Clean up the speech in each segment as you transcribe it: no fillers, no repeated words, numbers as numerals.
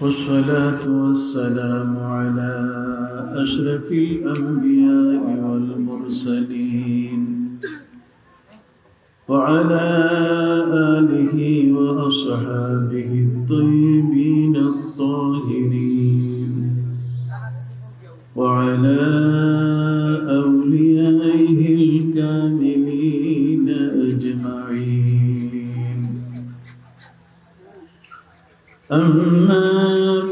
والصلاة والسلام على أشرف الأنبياء والمرسلين وعلى آله وأصحابه الطيبين الطاهرين وعلى أوليائه الكاملين أجمعين. أما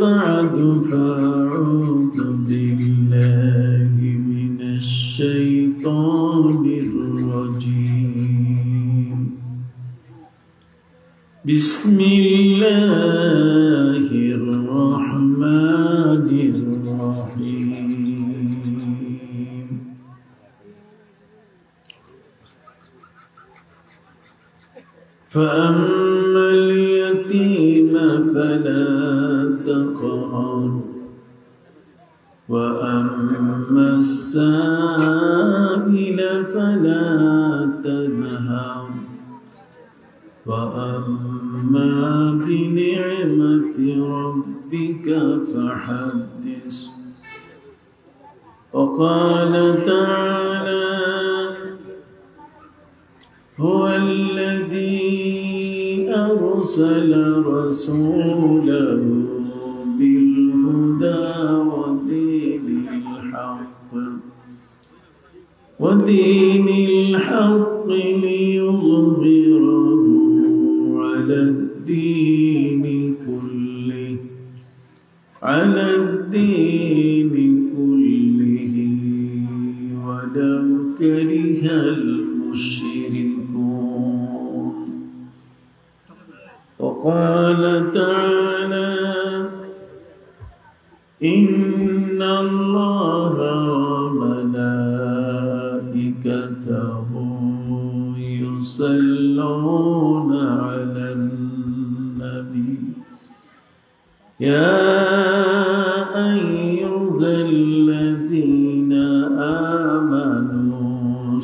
بعد فأعوذ بالله من الشيطان الرجيم. بسم الله الرحمن الرحيم. فأما اليتيم فلا تقهر وأما السائل فلا تنهر وأما بنعمة ربك فحدث. وقال تعالى: هو الذي أرسل رسوله بالهدى ودين الحق ليظهره على الدين كله ولو كره المشركون. وقال تعالى: إن الله وملائكته يصلون على النبي يا أيها الذين آمنوا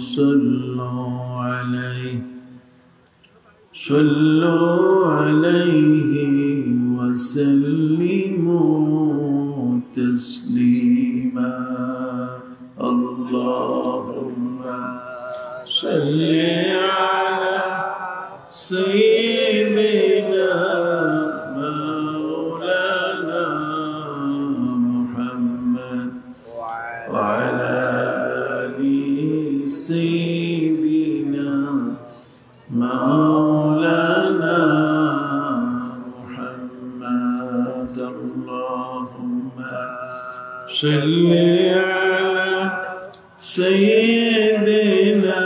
صلوا عليه وسلموا تسليما. اللهم صل على سيدنا مولانا محمد وعلى آل سيدنا مولانا محمد. اللهم صل على سيدنا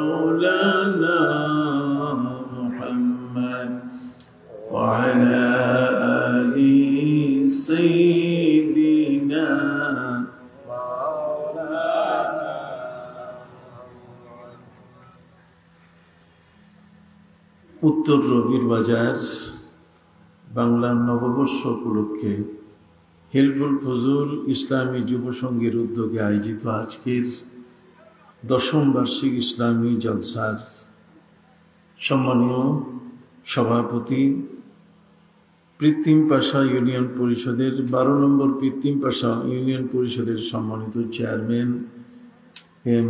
مولانا محمد وعلى آل سيدنا مولانا. উত্তর রবির বাজার বাংলা নববর্ষ উপলক্ষে হিলফুল ফজল ইসলামী যুব সংঘের উদ্যোগে আয়োজিত আজকের 10ম বার্ষিক ইসলামী জলসার সম্মানীয় সভাপতি কৃত্রিম পাশা ইউনিয়ন পরিষদের 12 নম্বর কৃত্রিম পাশা ইউনিয়ন পরিষদের সম্মানিত চেয়ারম্যান এম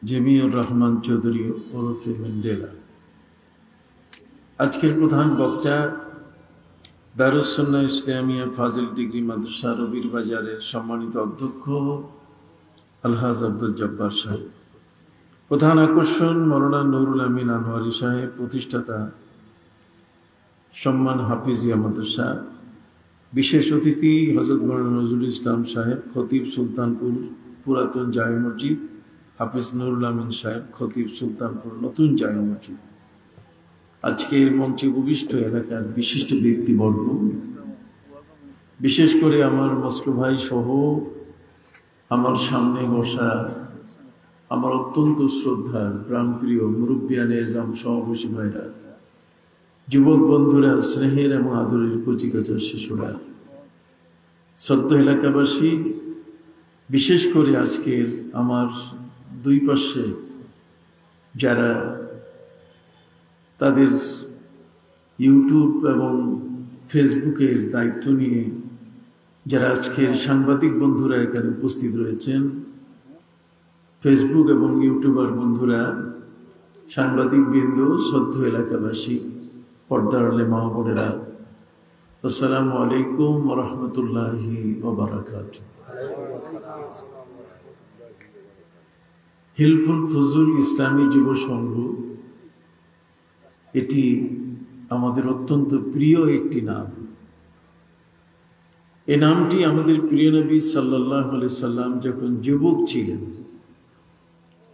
জেমিউর রহমান চৌধুরী ওরফে ম্যান্ডেলা, আজকের প্রধান বক্তা দারুস সুন্নাহ ইসলামিয়া ফাজিল ডিগ্রি মাদ্রাসা রবির বাজারের সম্মানিত অধ্যক্ষ আলহাজ আব্দুল জব্বার সাহেব, প্রধান আকর্ষণ মৌলানা নুরুল আমিন আনোয়ারি সাহেব, প্রতিষ্ঠাতা সম্মান হাফিজিয়া মাদ্রাসা, বিশেষ অতিথি হযরত মাওলানা নজরুল ইসলাম সাহেব, খতিব সুলতানপুর পুরাতন জামে মসজিদ, হাফিজ নুরুল আমিন সাহেব, খতিব সুলতানপুর নতুন জামে মসজিদ, আজকের মঞ্চে উপবিষ্ট এলাকার বিশিষ্ট ব্যক্তিবর্গ, বিশেষ করে আমার মসলু ভাই সহ আমার সামনে বসা আমার অত্যন্ত শ্রদ্ধার প্রাণপ্রিয় মুরব্বিয়ানে এজাম সমাবেশী ভাইরা, যুবক বন্ধুরা, স্নেহের এবং আদরের কচিকাচার শিশুরা, সদ্য এলাকাবাসী, বিশেষ করে আজকের আমার দুই পাশে যারা তাদের ইউটিউব এবং ফেসবুকের দায়িত্ব নিয়ে যারা আজকের সাংবাদিক বন্ধুরা এখানে উপস্থিত রয়েছেন, ফেসবুক এবং ইউটিউবার বন্ধুরা, সাংবাদিক বৃন্দ, শ্রদ্ধ এলাকাবাসী, পর্দার আলে মা বোনেরা, আসসালামু আলাইকুম ওয়া রাহমাতুল্লাহি ওয়া বারাকাতুহু। হিলফুল ফজল ইসলামী যুব সংঘ, এটি আমাদের অত্যন্ত প্রিয় একটি নাম। এই নামটি আমাদের প্রিয় নবী সাল্লাল্লাহু আলাইহি সাল্লাম যখন যুবক ছিলেন,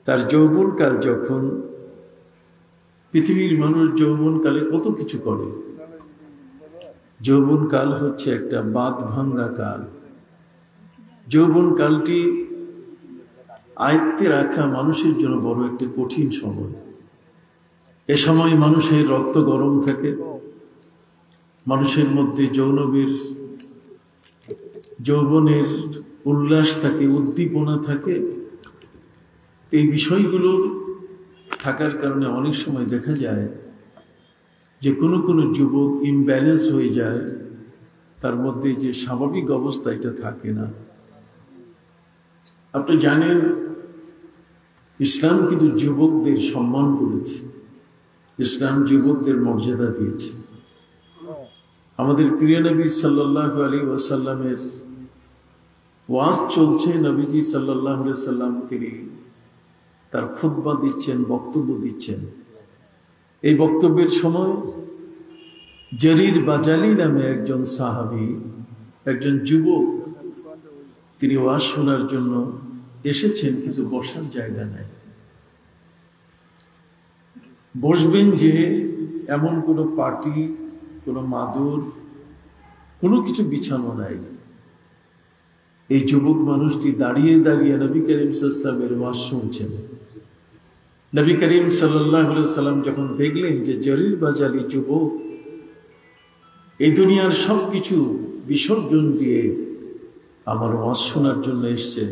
তার যৌবনকাল যখন, পৃথিবীর মানুষ যৌবনকালে কত কিছু করে। যৌবনকাল হচ্ছে একটা বাঁধ ভাঙ্গা কাল। যৌবনকালটি আয়ত্তে রাখা মানুষের জন্য বড় একটা কঠিন সময়। এ সময় মানুষের রক্ত গরম থাকে, মানুষের মধ্যে যৌবনের উল্লাস থাকে, উদ্দীপনা থাকে। এই বিষয়গুলো থাকার কারণে অনেক সময় দেখা যায় যে কোনো কোনো যুবক ইমব্যালেন্স হয়ে যায়, তার মধ্যে যে স্বাভাবিক অবস্থা এটা থাকে না। আপনি জানেন, ইসলাম কিন্তু যুবকদের সম্মান করেছে, ইসলাম যুবকদের মর্যাদা দিয়েছে। আমাদের প্রিয় নবী সাল্লাল্লাহু আলাইহি ওয়াসাল্লামের ওয়াজ চলছে, নবীজি সাল্লাল্লাহু আলাইহি ওয়াসাল্লাম তিনি তার খুতবা দিচ্ছেন, বক্তব্য দিচ্ছেন। এই বক্তব্যের সময় জরির বাজালি নামে একজন সাহাবী, একজন যুবক, তিনি ওয়াজ শোনার জন্য এসেছেন, কিন্তু বসার জায়গা নাই। বসবেন যে এমন কোনো পার্টি, কোনো মাদুর, কোনো কিছু বিছানো নাই। এই যুবক মানুষটি দাঁড়িয়ে দাঁড়িয়ে নবী করিম সাল্লাল্লাহু আলাইহি ওয়াসাল্লামের ওয়াজ শুনছেন। নবী করিম সাল্লাল্লাহু আলাইহি ওয়াসাল্লাম যখন দেখলেন যে জরির বাজালি যুবক এই দুনিয়ার সবকিছু বিসর্জন দিয়ে আমার ওয়াজ শোনার জন্য এসছে,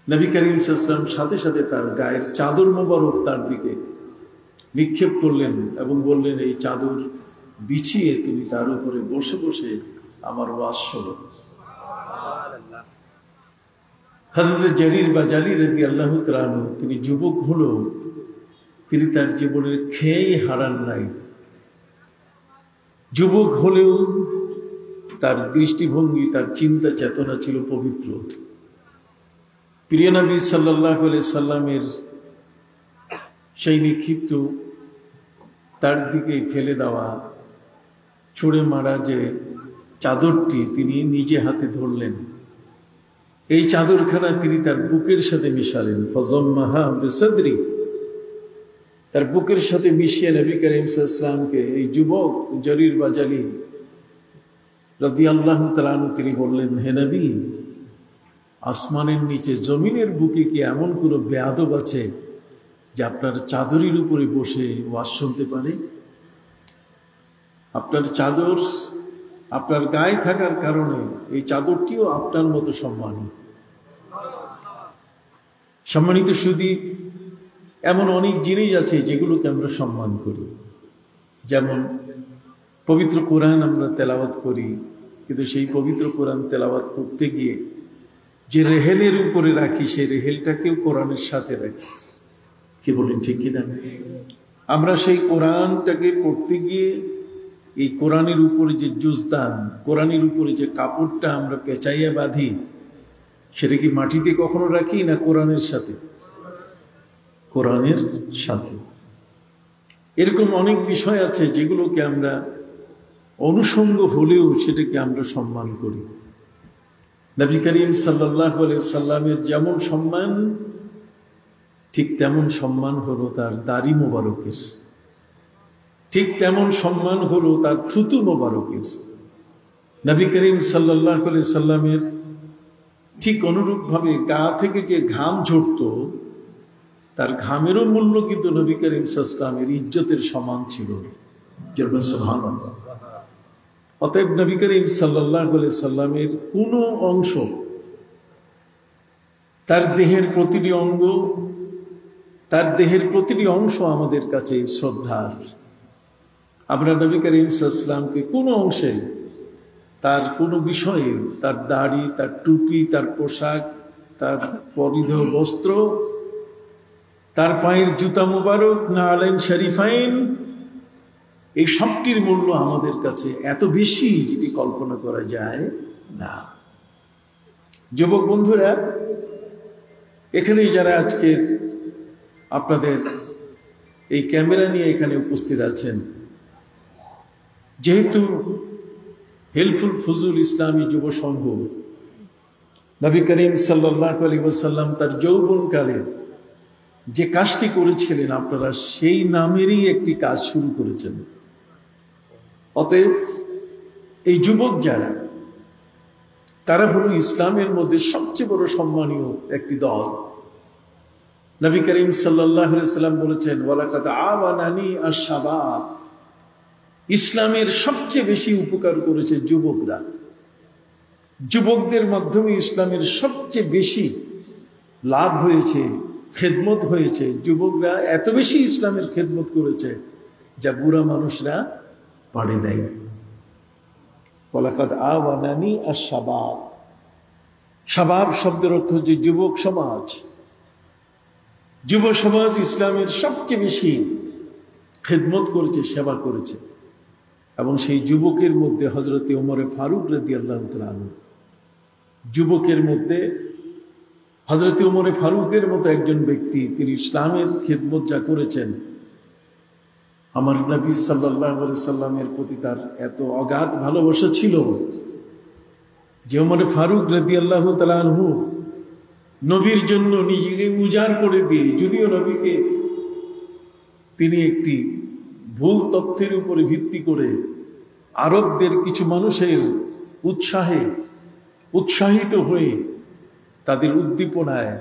নবী করিম সাল্লাল্লাহু আলাইহি ওয়াসাল্লাম সাথে সাথে তার গায়ের চাদর মোবারক তার দিকে নিক্ষেপ করলেন এবং বললেন, এই চাদর বিছিয়ে তুমি তার উপরে বসে বসে আমার ওয়াজ শোনো। হযরত জরির বাজালি রাদিয়াল্লাহু তাআলা আনহু, তিনি যুবক হলো, তিনি তার জীবনের খেয়েই হারান নাই। যুবক হলেও তার দৃষ্টিভঙ্গি, তার চিন্তা চেতনা ছিল পবিত্র। প্রিয় নবী সাল্লাল্লাহু আলাইহি সাল্লামের সেই নিক্ষিপ্ত, তার দিকে ফেলে দেওয়া, ছুঁড়ে মারা যে চাদরটি তিনি নিজে হাতে ধরলেন, এই চাদরখানা তিনি তার বুকের সাথে মিশালেন। ফাযাম্মাহা বিসাদরি, তার বুকের সাথে মিশিয়ে নবী করিম সাল্লাল্লাহু আলাইহি ওয়াসাল্লামকে, এই যুবক জরির বাজালি রাদিয়াল্লাহু তাআলা আনহু, তিনি বললেন, হে নবী, আসমানের নিচে জমিনের বুকে কি এমন কোনো বেয়াদব আছে যে আপনার চাদরের উপরে বসে ওয়াজ শুনতে পারে? আপনার চাদর আপনার গায়ে থাকার কারণে এই চাদরটিও আপনার মতো সম্মানী। সম্মানিত সুধী, এমন অনেক জিনিস আছে যেগুলোকে আমরা সম্মান করি। যেমন পবিত্র কোরআন আমরা তেলাওয়াত করি, কিন্তু সেই পবিত্র কোরআন তেলাওয়াত করতে গিয়ে যে রেহেলের উপরে রাখি, সেই রেহেলটাকেও কোরআনের সাথে রাখি। কি বলেন, ঠিক কিনা? আমরা সেই কোরআনটাকে পড়তে গিয়ে এই কোরআনের উপরে যে জুজদান, কোরআনের উপরে যে কাপড়টা আমরা পেঁচাইয়া বাঁধি, সেটা কি মাটিতে কখনো রাখি না কোরআনের সাথে? কোরআনের সাথে। এরকম অনেক বিষয় আছে যেগুলোকে আমরা অনুষঙ্গ হলেও সেটাকে আমরা সম্মান করি। নবী করিম সাল্লাল্লাহু আলাইহি ওয়াসাল্লামের যেমন সম্মান, ঠিক তেমন সম্মান হলো তার দাড়ি মোবারকের, ঠিক তেমন সম্মান হলো তার থুতু মোবারকের। নবী করিম সাল্লাল্লাহু আলাইহি ওয়াসাল্লামের ঠিক অনুরূপভাবে গা থেকে যে ঘাম ঝরত, তার ঘামেরও মূল্য কিন্তু নবী করিম সাল্লাল্লাহু আলাইহি ওয়াসাল্লামের ইজ্জতের সমান ছিল। সুবহানাল্লাহ। অতএব নবী করিম সাল্লাল্লাহু আলাইহি ওয়াসাল্লামের কোনো অংশ, তার দেহের প্রতিটি অঙ্গ, তার দেহের প্রতিটি অংশ আমাদের কাছে শ্রদ্ধার। আমরা নবী করিম সাল্লাল্লাহু আলাইহি ওয়াসাল্লামকে কোনো অংশে, তার কোনো বিষয়ে, তার দাড়ি, তার টুপি, তার পোশাক, তার পরিধেয় বস্ত্র, তার পায়ের জুতা মুবারক, না আলাইন শরীফাইন, এই সবটির মূল্য আমাদের কাছে এত বেশি যেটি কল্পনা করা যায় না। যুবক বন্ধুরা, এখানে যারা আজকের আপনাদের এই ক্যামেরা নিয়ে এখানে উপস্থিত আছেন, যেহেতু হেল্পফুল ফজলুল ইসলামী যুব সংঘ নবী করিম সাল্লাল্লাহু আলাইহি ওয়াসাল্লাম তার যৌবনকালে যে কাজটি করেছিলেন, আপনারা সেই নামেরই একটি কাজ শুরু করেছেন। অতএব এই যুবক যারা, তারা হলো ইসলামের মধ্যে সবচেয়ে বড় সম্মানীয় একটি দল। নবী করিম সাল্লাল্লাহু আলাইহি ওয়াসাল্লাম বলেছেন, ওয়ালাকাদ আওয়ানানি আশ-শাবাব, ইসলামের সবচেয়ে বেশি উপকার করেছে যুবকরা। যুবকদের মাধ্যমে ইসলামের সবচেয়ে বেশি লাভ হয়েছে, খেদমত হয়েছে। যুবকরা এত বেশি ইসলামের খেদমত করেছে যা বুড়া মানুষরা পারে নাই। ওয়ালাকাদ আওয়ানানি আশ-শাবাব, শাবাব শব্দের অর্থ হচ্ছে যুবক সমাজ। যুব সমাজ ইসলামের সবচেয়ে বেশি খেদমত করেছে, সেবা করেছে। এবং সেই যুবকের মধ্যে হযরত ওমর ফারুক রাদিয়াল্লাহু তাআলা আনহু, যুবকের মধ্যে হযরত ওমর ফারুকের মতো একজন ব্যক্তি, তিনি ইসলামের খেদমত যা করেছেন, আমার নবী সাল্লাল্লাহু আলাইহি সাল্লামের প্রতি তার এত অগাধ ভালোবাসা ছিল যে ওমর ফারুক রাদিয়াল্লাহু তাআলা আনহু নবীর জন্য নিজেকে উজাড় করে দিয়ে, যদিও নবীকে তিনি একটি ভুল তথ্যের উপরে ভিত্তি করে আরবদের কিছু মানুষের উৎসাহে উৎসাহিত হয়ে তাদের উদ্দীপনায়,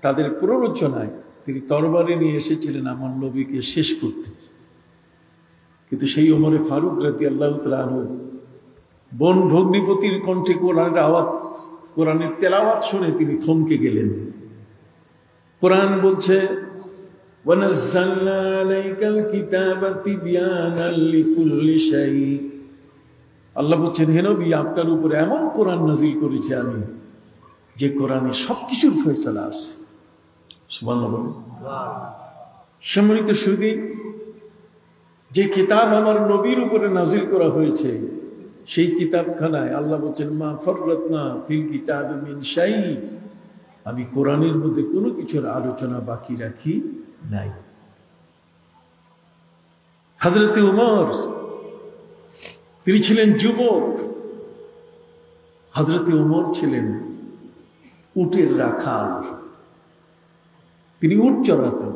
তাদের প্ররোচনায় তিনি তরবারি নিয়ে এসেছিলেন আমার নবীকে শেষ করতে। কিন্তু সেই ওমর ফারুক রাদিয়াল্লাহু তাআলা আনহু বন ভগ্নিপতির কণ্ঠে কোরআনের আওয়াজ, কোরআনের তেলাওয়াত শুনে তিনি থমকে গেলেন। কোরআন বলছে, ওয়ানাজ্জালনা আলাইকাল কিতাবা তিবয়ানাল লিকুল্লি শাই, আল্লাহ বলছেন, হে নবী, আপনার উপরে এমন কোরআন নাজিল করেছি আমি, যে কোরআনে সবকিছুর ফয়সালা আছে। সুবহানাল্লাহ। সম্মানিত সুধী, যে কিতাব আমার নবীর উপরে নাজিল করা হয়েছে, সেই কিতাবখানায় আল্লাহ বলছেন, মা ফররাতনা ফিল কিতাবি মিন শাই, আমি কোরআনের মধ্যে কোনো কিছুর আলোচনা বাকি রাখি নাই। হযরত উমর, তিনি ছিলেন যুবক। হযরত উমর ছিলেন উটের রাখাল, তিনি উট চড়াতেন।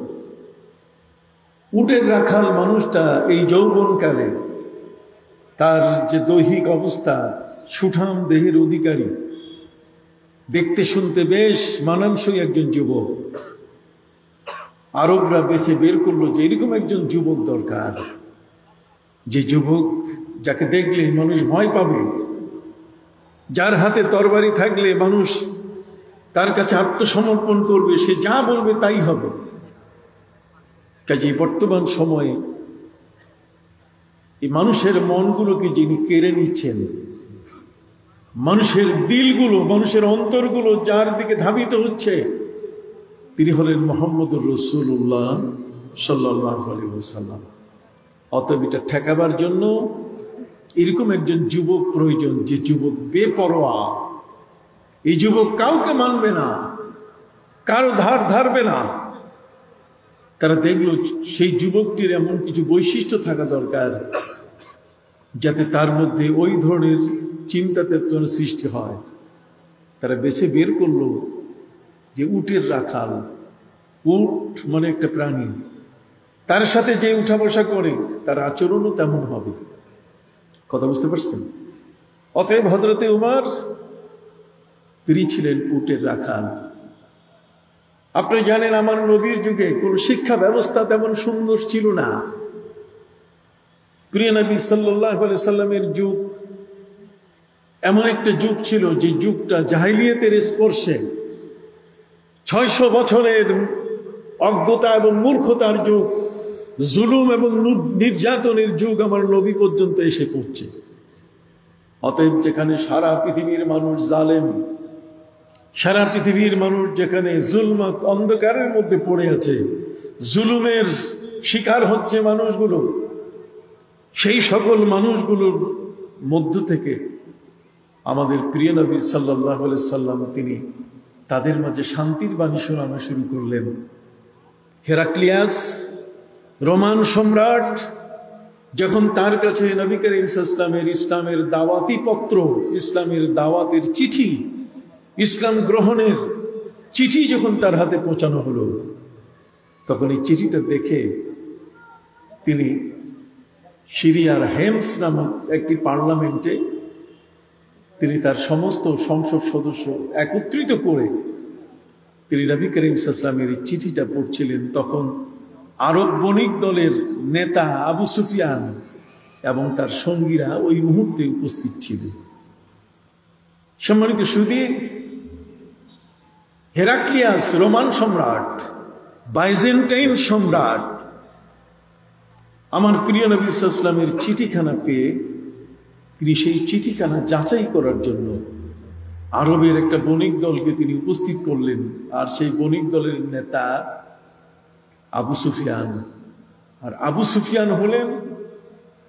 উটের রাখাল মানুষটা এই যৌবনকালে তার যে দৈহিক অবস্থা, সুঠাম দেহের অধিকারী, দেখতে শুনতে বেশ মানানসই একজন যুবক। আরবরা বেছে বের করলো যে এরকম একজন যুবক দরকার, যে যুবক যাকে দেখলে মানুষ ভয় পাবে, যার হাতে তরবারি থাকলে মানুষ তার কাছে আত্মসমর্পণ করবে, সে যা বলবে তাই হবে। কাজে বর্তমান সময়ে এই মানুষের মনগুলোকে যিনি কেড়ে নিচ্ছেন, মানুষের দিলগুলো, মানুষের অন্তরগুলো যার দিকে ধাবিত হচ্ছে, তিনি হলেন মুহাম্মদুর রাসূলুল্লাহ সাল্লাল্লাহু আলাইহি ওয়াসাল্লাম। অতএব এটা ঠেকাবার জন্য এরকম একজন যুবক প্রয়োজন, যে যুবক বেপরোয়া। এই যুবক কাউকে মানবে না, কারো ধার ধারবে না। তারা দেখলো সেই যুবকটির এমন কিছু বৈশিষ্ট্য থাকা দরকার যাতে তার মধ্যে ওই ধরনের চিন্তা চেতনা সৃষ্টি হয়। তারা বেছে বের করলো যে উটের রাখাল। উট মানে একটা প্রাণী, তার সাথে যে উঠা বসা করে তার আচরণও তেমন হবে। কথা বুঝতে পারছেন? অতএব হযরতে উমর, তিনি ছিলেন উটের রাখাল। আপনি জানেন, আমার নবীর যুগে কোন শিক্ষা ব্যবস্থা তেমন সুন্দর ছিল না। প্রিয় নবী সাল্লাল্লাহু আলাইহি সাল্লামের যুগ এমন একটা যুগ ছিল যে যুগটা জাহিলিয়াতের স্পর্শে 600 বছরের অজ্ঞতা এবং মূর্খতার যুগ। জুলুম এবং নির্যাতনের যুগ আমার নবী পর্যন্ত এসে পড়ছে। অতএব যেখানে সারা পৃথিবীর মানুষ জালেম, সারা পৃথিবীর মানুষ যেখানে জুলমত অন্ধকারের মধ্যে পড়ে আছে, জুলুমের শিকার হচ্ছে মানুষগুলো, সেই সকল মানুষগুলোর মধ্য থেকে আমাদের প্রিয় নবী সাল্লাল্লাহু আলাইহি সাল্লাম তিনি তাদের মাঝে শান্তির বাণী শোনানো শুরু করলেন। হেরাক্লিয়াস রোমান সম্রাট যখন তার কাছে নবী করিম সাল্লাল্লাহু আলাইহি ওয়াসাল্লামের ইসলামের দাওয়াতি পত্র, ইসলামের দাওয়াতের চিঠি, ইসলাম গ্রহণের চিঠি যখন তার হাতে পৌঁছানো হলো, তখন এই চিঠিটা দেখে তিনি সিরিয়ার হেমস নামক একটি পার্লামেন্টে তিনি তার সমস্ত সংসদ সদস্য একত্রিত করে তিনি নবী করিম সাল্লাল্লাহু আলাইহি ওয়াসাল্লামের এই চিঠিটা পড়ছিলেন। তখন আরব বণিক দলের নেতা আবু সুফিয়ান এবং তার সঙ্গীরা ওই মুহূর্তে উপস্থিত ছিল। সম্মানিত সুধী, হেরাক্লিয়াস রোমান সম্রাট, বাইজেন্টাইন সম্রাট আমার প্রিয় নবী সাল্লাল্লাহু আলাইহি ওয়াসাল্লামের চিঠিখানা পেয়ে তিনি সেই চিঠিখানা যাচাই করার জন্য আরবের একটা বণিক দলকে তিনি উপস্থিত করলেন। আর সেই বণিক দলের নেতা আবু সুফিয়ান, আর আবু সুফিয়ান হলেন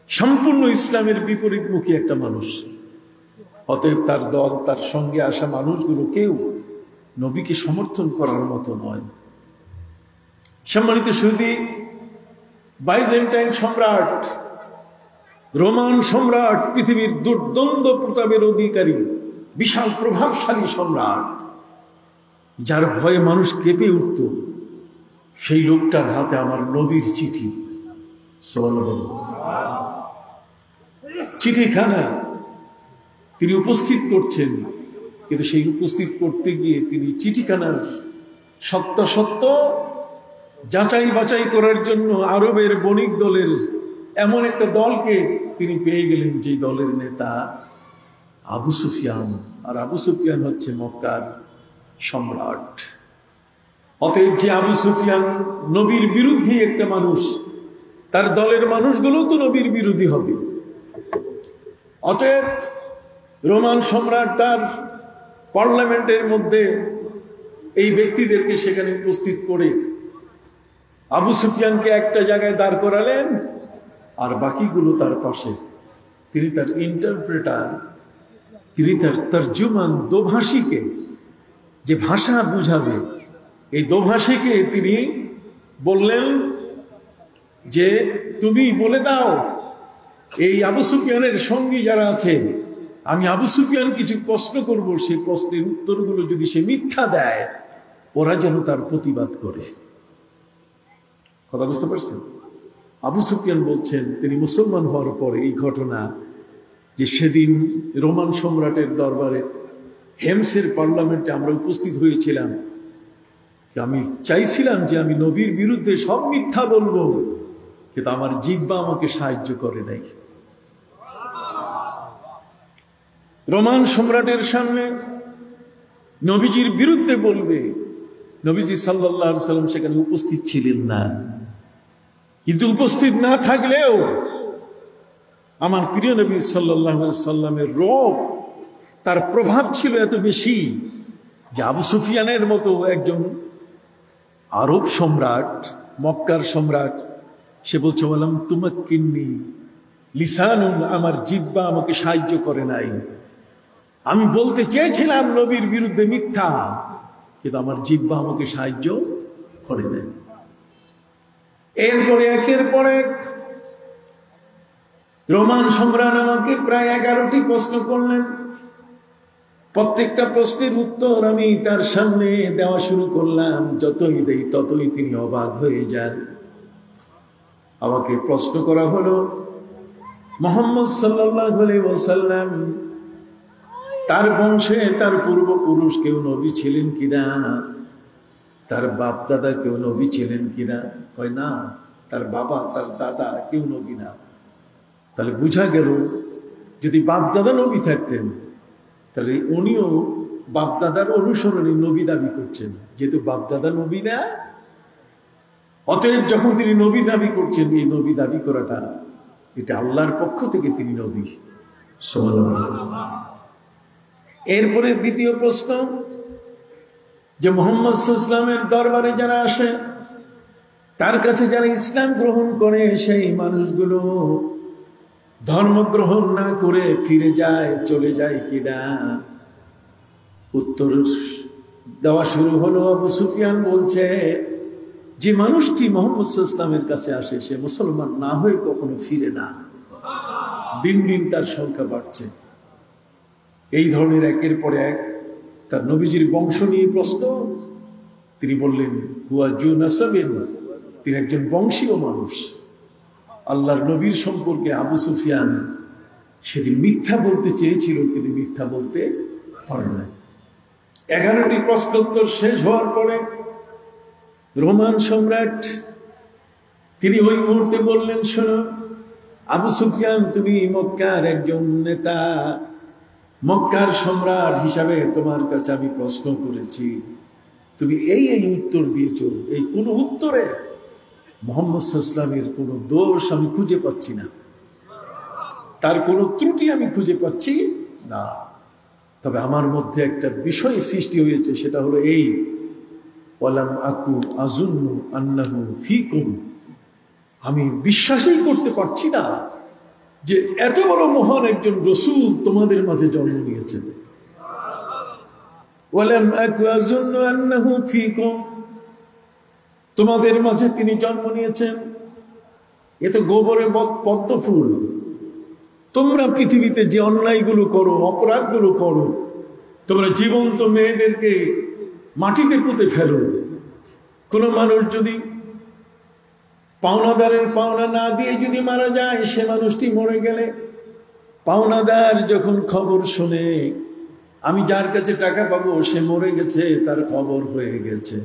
সম্পূর্ণ ইসলামের বিপরীতমুখী একটা মানুষ। অতএব তার দল, তার সঙ্গে আসা মানুষগুলো কেউ নবীকে সমর্থন করার মতো নয়। সম্মানিত সুধী, বাইজেন্টাইন সম্রাট, রোমান সম্রাট, পৃথিবীর দুর্দ্বন্দ্ব প্রতাপের অধিকারী বিশাল প্রভাবশালী সম্রাট, যার ভয়ে মানুষ কেঁপে উঠত, সেই লোকটার হাতে আমার নবীর চিঠি। চিঠিখানা তিনি উপস্থিত করছেন, কিন্তু সেই উপস্থিত করতে গিয়ে তিনি চিঠিখানার সত্য যাচাই বাছাই করার জন্য আরবের বণিক দলের এমন একটা দলকে তিনি পেয়ে গেলেন, যে দলের নেতা আবু সুফিয়ান। আর আবু সুফিয়ান হচ্ছে মক্কার সম্রাট। অতএব যে আবু সুফিয়ান নবীর বিরুদ্ধে একটা মানুষ, তার দলের মানুষগুলো তো নবীর বিরোধী হবে। অতএব রোমান সম্রাট তার পার্লামেন্টের মধ্যে এই ব্যক্তিদেরকে সেখানে উপস্থিত করে আবু সুফিয়ানকে একটা জায়গায় দাঁড় করালেন, আর বাকিগুলো তার পাশে। তিনি তার ইন্টারপ্রেটার, তিনি তার তর্জমান, দোভাষীকে, যে ভাষা বুঝাবে, এই দোভাষীকে তিনি বললেন যে তুমি বলে দাও এই আবু সুফিয়ানের সঙ্গী যারা আছে, আমি আবু সুফিয়ান কিছু প্রশ্ন করব, সেই প্রশ্নের উত্তরগুলো যদি সে মিথ্যা দেয়, ওরা যেন তার প্রতিবাদ করে। কথা বুঝতে পারছেন? আবু সুফিয়ান বলছেন তিনি মুসলমান হওয়ার পরে এই ঘটনা, যে সেদিন রোমান সম্রাটের দরবারে হেমসের পার্লামেন্টে আমরা উপস্থিত হয়েছিলাম, আমি চাইছিলাম যে আমি নবীর বিরুদ্ধে সব মিথ্যা বলবো, কিন্তু আমার জিহ্বা আমাকে সাহায্য করে নাই। রোমান সম্রাটের সামনে নবীজির বিরুদ্ধে বলবে, নবীজি সাল্লাল্লাহু আলাইহি ওয়াসাল্লাম সেখানে উপস্থিত ছিলেন না। কিন্তু উপস্থিত না থাকলেও আমার প্রিয় নবী সাল্লাল্লাহু আলাইহি ওয়াসাল্লামের রূপ, তার প্রভাব ছিল এত বেশি যে আবু সুফিয়ানের মতো একজন আরব সম্রাট, মক্কার সম্রাট, সে বলছে বললাম তুমাক্কিন্নি লিসানুন, আমার জিহ্বা আমাকে সাহায্য করে নাই। আমি বলতে চেয়েছিলাম নবীর বিরুদ্ধে মিথ্যা, কিন্তু আমার জিহ্বা আমাকে সাহায্য করে নাই। এরপরে একের পর এক রোমান সম্রাট আমাকে প্রায় 11টি প্রশ্ন করলেন। প্রত্যেকটা প্রশ্নের উত্তর আমি তার সামনে দেওয়া শুরু করলাম। যতই দেই ততই তিনি অবাক হয়ে যান। আমাকে প্রশ্ন করা হলো, মুহাম্মদ সাল্লাল্লাহু আলাইহি ওয়াসাল্লাম তার বংশে তার পূর্বপুরুষ কেউ নবী ছিলেন কিনা, তার বাপ দাদা কেউ নবী ছিলেন কিনা? কয় না, তার বাবা তার দাদা কেউ নবী না। তাহলে বুঝা গেল যদি বাপ দাদা নবী থাকতেন, তাহলে উনিও বাপ দাদার অনুসরণে নবী দাবি করছেন, যেহেতু বাপ দাদা নবী না। অতএব যখন তিনি নবী দাবি করছেন, এই নবী দাবি করাটা এটা আল্লাহর পক্ষ থেকে তিনি নবী। সুবহানাল্লাহ। এরপরে দ্বিতীয় প্রশ্ন, যে মুহাম্মদ সাল্লাল্লাহু আলাইহি ওয়াসাল্লামের দরবারে যারা আসে, তার কাছে যারা ইসলাম গ্রহণ করে, সেই মানুষগুলো ধর্ম গ্রহণ না করে ফিরে যায়, চলে যায় কিনা? উত্তর দেওয়া শুরু হলো। আবু সুফিয়ান বলছে, যে মানুষটি মুহাম্মদ সাল্লাল্লাহু আলাইহি ওয়াসাল্লামের কাছে আসে, সে মুসলমান না হয়ে কখনো ফিরে না। দিন দিন তার সংখ্যা বাড়ছে। এই ধরনের একের পর এক তার নবীজির বংশ নিয়ে প্রশ্ন। তিনি বললেন, হুয়া জু নাসাবিন, তিনি একজন বংশীয় মানুষ। আল্লাহর নবীর সম্পর্কে আবু সুফিয়ান সেদিন মিথ্যা বলতে চেয়েছিল, কিন্তু মিথ্যা বলতে পারে না। 11টি প্রশ্নোত্তর শেষ হওয়ার পরে রোমান সম্রাট তিনি ওই মুহূর্তে বললেন, শোনো আবু সুফিয়ান, তুমি মক্কার একজন নেতা, মক্কার সম্রাট হিসাবে তোমার কাছে আমি প্রশ্ন করেছি, তুমি এই উত্তর দিয়েছ। এই কোন উত্তরে মুহাম্মদ সাল্লাল্লাহু আলাইহি ওয়াসাল্লামের কোন দোষ আমি খুঁজে পাচ্ছি না, তার কোন ত্রুটি আমি খুঁজে পাচ্ছি না। তবে আমার মধ্যে একটা বিষয় সৃষ্টি হয়েছে, সেটা হলো এই, ওয়ালাম আকু আযুন্নু আন্নাহু ফীকুম, আমি বিশ্বাসই করতে পারছি না যে এত বড় মহান একজন রাসূল তোমাদের মাঝে জন্ম নিয়েছেন। ওয়ালাম আকু আযুন্নু আন্নাহু ফীকুম, তোমাদের মাঝে তিনি জন্ম নিয়েছেন। এ তো গোবরে পদ্ম ফুল। তোমরা পৃথিবীতে যে অন্যায়গুলো করো, অপরাধগুলো করো, তোমরা জীবন্ত মেয়েদেরকে মাটিতে পুঁতে ফেলো। কোন মানুষ যদি পাওনাদারের পাওনা না দিয়ে যদি মারা যায়, সে মানুষটি মরে গেলে পাওনাদার যখন খবর শুনে আমি যার কাছে টাকা পাবো সে মরে গেছে, তার খবর হয়ে গেছে,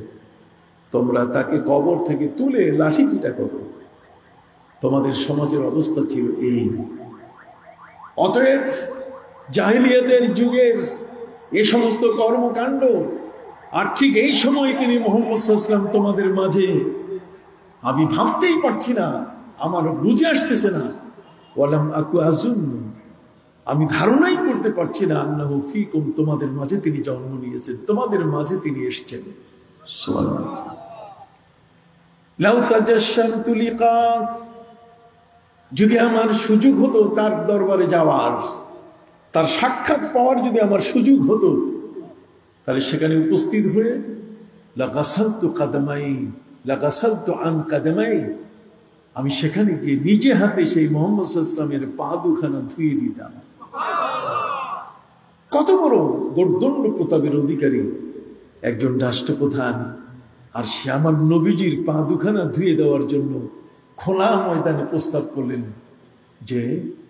তোমরা তাকে কবর থেকে তুলে লাঠি পিটা করো। তোমাদের সমাজের অবস্থা ছিল এই। অতএব জাহিলিয়াতের যুগের এ সমস্ত কর্মকাণ্ড, আর ঠিক এই সময় তিনি মুহাম্মদ সাল্লাল্লাহু আলাইহি ওয়াসাল্লাম তোমাদের মাঝে, আমি ভাবতেই পারছি না, আমার বুঝে আসতেছে না। ওয়ালাম আকু আযুন্নু, আমি ধারণাই করতে পারছি না, আন্নাহু ফীকুম, তোমাদের মাঝে তিনি জন্ম নিয়েছেন, তোমাদের মাঝে তিনি এসেছেন। সুবহানাল্লাহ। লাউ তাজাশশামতু লিকা, যদি আমার সুযোগ হতো তার দরবারে যাওয়ার, তার সাক্ষাৎ পাওয়ার যদি আমার সুযোগ হতো, তাহলে সেখানে উপস্থিত হয়ে লাগাসালতু কাদামাই, লাগাসালতু আন কাদামাই, আমি সেখানে গিয়ে নিজে হাতে সেই মুহাম্মদ সাল্লাল্লাহু আলাইহি ওয়াসাল্লামের পা দুখানা ধুয়ে দিতাম। কত বড় দুর্দণ্ড প্রতাপের অধিকারী একজন রাষ্ট্রপ্রধান, আর সে আমার নবীজির পা দুখানা ধুয়ে দেওয়ার জন্য খোলা ময়দানে প্রস্তাব করলেন যে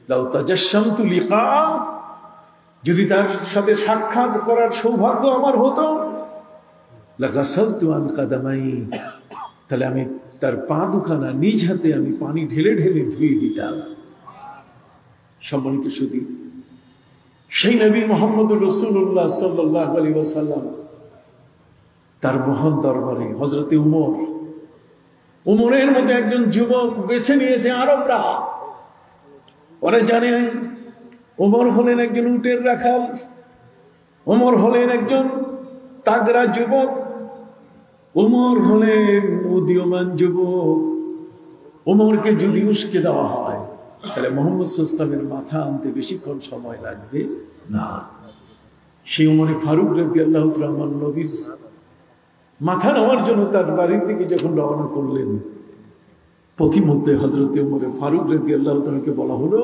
লাউ তাজাশশামতু লিকা, যদি তার সাথে সাক্ষাৎ করার সৌভাগ্য আমার হতো, লাগাসালতু আন কাদামাই, তাহলে আমি তার পা দুখানা নিজ হাতে আমি পানি ঢেলে ঢেলে ধুয়ে দিতাম। সম্মানিত সুধী, সেই নবী মুহাম্মদুর রাসূলুল্লাহ সাল্লাল্লাহু আলাইহি ওয়াসাল্লাম তার মহান দরবারে হযরতে উমরের মতো একজন যুবক বেছে নিয়েছে আরবরা। ওরা জানে ওমর হলেন একজন উটের রাখাল, ওমর হলেন একজন তাগড়া যুবক, ওমর হলেন উদীয়মান যুবক। ওমরকে যদি উস্কে দেওয়া হয়, তাহলে মুহাম্মদ সাল্লাল্লাহু আলাইহি ওয়াসাল্লামের মাথা আনতে বেশিক্ষণ সময় লাগবে না। সেই ওমরে ফারুক রাদিয়াল্লাহু তাআলা আমার নবীর মাথা নেওয়ার জন্য তার বাড়ির দিকে যখন রওনা করলেন, পথিমধ্যে হযরতে ওমরে ফারুক রাদিয়াল্লাহু তাআলাকে বলা হলো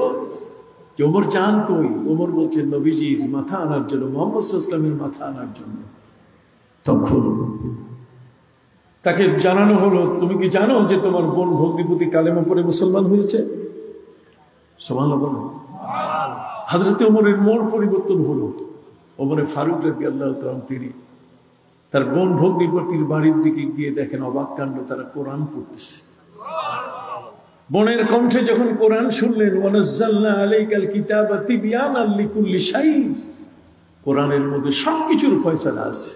যে ওমর যান কই? ওমর বলছেন নবীজির মাথা আনার জন্য, মুহাম্মদ সাল্লাল্লাহু আলাইহি ওয়াসাল্লামের মাথা আনার জন্য। তখন তাকে জানানো হলো, তুমি কি জানো যে তোমার বোন ভগ্নিপতি কালেমা পড়ে মুসলমান হয়েছে? সুবহানাল্লাহ। হযরতে ওমরের মন পরিবর্তন হলো। ওমরে ফারুক রাদিয়াল্লাহু তাআলা তিনি তার বোন ভগ্নিপতির বাড়ির দিকে গিয়ে দেখেন অবাক কাণ্ড, তারা কোরআন পড়তেছে। বোনের কণ্ঠে যখন কোরআন শুনলেন, ওয়ানাজ্জালনা আলাইকাল কিতাবা তিবয়ানাল লিকুল্লি শাই, কোরআনের মধ্যে সবকিছুর ফয়সালা আছে।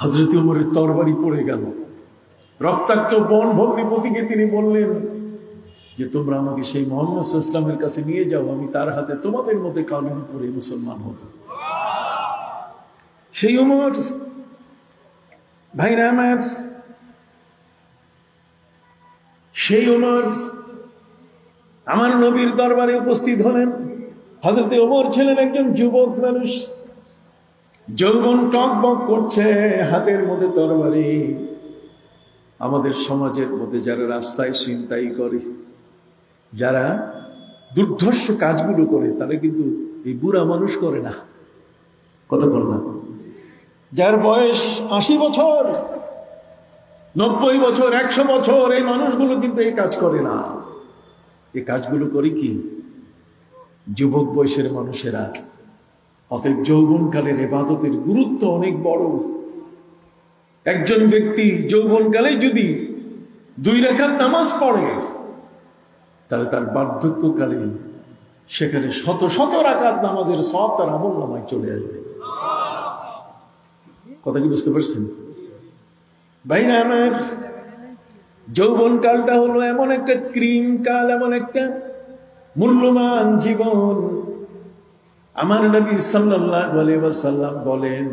হযরত ওমরের তরবারি পড়ে গেল। রক্তাক্ত বন ভগ্নিপতিকে তিনি বললেন যে তোমরা আমাকে সেই মুহাম্মদ সাল্লাল্লাহু আলাইহি ওয়াসাল্লামের কাছে নিয়ে যাও, আমি তার হাতে তোমাদের মধ্যে কালিমা পড়ে মুসলমান হব। সেই উমর ভাইরা আমার, সেই উমর আমার নবীর দরবারে উপস্থিত হলেন। হযরত ওমর ছিলেন একজন যুবক মানুষ, যৌবন টকবক করছে, হাতের মধ্যে তরবারি। আমাদের সমাজের মধ্যে যারা রাস্তায় ছিনতাই করে, যারা দুর্ধর্ষ কাজগুলো করে, তারা কিন্তু এই বুড়া মানুষ করে না, কথা বল না। যার বয়স 80 বছর, 90 বছর, 100 বছর, এই মানুষগুলো কিন্তু এই কাজ করে না। এই কাজগুলো করে কি যুবক বয়সের মানুষেরা। অতএব যৌবনকালের ইবাদতের গুরুত্ব অনেক বড়। একজন ব্যক্তি যৌবনকালে যদি 2 রাকাত নামাজ পড়ে, তাহলে তার বার্ধক্যকালে সেখানে শত শত রাকাত নামাজের সওয়াব তার আমলনামায় চলে আসবে। কথা কি বুঝতে পারছেন ভাইরা আমার? যৌবনকালটা হলো এমন একটা ক্রিম কাল, এমন একটা মূল্যবান জীবন। আমার নবী সাল্লাল্লাহু আলাইহি ওয়াসাল্লাম বলেন,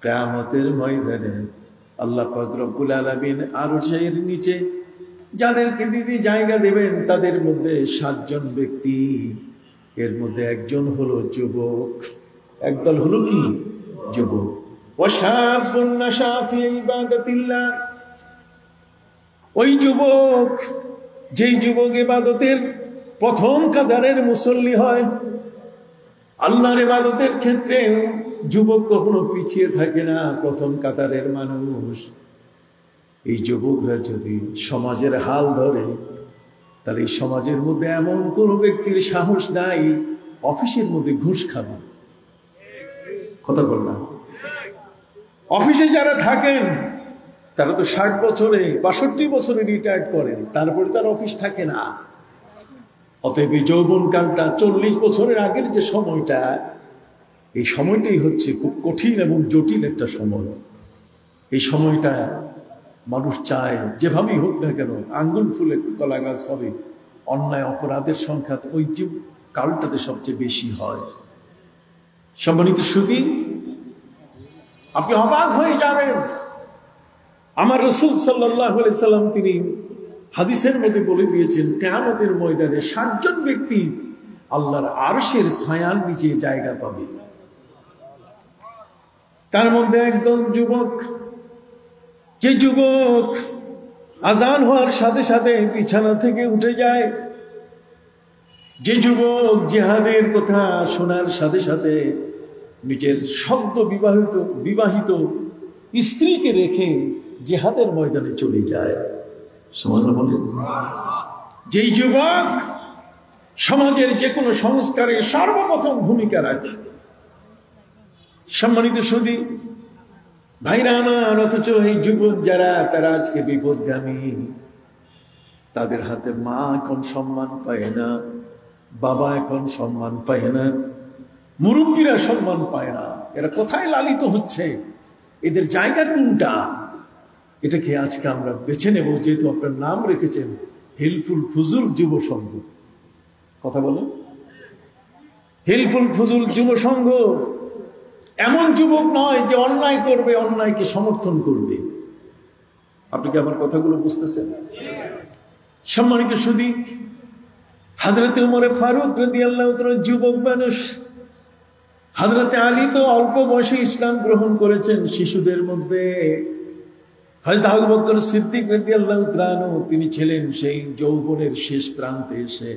কিয়ামতের ময়দানে আল্লাহ পাক রব্বুল আলামিন আরশের নিচে যাদেরকে দিদি জায়গা দেবেন, তাদের মধ্যে 7 জন ব্যক্তি, এর মধ্যে একজন হলো যুবক। একদল হলো কি? যুবক। ওয়াশাবুন নাশা ফি ইবাদাতিল্লাহ, ওই যুবক, যেই যুবক ইবাদতের প্রথম কাতারের মুসল্লি হয়। আল্লাহর ইবাদতের ক্ষেত্রে যুবক কখনো পিছিয়ে থাকে না, প্রথম কাতারের মানুষ। এই যুবকরা যদি সমাজের হাল ধরে, তাহলে এই সমাজের মধ্যে এমন কোন ব্যক্তির সাহস নাই অফিসের মধ্যে ঘুষ খাবে। কথা বল না। অফিসে যারা থাকেন তারা তো 60 বছরে 62 বছরে রিটায়ার্ড করেন, তারপরে তার অফিস থাকে না। অতএব যৌবনকালটা 40 বছরের আগের যে সময়টা, এই সময়টাই হচ্ছে খুব কঠিন এবং জটিল একটা সময়। এই সময়টা মানুষ চায় যেভাবেই হোক না কেন আঙ্গুল ফুলে কলা গাছ হবে। অন্যায় অপরাধের সংখ্যা ওই যে কালটাতে সবচেয়ে বেশি হয়। সম্মানিত সুধী, আপনি অবাক হয়ে যাবেন। আমার রাসূল সাল্লাল্লাহু আলাইহি সাল্লাম তিনি হাদিসের মধ্যে বলে দিয়েছেন, কিয়ামতের ময়দানে 7 জন ব্যক্তি আল্লাহর আরশের ছায়ার নিচে জায়গা পাবে। তার মধ্যে একজন যুবক, যে যুবক আজান হওয়ার সাথে সাথে বিছানা থেকে উঠে যায়, যে যুবক জিহাদের কথা শোনার সাথে সাথে নিজের সদ্য বিবাহিত স্ত্রীকে রেখে জিহাদের ময়দানে চলে যায়। যেই যুবক সমাজের যে কোনো সংস্কারে সর্বপ্রথম ভূমিকা রাখে। সম্মানিত সুধী ভাইরা আমার, অথচ এই যুবক যারা, তারা আজকে বিপদগামী। তাদের হাতে মা এখন সম্মান পায় না, বাবা এখন সম্মান পায় না, মুরব্বীরা সম্মান পায় না। এরা কোথায় লালিত হচ্ছে? এদের জায়গা কোনটা? এটাকে আজকে আমরা বেছে নেব, যেহেতু আপনার নাম রেখেছেন হিলফুল ফুজুল যুব সংঘ। কথা বলেন, হিলফুল ফুজুল যুব সংঘ এমন যুবক নয় যে অন্যায় করবে, অন্যায়কে সমর্থন করবে। আপনি কি আমার কথাগুলো বুঝতেছেন? সম্মানিত সুধী, হযরতে ওমর ফারুক রাদিয়াল্লাহু তাআলা যুবক মানুষ। হযরতে আলী তো অল্প বয়সে ইসলাম গ্রহণ করেছেন শিশুদের মধ্যে। হযরত আবু বকর সিদ্দিক রাদিয়াল্লাহু তাআলা তিনি ছিলেন সেই যৌবনের শেষ প্রান্তে এসে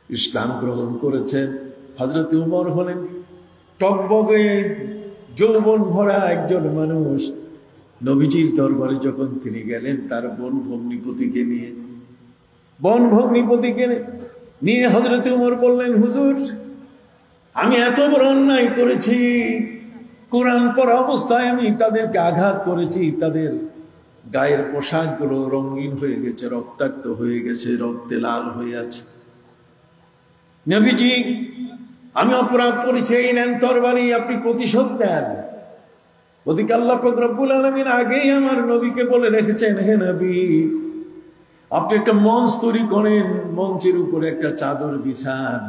ইসলাম গ্রহণ করেছেন। হযরতে ওমর হলেন টকবগে যৌবন ভরা একজন মানুষ। নবীজির দরবারে যখন তিনি গেলেন, তার বোন ভগ্নিপতিকে নিয়ে হযরতে ওমর বললেন, হুজুর, আমি এত বড় অন্যায় করেছি, কোরআন পড়া অবস্থায় আমি তাদেরকে আঘাত করেছি, তাদের গায়ের পোশাকগুলো রঙিন হয়ে গেছে, রক্তাক্ত হয়ে গেছে, রক্তে লাল হয়ে আছে। নবীজি, আমি অপরাধ করেছি, এই নেন তরবারি, আপনি প্রতিশোধ দেন। ওদিকে আল্লাহ পাক রব্বুল আলামিন আগেই আমার নবীকে বলে রেখেছেন, হে নবী, আপনি একটা মঞ্চ তৈরি করেন, মঞ্চের উপরে একটা চাদর বিছান,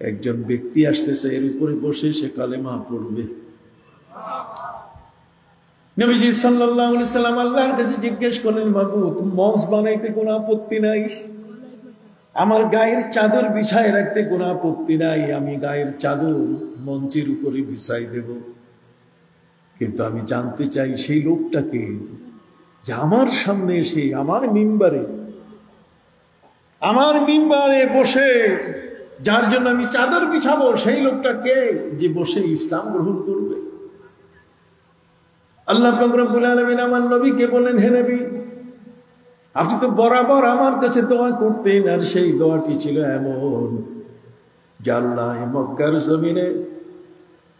একজন ব্যক্তি আসতেছে, এর উপরে বসে সে কালেমা পড়বে। নবীজি সাল্লাল্লাহু আলাইহি সাল্লাম আল্লাহর কাছে জিজ্ঞেস করলেন, মাবুদ, মঞ্চ বানাইতে কোনো আপত্তি নাই, আমার গায়ের চাদর বিছায় রাখতে কোনো আপত্তি নাই, আমি গায়ের চাদর মঞ্চের উপরে বিছাই দেব, কিন্তু আমি জানতে চাই সেই লোকটাকে যে আমার সামনে এসে আমার মিম্বারে বসে যার জন্য আমি চাদর বিছাবো, সেই লোকটা কে যে বসে ইসলাম গ্রহণ করবে। আল্লাহ পাক রব্বুল আলামিন আমার নবীকে বলেন, হে নবী, আপনি তো বরাবর আমার কাছে দোয়া করতেন, আর সেই দোয়াটি ছিল এমন যে আল্লাহ মক্কার জমিনে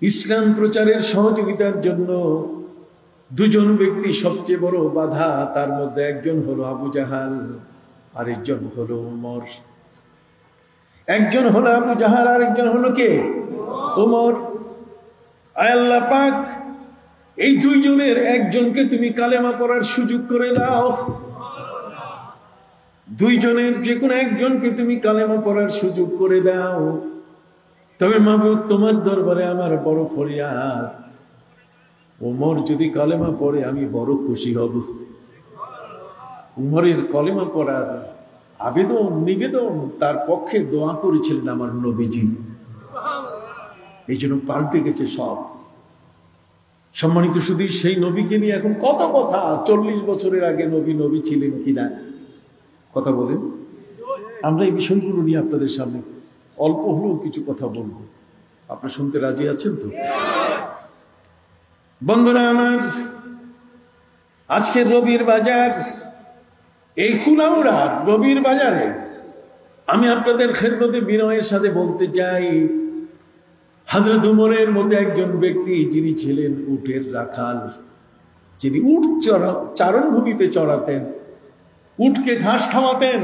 ইসলাম প্রচারের সহযোগিতার জন্য দুজন ব্যক্তি সবচেয়ে বড় বাধা, তার মধ্যে একজন হলো আবু জাহাল, আরেকজন হলো উমর। একজন হলো আবু জাহাল, আরেকজন হলো কে? উমর। আয় আল্লাহ পাক, এই দুইজনের একজনকে তুমি কালেমা পড়ার সুযোগ করে দাও, দুইজনের যে কোনো একজনকে তুমি কালেমা পড়ার সুযোগ করে দাও। তবে মাবুদ, তোমার দরবারে আমার বড় ফরিয়াদ, উমর যদি কালেমা পড়ে আমি বড় খুশি হব। উমরের কালেমা পড়ার আবেদন নিবেদন তার পক্ষে দোয়া করেছিলেন আমার নবীজি, এই জন্য পাল্টে গেছে সব। সম্মানিত শুধু সেই নবীকে নিয়ে এখন কত কথা, 40 বছরের আগে নবী ছিলেন কিনা কথা বলেন। আমরা এই বিষয়গুলো নিয়ে আপনাদের সামনে অল্প হলেও কিছু কথা বলবো, আপনারা শুনতে রাজি আছেন তো? বন্ধুরা আমার, আজকে রবির বাজার, এই কুলাউড়ার রবির বাজারে আমি আপনাদের খেদমতে বিনয়ের সাথে বলতে চাই, হযরত উমরের মতো একজন ব্যক্তি, যিনি ছিলেন উটের রাখাল, যিনি উট চারণভূমিতে চড়াতেন, উটকে ঘাস খাওয়াতেন,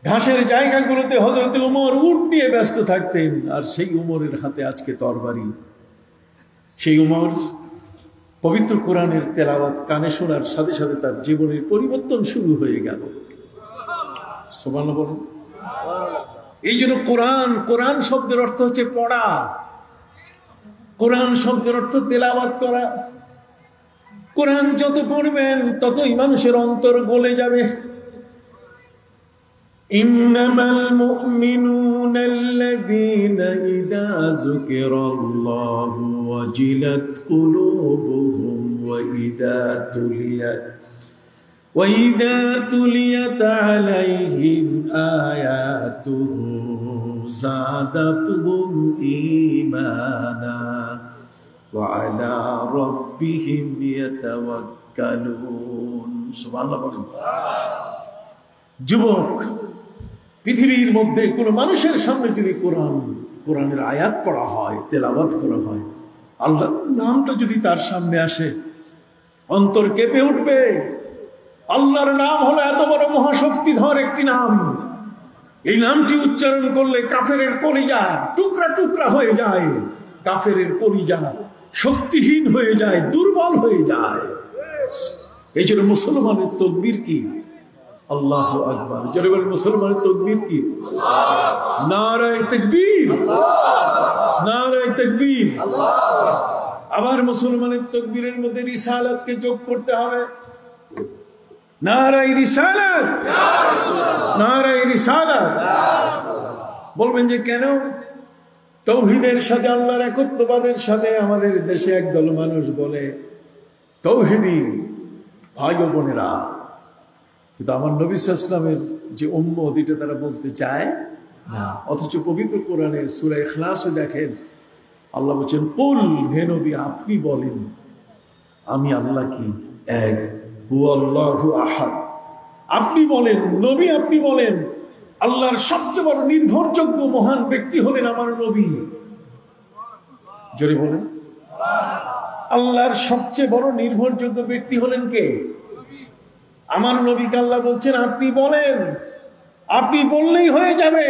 ঘাসের জায়গাগুলোতে হযরত উমর উট নিয়ে ব্যস্ত থাকতেন। আর সেই উমরের হাতে আজকে তরবারি। সেই উমর পবিত্র কোরআনের তেলাওয়াত কানে শোনার সাথে সাথে তার জীবনের পরিবর্তন শুরু হয়ে গেল। সুবহানাল্লাহ বলুন। এই জন্য কোরআন শব্দের অর্থ হচ্ছে পড়া, কোরআন শব্দের অর্থ তেলাওয়াত করা। কোরআন যত পড়বেন ততই মানুষের অন্তর গলে যাবে। ইন্নামাল মুমিনুনাল্লাযীনা ইযা যুকিরাল্লাহু ওয়াজিলাত কুলুবুহুম ওয়া ইযা তুলিয়াত আলাইহিম আয়াতুহু যাদাতুহুম ঈমানা ওয়া আলা রাব্বিহিম ইয়াতাওয়াক্কালুন। সুবহানাল্লাহ বলেন। যুবক, পৃথিবীর মধ্যে কোন মানুষের সামনে যদি কোরআনের আয়াত পড়া হয়, তেলাওয়াত করা হয়, আল্লাহর নামটা যদি তার সামনে আসে, অন্তর কেঁপে উঠবে। আল্লাহর নাম হলো এত বড় মহাশক্তিধর একটি নাম, এই নামটি উচ্চারণ করলে কাফেরের কলিজা টুকরা টুকরা হয়ে যায়, কাফেরের কলিজা শক্তিহীন হয়ে যায়, দুর্বল হয়ে যায়। এই জন্য মুসলমানের তাকবীর কি? আল্লাহু আকবার। জোরে বলেন, মুসলমানের তাকবীর কি? নারায়ে তাকবীর, নারায়ে তাকবীর। আবার মুসলমানের তাকবীরের মধ্যে রিসালাতকে যোগ করতে হবে। নারায়ে রিসালাত, নারায়ে রিসালাত। বলবেন যে কেন? তাওহীদের সাথে, আল্লাহর একত্ববাদের সাথে আমাদের দেশে একদল মানুষ বলে তাওহীদি ভাই ও বোনেরা, কিন্তু আমার নবী সাল্লাল্লাহু আলাইহি ওয়াসাল্লামের যে উম্মত, এটা তারা বলতে চায় না। অথচ পবিত্র কোরআনে সূরা ইখলাসে দেখেন আল্লাহ বলেন, কুল, হে নবী আপনি বলেন, আমি আল্লাহ কি এক, হুয়াল্লাহু আহাদ। আপনি বলেন নবী, আপনি বলেন আল্লাহর সবচেয়ে বড় নির্ভরযোগ্য মহান ব্যক্তি হলেন আমার নবী। জোরে বলেন, আল্লাহর সবচেয়ে বড় নির্ভরযোগ্য ব্যক্তি হলেন কে? আমার নবীকে আল্লাহ বলছেন আপনি বলেন, আপনি বললেই হয়ে যাবে।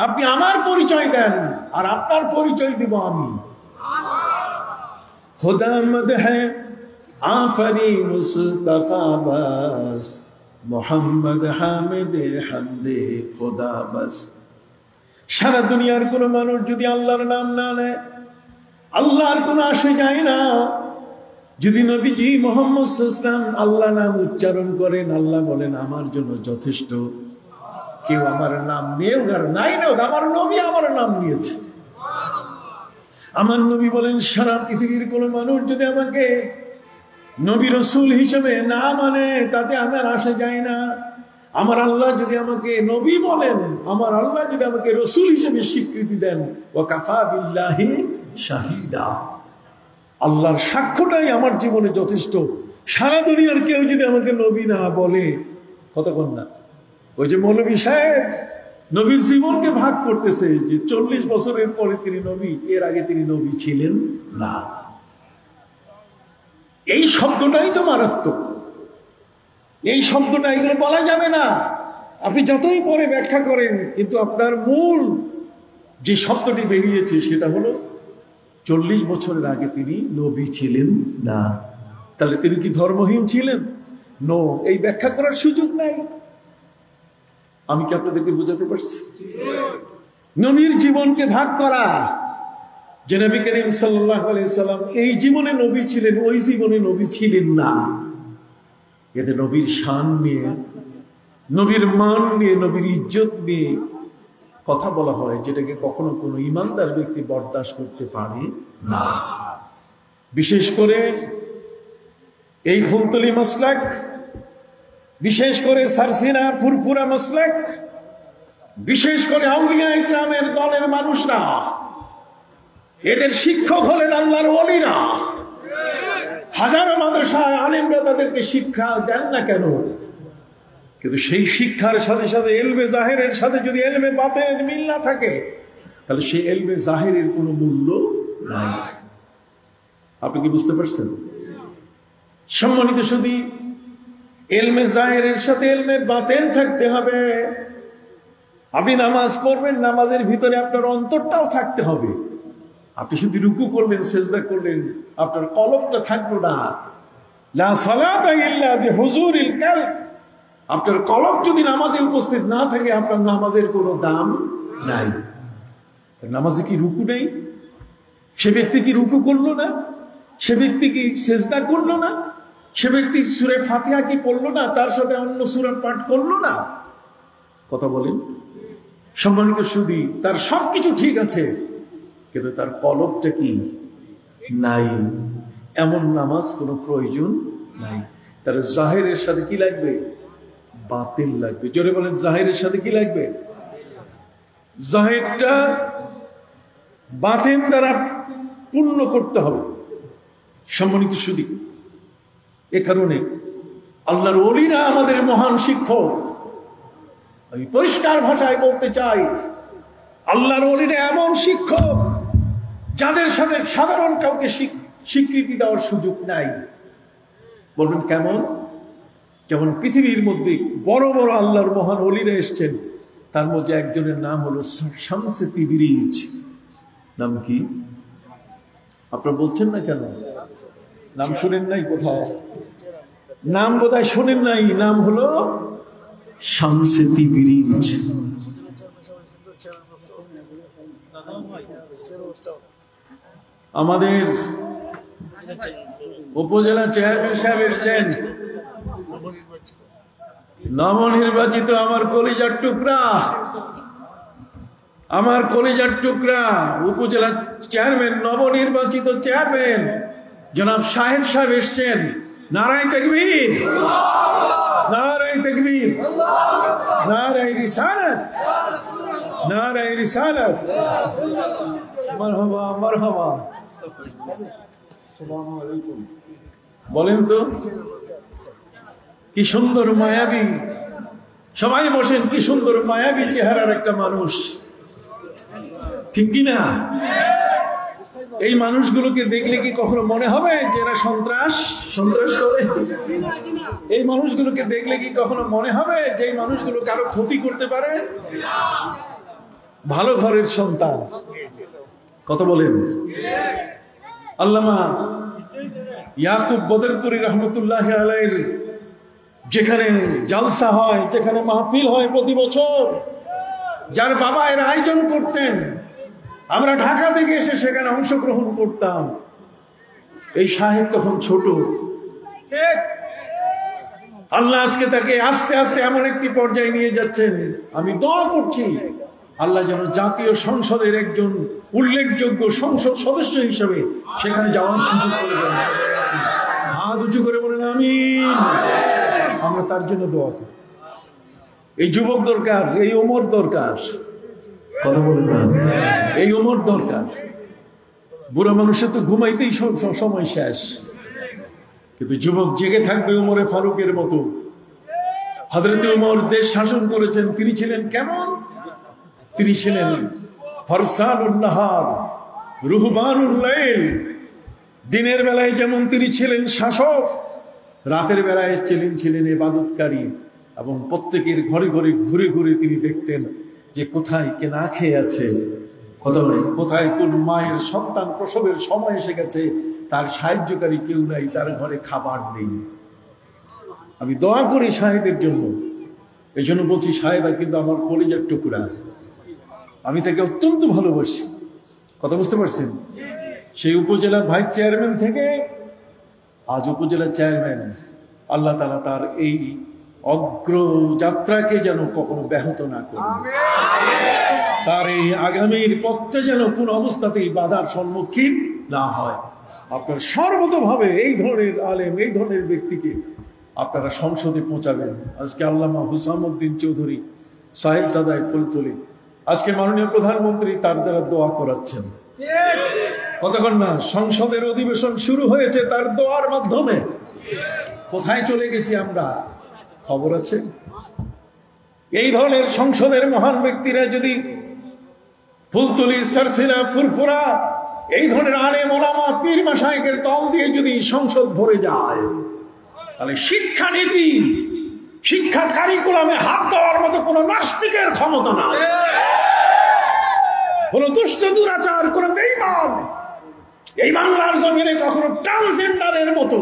আপনি আমার পরিচয় দেন আর আপনার পরিচয় দিব আমি। खुदा मदह आफरी मुस्तफा बस, मोहम्मद हामिद हमदे खुदा बस। সারা দুনিয়ার কোন মানুষ যদি আল্লাহর নাম না নেয়, আল্লাহর কোন আসে যায় না। যদি নবীজি মুহাম্মদ সাল্লাল্লাহু আলাইহি ওয়াসাল্লাম আল্লাহ নাম উচ্চারণ করেন, আল্লাহ বলেন আমার জন্য যথেষ্ট। কেউ আমার নাম নিয়েও আর নাই না, আমার নবী আমার নাম নিয়েছে। আমার নবী বলেন সারা পৃথিবীর কোন মানুষ যদি আমাকে নবী রাসূল হিসেবে না মানে, তাতে আমার আসে যায় না। আমার আল্লাহ যদি আমাকে নবী বলেন, আমার আল্লাহ যদি আমাকে রাসূল হিসেবে স্বীকৃতি দেন, ওয়া কাফা বিল্লাহি শাহিদা, আল্লাহর সাক্ষ্যটাই আমার জীবনে যথেষ্ট। সারা দুনিয়ার কেউ যদি আমাকে নবী না বলে, কতক্ষণ না। ওই যে মৌলভী সাহেব নবীর জীবনকে ভাগ করতেছে যে 40 বছরের পরে তিনি নবী, এর আগে তিনি নবী ছিলেন না। এই শব্দটাই তো মারাত্মক। এই শব্দটা এগুলো বলা যাবে না। আপনি যতই পরে ব্যাখ্যা করেন, কিন্তু আপনার মূল যে শব্দটি বেরিয়েছে সেটা হলো 40 বছরের আগে তিনি নবী ছিলেন না। তাহলে তিনি কি ধর্মহীন ছিলেন? নো, এই ব্যাখ্যা করার সুযোগ নাই। আমি কি আপনাদেরকে বোঝাতে পারছি? নবীর জীবনকে ভাগ করা, যে নবী করিম সাল্লাল্লাহু আলাইহি সাল্লাম এই জীবনে নবী ছিলেন, ওই জীবনে নবী ছিলেন না। এতে নবীর শান নিয়ে, নবীর মান নিয়ে, নবীর ইজ্জত নিয়ে কথা বলা হয়, যেটাকে কখনো কোনো ইমানদার ব্যক্তি বরদাস্ত করতে পারে না। বিশেষ করে এই ফুলতলি মাসলাক, বিশেষ করে সারসিনা ফুরফুরা মাসলাক, বিশেষ করে আউলিয়া ইকরামের দলের মানুষরা, এদের শিক্ষক হলেন আল্লাহর ওলিরা। হাজারো মাদ্রাসায় আলেমরা তাদেরকে শিক্ষা দেন না কেন? কিন্তু সেই শিক্ষার সাথে সাথে এলমে জাহেরের সাথে যদি এলমে বাতেনের মিল না থাকে, তাহলে সেই এলমে জাহেরের কোনো মূল্য নাই। আপনি কি বুঝতে পারছেন? সম্মানিত শুধু এলমে জাহেরের সাথে এলমে বাতেন থাকতে হবে। আপনি নামাজ পড়বেন, নামাজের ভিতরে আপনার অন্তরটাও থাকতে হবে। আপনি শুধু রুকু করলেন, সেজদা করলেন, আপনার কলবটা থাকলো না। লা সালাতা ইল্লা বিহুজুরিল কলব। আপনার কলব যদি নামাজে উপস্থিত না থাকে, আপনার নামাজের কোনো দাম নাই। নামাজে কি রুকু নেই? সে ব্যক্তি কি রুকু করলো না? সে ব্যক্তি কি সেজদা করলো না? সে ব্যক্তি সূরা ফাতিহা কি পড়লো না? তার সাথে অন্য সূরা পাঠ করলো না? কথা বলেন। সম্মানিত সুধী, তার সবকিছু ঠিক আছে, কিন্তু তার কলবটা কি নাই। এমন নামাজ কোনো প্রয়োজন নাই। তার জাহেরের সাথে কি লাগবে? বাতিল লাগবে। জোরে বলেন, জাহেরের সাথে কি লাগবে? জাহেরটা বাতিন দ্বারা পূর্ণ করতে হবে। সম্মানিত সুধী, এ কারণে আল্লাহর ওলিরা আমাদের মহান শিক্ষক। আমি পরিষ্কার ভাষায় বলতে চাই, আল্লাহর ওলিরা এমন শিক্ষক যাদের সাথে সাধারণ কাউকে স্বীকৃতি দেওয়ার সুযোগ নাই। বলবেন কেমন? যেমন পৃথিবীর মধ্যে বড় বড় আল্লাহর মহান ওলিরা এসছেন, তার মধ্যে একজনের নাম হলো শামসে তিবরিজ। নাম কি? আপনারা বলছেন না কেন? নাম শুনেন নাই কোথাও? নাম বোধহয় শোনেন নাই। নাম হলো শামসে তিবরিজ। আমাদের উপজেলা চেয়ারম্যান সাহেব এসছেন, নবনির্বাচিত, আমার কলিজার টুকরা, আমার কলিজার টুকরা উপজেলা চেয়ারম্যান, নবনির্বাচিত চেয়ারম্যান জনাব শাহেদ সাহেব এসছেন। নারায়ে তাকবীর, নারায়ে তাকবীর, নারায়ে রিসালাত, নারায়ে রিসালাত। মারহাবা, মারহাবা। আসসালামু আলাইকুম। বলেন তো, কি সুন্দর মায়াবী, সবাই বসেন, কি সুন্দর মায়াবী চেহারার একটা মানুষ, ঠিক কিনা? এই মানুষগুলোকে দেখলে কি কখনো মনে হবে যে এরা সন্ত্রাস করে? এই মানুষগুলোকে দেখলে কি কখনো মনে হবে যে এই মানুষগুলো কারো ক্ষতি করতে পারে? ভালো ঘরের সন্তান, কথা বলেন। আল্লামা ইয়াকুব বদরপুরি রহমতুল্লাহ আলাইহির যেখানে জালসা হয়, যেখানে মাহফিল হয় প্রতি বছর, যার বাবা এর আয়োজন করতেন, আমরা ঢাকা থেকে এসে সেখানে অংশগ্রহণ করতাম। এই সাহেব তখন ছোট। আল্লাহ আজকে তাকে আস্তে আস্তে এমন একটি পর্যায়ে নিয়ে যাচ্ছেন, আমি দোয়া করছি আল্লাহ যেন জাতীয় সংসদের একজন উল্লেখযোগ্য সংসদ সদস্য হিসেবে সেখানে যাওয়ার সুযোগ করে দেন। হাত উঁচু করে বলেন আমিন। আমরা তার জন্য দোয়া করি। এই যুবক দরকার, এই ওমর দরকার, কথা বলেন না, এই ওমর দরকার। বুড়া মানুষের তো ঘুমাইতেই সময় শেষ, কিন্তু যুবক জেগে থাকবে ওমরে ফারুকের মতো। হযরতে ওমর দেশ শাসন করেছেন, তিনি ছিলেন কেমন? তিনি ছিলেন ফরসানুন নাহার রুহবানুল লাইল। দিনের বেলায় যেমন তিনি ছিলেন শাসক, রাতের বেলায় ছিলেন ইবাদতকারী। এবং প্রত্যেকের ঘরে ঘরে ঘুরে ঘুরে তিনি দেখতেন যে কোথায় কে না খেয়ে আছে, কোথায় কোন মায়ের সন্তান প্রসবের সময় এসে গেছে, তার সাহায্যকারী কেউ নাই, তার ঘরে খাবার নেই। আমি দোয়া করি শাহেদের জন্য। এই জন্য বলছি, শাহেদা কিন্তু আমার কলিজার টুকরা, আমি তাকে অত্যন্ত ভালোবাসি। কথা বুঝতে পারছেন? সেই উপজেলা ভাইস চেয়ারম্যান থেকে আজ উপজেলা চেয়ারম্যান, আল্লাহ তাআলা তার এই অগ্রযাত্রাকে যেন কখনো ব্যাহত না করে, তার এই আগামীর পথটা যেন কোন অবস্থাতেই বাধার সম্মুখীন না হয়। আপনার সর্বতভাবে এই ধরনের আলেম, এই ধরনের ব্যক্তিকে আপনারা সংসদে পৌঁছাবেন। আজকে আল্লামা হুসামউদ্দিন চৌধুরী সাহেবজাদায় ফুলতলি, আজকে মাননীয় প্রধানমন্ত্রী তার দ্বারা দোয়া করাচ্ছেন। কতক্ষণ না সংসদের অধিবেশন শুরু হয়েছে তার দোয়ার মাধ্যমে। কোথায় চলে গেছি আমরা, খবর আছে? এই ধরনের সংসদের মহান ব্যক্তিরা যদি ফুলতলি, সারসিনা, ফুরফুরা, এই ধরনের আলেম ওলামা পীর মাশায়েখের দল দিয়ে যদি সংসদ ভরে যায়, তাহলে শিক্ষানীতি, শিক্ষা কারিকুলামে হাত দেওয়ার মতো কোন নাস্তিকের ক্ষমতা নাই, কোন দুষ্ট দুরাচার, কোন বেঈমান এই বাংলার জমিনে কখনো ট্রান্সজেন্ডারের মতো,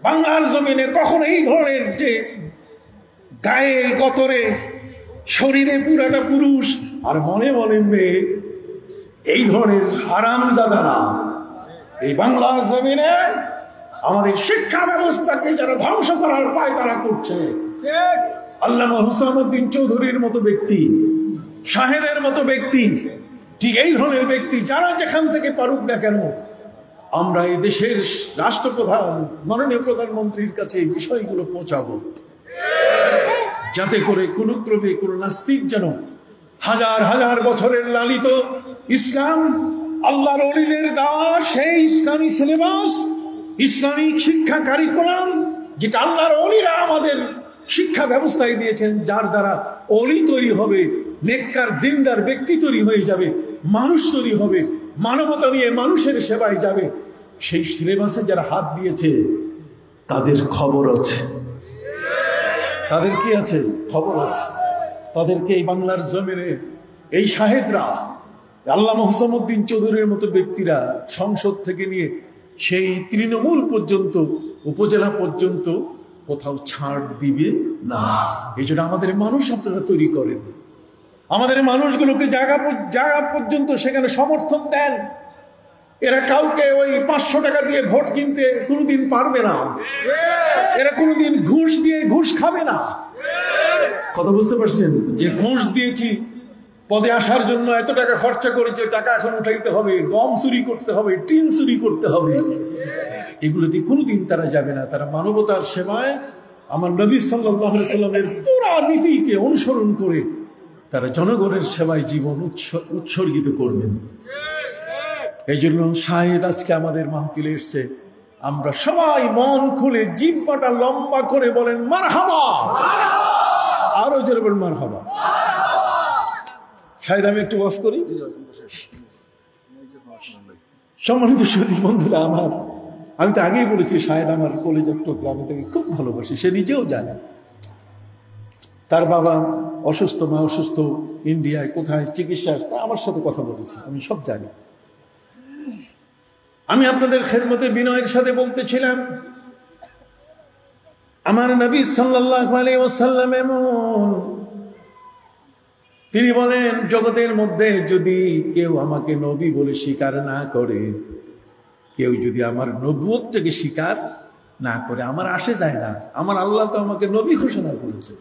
বাংলার জমিনে কখনো এই ধরনের যে গায়ে গতরে শরীরে পুরাটা পুরুষ আর মনে মনে মেয়ে, এই ধরনের হারামজাদারা এই বাংলার জমিনে আমাদের শিক্ষা ব্যবস্থাকে যারা ধ্বংস করার পায় তারা করছে। আল্লামা হুসামউদ্দিন চৌধুরীর মতো ব্যক্তি, শাহেদের মতো ব্যক্তি, ঠিক এই ধরনের ব্যক্তি যারা যেখান থেকে পারুক না কেন, আমরা এই দেশের রাষ্ট্রপ্রধান মাননীয় প্রধানমন্ত্রীর কাছে এই বিষয়গুলো পৌঁছাবো, যাতে করে কোনো ক্রমে কোনো নাস্তিক যেন হাজার হাজার বছরের লালিত ইসলাম, আল্লাহর ওলিদের দেওয়া সেই ইসলামী সিলেবাস, ইসলামিক শিক্ষা কারিকুলাম, যেটা আল্লাহর ওলিরা আমাদের শিক্ষা ব্যবস্থায় দিয়েছেন, যার দ্বারা ওলি তৈরি হবে, নেককার দিনদার ব্যক্তি তৈরি হয়ে যাবে, মানুষ তৈরি হবে, মানবতা নিয়ে মানুষের সেবায় যাবে, সেই সিলেবাসে যারা হাত দিয়েছে তাদের খবর আছে। তাদের কি আছে? খবর আছে। তাদেরকে এই বাংলার জমিনে এই শাহেদরা, আল্লামা হুসামউদ্দিন চৌধুরীর মতো ব্যক্তিরা সংসদ থেকে নিয়ে সেই তৃণমূল পর্যন্ত, উপজেলা পর্যন্ত কোথাও ছাড় দিবে না। এই জন্য আমাদের মানুষ আপনারা তৈরি করেন, আমাদের মানুষগুলোকে জায়গা পর্যন্ত সেখানে সমর্থন দেন। এরা কাউকে ওই 500 টাকা দিয়ে ভোট কিনতে কোনোদিন পারবে না, এরা কোনোদিন ঘুষ দিয়ে ঘুষ খাবে না। কথা বুঝতে পারছেন? যে ঘুষ দিয়েছি, পদে আসার জন্য এত টাকা খরচা করেছে, টাকা এখন উঠাইতে হবে, গম চুরি করতে হবে, টিন চুরি করতে হবে, এগুলোতে কোনোদিন তারা যাবে না। তারা মানবতার সেবায় আমার নবী সাল্লাল্লাহু আলাইহি সাল্লামের পুরো নীতিকে অনুসরণ করে তারা জনগণের সেবায় জীবন উৎসর্গিত করবেন। এই জন্য শাহেদ আজকে আমাদের মাহফিলে এসছে। আমরা সবাই মন খুলে জিহ্বাটা লম্বা করে বলেন মারহাবা, আরো জোরে বলেন মারহাবা। শাহেদ, আমি একটু ওয়াজ করি। সম্মানিত সুধী বন্ধুরা আমার, আমি তো আগেই বলেছি শাহেদ আমার কলেজের টুকরা, আমি তাকে খুব ভালোবাসি, সে নিজেও জানে। তার বাবা অসুস্থ, মা অসুস্থ, ইন্ডিয়ায় কোথায় চিকিৎসা, তা আমার সাথে কথা বলেছে, আমি সব জানি। আমি আপনাদের খেদমতে বিনয়ের সাথে বলতেছিলাম, আমার নবী সাল্লাল্লাহু আলাইহি ওয়াসাল্লাম এমন, তিনি বলেন জগতের মধ্যে যদি কেউ আমাকে নবী বলে স্বীকার না করে, কেউ যদি আমার নবুয়ত থেকে স্বীকার না করে, আমার আসে যায় না। আমার আল্লাহ তো আমাকে নবী ঘোষণা করেছে।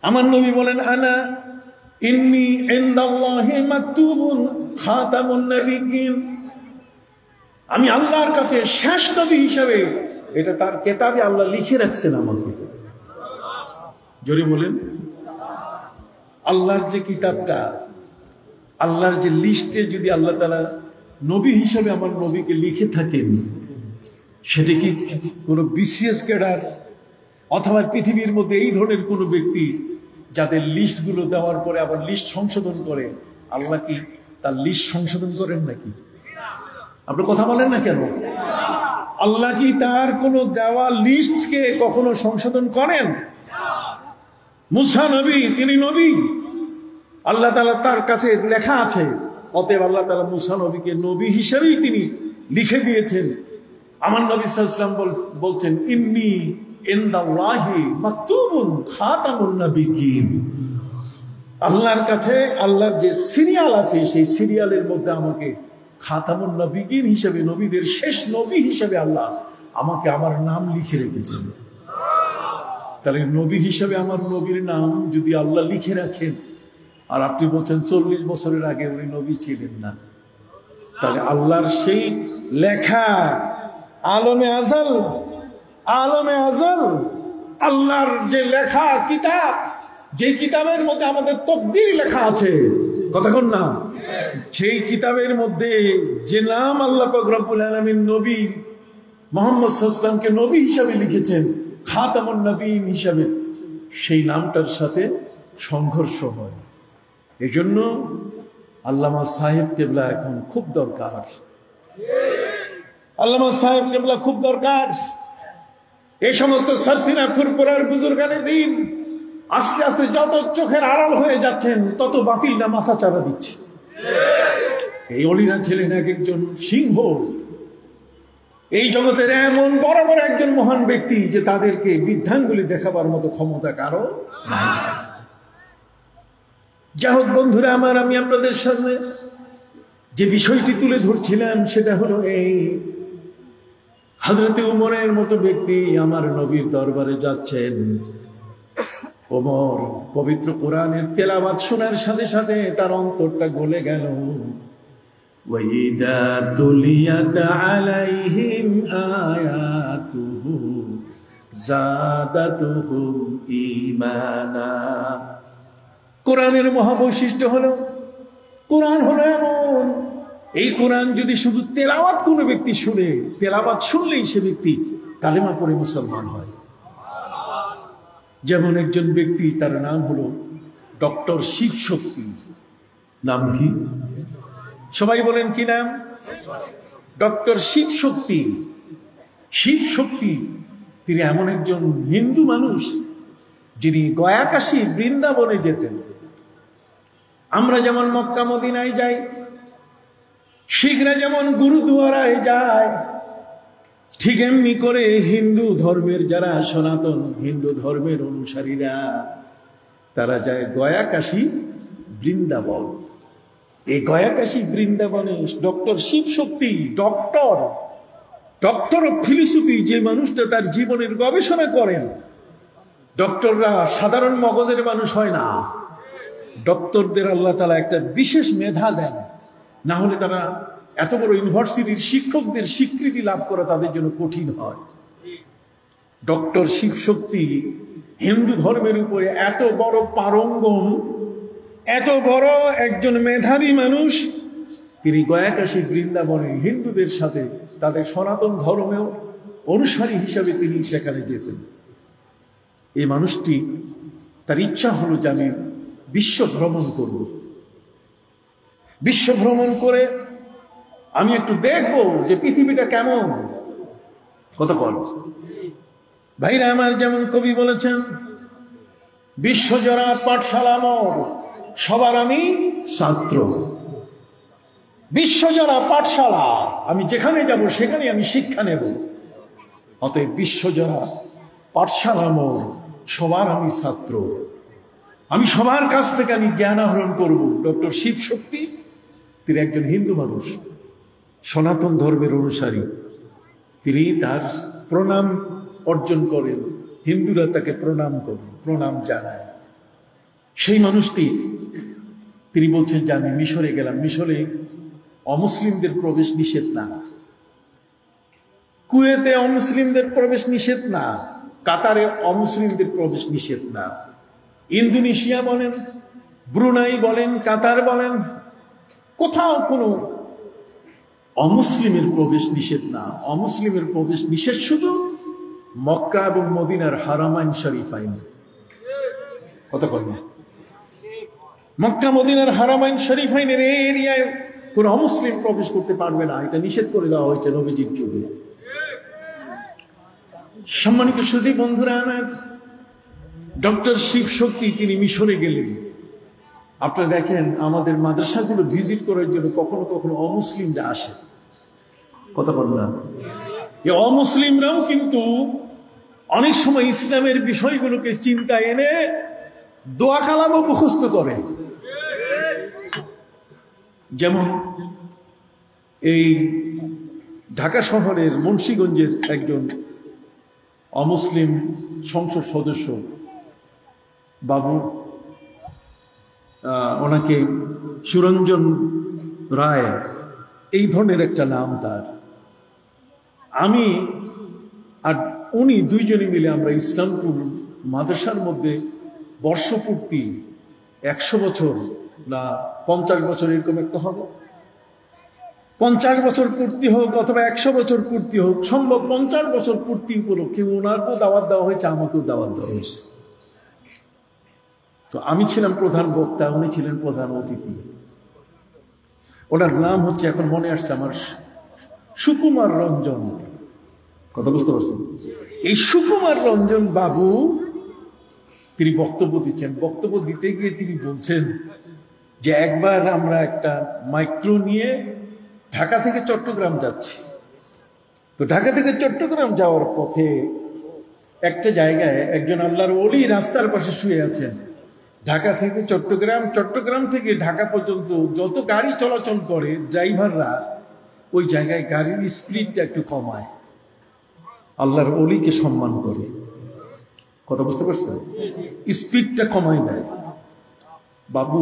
আমার নবী বলেন, আনা ইন্নী ইনদাল্লাহি মাকতুবুন খাতামুন নবিয়্যিন, আমি আল্লাহর কাছে শেষ নবী হিসেবে, এটা তার কিতাবে আল্লাহ লিখে রাখছেন আমাকে। জোরে বলেন, আল্লাহর যে কিতাবটা, আল্লাহর যে লিস্টে যদি আল্লাহ তাআলা নবী হিসেবে আমার নবীকে লিখে থাকেন, সেটা কি কোনো বিসিএস ক্যাডার অথবা পৃথিবীর মধ্যে এই ধরনের কোনো ব্যক্তি যাদের লিস্টগুলো দেওয়ার পরে আবার লিস্ট সংশোধন করে, আল্লাহ কি তার লিস্ট সংশোধন করেন নাকি? আপনি কথা বলেন না কেন? আল্লাহ কি তার কোনো দেওয়া লিস্টকে কখনো সংশোধন করেন? মুসা নবী, তিনি নবী, আল্লাহ তাআলা তার কাছে লেখা আছে, অতএব আল্লাহ তাআলা মুসা নবীকে নবী হিসেবেই তিনি লিখে দিয়েছেন। আমার নবী সাল্লাল্লাহু আলাইহি ওয়াসাল্লাম বলছেন, ইন্নী ইনদাল্লাহি মাকতুবুন খাতামুন নবিয়্যিন, আল্লাহর কাছে আল্লাহর যে সিরিয়াল আছে, সেই সিরিয়ালের মধ্যে আমাকে খাতামুন নবিয়্যিন হিসেবে, নবীদের শেষ নবী হিসেবে আল্লাহ আমাকে আমার নাম লিখে রেখেছেন। তাহলে নবী হিসেবে আমার নবীর নাম যদি আল্লাহ লিখে রাখেন, আর আপনি বলছেন 40 বছরের আগে উনি নবী ছিলেন না, তাহলে আল্লাহর সেই লেখা আলমে আজল, আলমে আজল আল্লাহর যে লেখা কিতাব, যে কিতাবের মধ্যে আমাদের তকদির লেখা আছে, কতক্ষণ না, সেই কিতাবের মধ্যে যে নাম আল্লাহ পাক রব্বুল আলামিন নবী মুহাম্মদ সাল্লাল্লাহু আলাইহি ওয়াসাল্লামকে নবী হিসাবে লিখেছেন, খাতামুন নবিয়্যিন হিসাবে, সেই নামটার সাথে সংঘর্ষ হয়। এজন্য আল্লামা সাহেব কেবলা এখন খুব দরকার, আল্লামা সাহেব কেবলা খুব দরকার। এই সমস্ত সারসিনা ফুরফুরার বুজুর্গানে দিন আস্তে আস্তে যত চোখের আড়াল হয়ে যাচ্ছেন, তত বাতিলরা মাথা চাড়া দিচ্ছে। এই অলিরা ছিলেন এক একজন সিংহ, এই জগতের এমন বড় বড় একজন মহান ব্যক্তি যে তাদেরকে বৃদ্ধাঙ্গুলি দেখাবার মতো ক্ষমতা কারো নাই। যাই হোক বন্ধুরা আমার, আমি আপনাদের সামনে যে বিষয়টি তুলে ধরছিলাম সেটা হলো এই, হযরতে উমরের মতো ব্যক্তি আমার নবীর দরবারে যাচ্ছেন। ওমর পবিত্র কোরআনের তেলাওয়াত শোনার সাথে সাথে তার অন্তরটা গলে গেল। ওয়াইদা তুলিয়াত আলাইহিম আয়াতুহু যাদাতুহুম ঈমানা। কোরআনের মহাবৈশিষ্ট্য হলো, কোরআন হলো এমন, এই কোরআন যদি শুধু তেলাওয়াত কোনো ব্যক্তি শুনে, তেলাওয়াত শুনলেই সে ব্যক্তি কালেমা পড়ে মুসলমান হয়। যেমন একজন ব্যক্তি, তার নাম হলো ডক্টর শিবশক্তি। নাম কি? সবাই বলেন কি নাম? ডক্টর শিবশক্তি। শিবশক্তি তিনি এমন একজন হিন্দু মানুষ যিনি গয়াকাশী বৃন্দাবনে যেতেন। আমরা যেমন মক্কা মদিনায় যাই, শিখরা যেমন গুরুদুয়ারায় যায়, ঠিক এমনি করে হিন্দু ধর্মের যারা সনাতন হিন্দু ধর্মের অনুসারীরা, তারা যায় গয়াকাশী বৃন্দাবন। এই গয়াকাশী বৃন্দাবনে doctor Shivshakti, doctor of philosophy, যে মানুষটা তার জীবনের গবেষণা করেন। ডক্টররা সাধারণ মগজের মানুষ হয় না, ডক্টরদের আল্লাহ তাআলা একটা বিশেষ মেধা দেন, না হলে তারা এত বড় ইউনিভার্সিটির শিক্ষকদের স্বীকৃতি লাভ করা তাদের জন্য কঠিন হয়। ডক্টর শিবশক্তি হিন্দু ধর্মের উপরে এত বড় পারঙ্গম, এত বড় একজন মেধাবী মানুষ, তিনি গয়াকাশী বৃন্দাবনে হিন্দুদের সাথে তাদের সনাতন ধর্মেও অনুসারী হিসাবে তিনি সেখানে যেতেন। এই মানুষটি, তার ইচ্ছা হলো যে আমি বিশ্ব ভ্রমণ করব, বিশ্ব ভ্রমণ করে আমি একটু দেখব যে পৃথিবীটা কেমন। কত কল ভাইরা আমার, যেমন কবি বলেছেন, বিশ্বজোড়া পাঠশালা মোর, সবার আমি ছাত্র। বিশ্বজোড়া পাঠশালা, আমি যেখানে যাব সেখানে আমি শিক্ষা নেব। অতএব বিশ্বজোড়া পাঠশালা মোর, সবার আমি ছাত্র, আমি সবার কাছ থেকে আমি জ্ঞান আহরণ করব। ডক্টর শিব শক্তি তিনি একজন হিন্দু মানুষ, সনাতন ধর্মের অনুসারী। তিনি তার প্রণাম অর্জন করেন, হিন্দুরা তাকে প্রণাম করেন, প্রণাম জানায়। সেই মানুষটি তিনি বলছেন যে আমি মিশরে গেলাম, মিশরে অমুসলিমদের প্রবেশ নিষেধ না, কুয়েতে অমুসলিমদের প্রবেশ নিষেধ না, কাতারে অমুসলিমদের প্রবেশ নিষেধ না, ইন্দোনেশিয়া বলেন, ব্রুনাই বলেন, কাতার বলেন, কোথাও কোনো অমুসলিমের প্রবেশ নিষেধ না। অমুসলিমের প্রবেশ নিষেধ শুধু মক্কা এবং মদিনার হারামাইন শরীফাইন। কথা বলবো, মক্কা মদিনার হারামাইন শরীফাইনের এই এরিয়ায় কোন অমুসলিম প্রবেশ করতে পারবে না, এটা নিষেধ করে দেওয়া হয়েছে নবীজির যুগে। সম্মানিত সুধী বন্ধুরা আমার, ডক্টর শিব শক্তি তিনি মিশরে গেলেন। আপনারা দেখেন আমাদের মাদ্রাসাগুলো ভিজিট করার জন্য কখনো কখনো অমুসলিমরা আসে। কথা বল না, এই অমুসলিমরাও কিন্তু অনেক সময় ইসলামের বিষয়গুলোকে চিন্তায় এনে দোয়া কালামও মুখস্থ করে। যেমন এই ঢাকা শহরের মুন্সিগঞ্জের একজন অমুসলিম সংসদ সদস্য বাবু, ওনাকে সুরঞ্জন রায় এই ধরনের একটা নাম তার। আমি আর উনি দুইজনে মিলে আমরা ইসলামপুর মাদ্রাসার মধ্যে বর্ষপূর্তি 100 বছর না 50 বছর এরকম একটা হবে, 50 বছর পূর্তি হোক অথবা 100 বছর পূর্তি হোক, সম্ভব 50 বছর পূর্তি উপলক্ষে ওনারকেও দাওয়াত দেওয়া হয়েছে, আমাকেও দাওয়াত দেওয়া হয়েছে। তো আমি ছিলাম প্রধান বক্তা, উনি ছিলেন প্রধান অতিথি। ওনার নাম হচ্ছে, এখন মনে আসছে আমার, সুকুমার রঞ্জন। কথা বুঝতে পারছেন? এই সুকুমার রঞ্জন বাবু তিনি বক্তব্য দিচ্ছেন। বক্তব্য দিতে গিয়ে তিনি বলছেন যে একবার আমরা একটা মাইক্রো নিয়ে ঢাকা থেকে চট্টগ্রাম যাচ্ছি। তো ঢাকা থেকে চট্টগ্রাম যাওয়ার পথে একটা জায়গায় একজন আল্লাহর ওলি রাস্তার পাশে শুয়ে আছেন। ঢাকা থেকে চট্টগ্রাম, চট্টগ্রাম থেকে ঢাকা পর্যন্ত যত গাড়ি চলাচল করে ড্রাইভাররা ওই জায়গায় গাড়ির স্পিডটা একটু কমায়, আল্লাহর ওলিকে সম্মান করে। কথা বুঝতে পারছেন? স্পিডটা কমায় দেয়। বাবু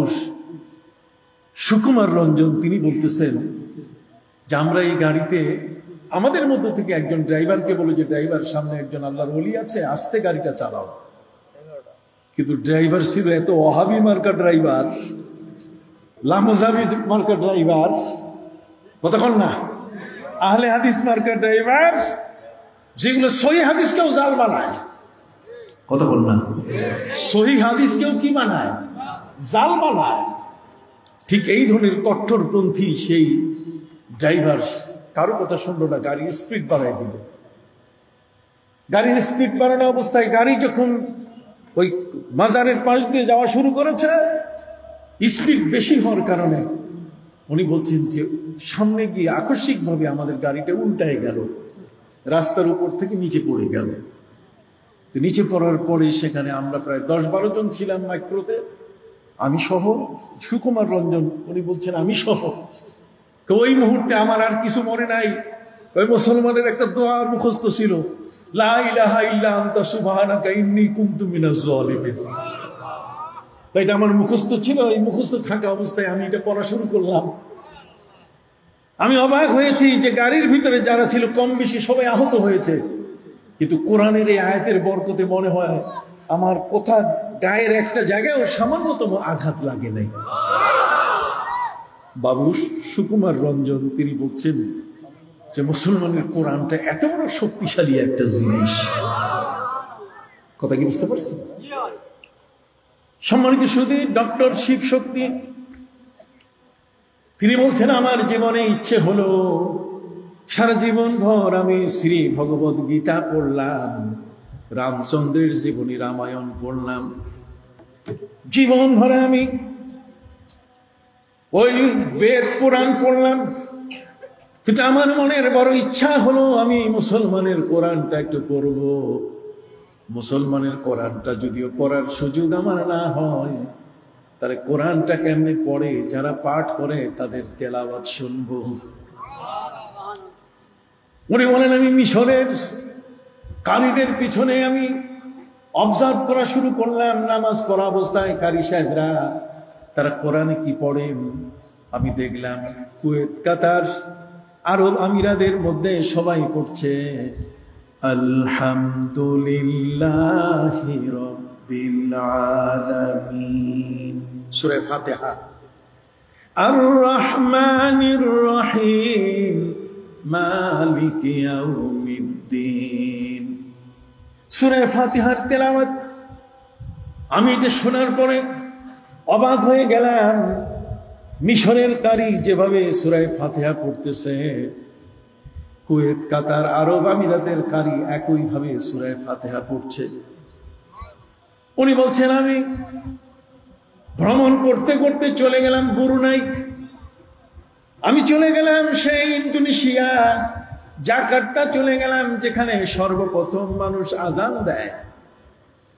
সুকুমার রঞ্জন তিনি বলতেছেন যে আমরা এই গাড়িতে আমাদের মধ্য থেকে একজন ড্রাইভারকে বলে যে ড্রাইভার, সামনে একজন আল্লাহর ওলি আছে, আস্তে গাড়িটা চালাও। কিন্তু ড্রাইভার ছিল এত ওয়াহাবি মার্কা ড্রাইভার, লামজাবি মার্কা ড্রাইভার, কতক্ষণ না আহলে হাদিস মার্কা ড্রাইভার, যেগুলো সহি হাদিসকেও জাল বানায়। কথা বল না, সহি হাদিসকেও কি বানায়? জাল বানায়। ঠিক এই ধরনের কট্টরপন্থী সেই ড্রাইভার কারো কথা শুনলো না, গাড়ির স্পিড বাড়ায় দিল। গাড়ির স্পিড বাড়ানো অবস্থায় গাড়ি যখন ওই মাজারের পাশ দিয়ে যাওয়া শুরু করেছে, স্পিড বেশি হওয়ার কারণে উনি বলছেন যে সামনে গিয়ে আকস্মিকভাবে আমাদের গাড়িটা উল্টায় গেল, রাস্তার উপর থেকে নিচে পড়ে গেল। নিচে পড়ার পরে সেখানে আমরা প্রায় 10-12 জন ছিলাম মাইক্রোতে, আমি সহ। সুকুমার রঞ্জন উনি বলছেন আমি সহ। তো ওই মুহূর্তে আমার আর কিছু মনে নাই, ওই মুসলমানের একটা দোয়া মুখস্থ ছিল, লা ইলাহা ইল্লা আনতা সুবহানাকা ইন্নী কুনতু মিনাজ জালিমিন। এটা আমার মুখস্থ ছিল। এই মুখস্থ থাকা অবস্থায় আমি এটা পড়া শুরু করলাম। আমি অবাক হয়েছি যে গাড়ির ভিতরে যারা ছিল কম বেশি সবাই আহত হয়েছে, কিন্তু কোরআনের এই আয়াতের বরকতে মনে হয় আমার কথা গায়ের একটা জায়গায় সামান্যতম আঘাত লাগে নাই। বাবু সুকুমার রঞ্জন তিনি বলছেন যে মুসলমানের কোরআনটা এত বড় শক্তিশালী একটা জিনিস। কথা কি বুঝতে পারছেন? সম্মানিত সুধী, ডক্টর শিব শক্তি তিনি বলছেন আমার জীবনে ইচ্ছে হলো সারা জীবন ভর আমি শ্রী ভগবদ গীতা পড়লাম, রামচন্দ্রের জীবনী রামায়ণ পড়লাম, জীবন ভরে আমি ওই বেদ পুরাণ পড়লাম, কিন্তু আমার মনের বড় ইচ্ছা হলো আমি মুসলমানের কোরআনটা একটু পড়ব। মুসলমানের কোরআনটা যদিও পড়ার সুযোগ আমার না হয়, তাহলে কোরআনটা কেমনে পড়ে, যারা পাঠ করে তাদের তেলাওয়াত শুনবো। উনি বলেন আমি মিশরের কারীদের পিছনে আমি অবজার্ভ করা শুরু করলাম। নামাজ পড়া অবস্থায় কারি সাহেবরা তারা কোরআনে কি পড়েন আমি দেখলাম। কুয়েত, কাতার, আরব আমিরাদের মধ্যে সবাই পড়ছে আলহামদুলিল্লাহি রাব্বিল আলামিন, সূরা ফাতিহা। আর রহমানির রহিম, মালিকি ইয়াউমিদ্দিন, সূরা ফাতিহার তেলাওয়াত। আমি এটা শোনার পরে অবাক হয়ে গেলাম। মিশরের কারি যেভাবে সূরা ফাতিহা পড়তেছে, কুয়েত, কাতার, আরব আমিরাতের কারি একইভাবে সূরা ফাতিহা পড়ছে। উনি বলছেন আমি ভ্রমণ করতে করতে চলে গেলাম ব্রুনাই। আমি চলে গেলাম সেই ইন্দোনেশিয়া, জাকার্তা চলে গেলাম, যেখানে সর্বপ্রথম মানুষ আজান দেয়।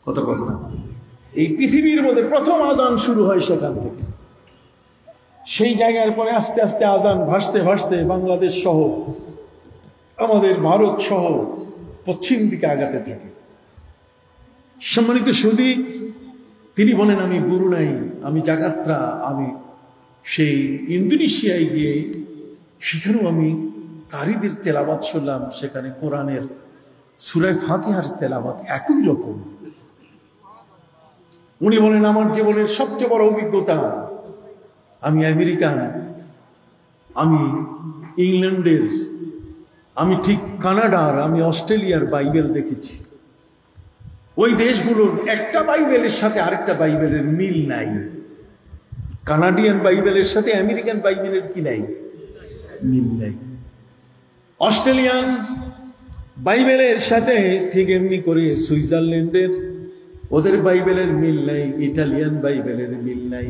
কত বল না, এই পৃথিবীর মধ্যে প্রথম আজান শুরু হয় সেখান থেকে। সেই জায়গার পরে আস্তে আস্তে আজান ভাসতে ভাসতে বাংলাদেশ সহ আমাদের ভারত সহ পশ্চিম দিকে আগাতে থাকে। সম্মানিত সুধী, তিনি বলেন আমি ব্রুনাই, আমি জাকার্তা, আমি সেই ইন্দোনেশিয়ায় গিয়ে সেখানেও আমি কারীদের তেলাওয়াত শুনলাম। সেখানে কোরআনের সূরা ফাতিহার তেলাওয়াত একই রকম। উনি বলেন আমার জীবনের সবচেয়ে বড় অভিজ্ঞতা, আমি আমেরিকান, আমি ইংল্যান্ডের, আমি ঠিক কানাডার, আমি অস্ট্রেলিয়ার বাইবেল দেখেছি। ওই দেশগুলোর একটা বাইবেলের সাথে আরেকটা বাইবেলের মিল নাই। কানাডিয়ান বাইবেলের সাথে আমেরিকান বাইবেলের কি নাই? মিল নাই। অস্ট্রেলিয়ান বাইবেলের সাথে ঠিক এমনি করে সুইজারল্যান্ডের, ওদের বাইবেলের মিল নাই, ইটালিয়ান বাইবেলের মিল নাই।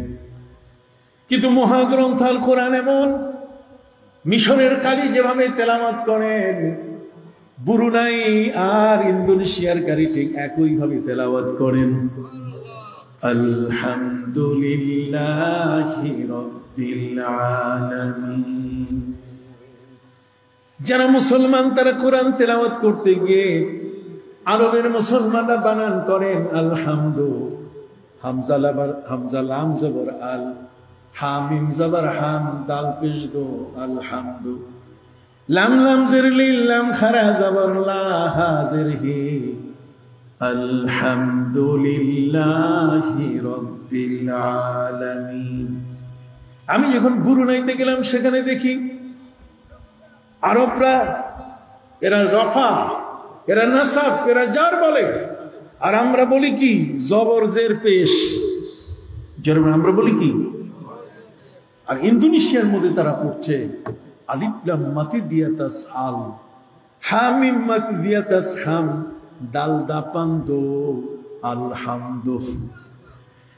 কিন্তু মহাগ্রন্থ আল কোরআন এমন, মিশরের কারি যেভাবে তেলাওয়াত করেন, ব্রুনাই আর ইন্দোনেশিয়ার কারি ঠিক একইভাবে তেলাওয়াত করেন। আলহামদুলিল্লাহি রাব্বিল আলামিন। যারা মুসলমান তারা কোরআন তেলাওয়াত করতে গিয়ে আরবের মুসলমানরা বানান করেন আলহামদু, হামজা লাম জবর আল, হামিম জবর হাম, দাল পেশ দো আলহামদু, লাম লাম জের লিল, লাম খারা জবর লা, হাজির হি, আলহামদুলিল্লাহি রাব্বিল আলামিন। আমি যখন ব্রুনাইতে গেলাম সেখানে দেখি আরবরা এরা রফা, এরা নাসাব, এরা জার বলে, আর আমরা বলি কি জবর জের পেশ, যেরকম আমরা বলি কি। আর ইন্দোনেশিয়ার মধ্যে তারা পড়ছে আলিফ লাম মাতি দিয়া তাস আল, হামিম মাতি দিয়া তাস হাম, দাল দাপান্দো আলহামদু,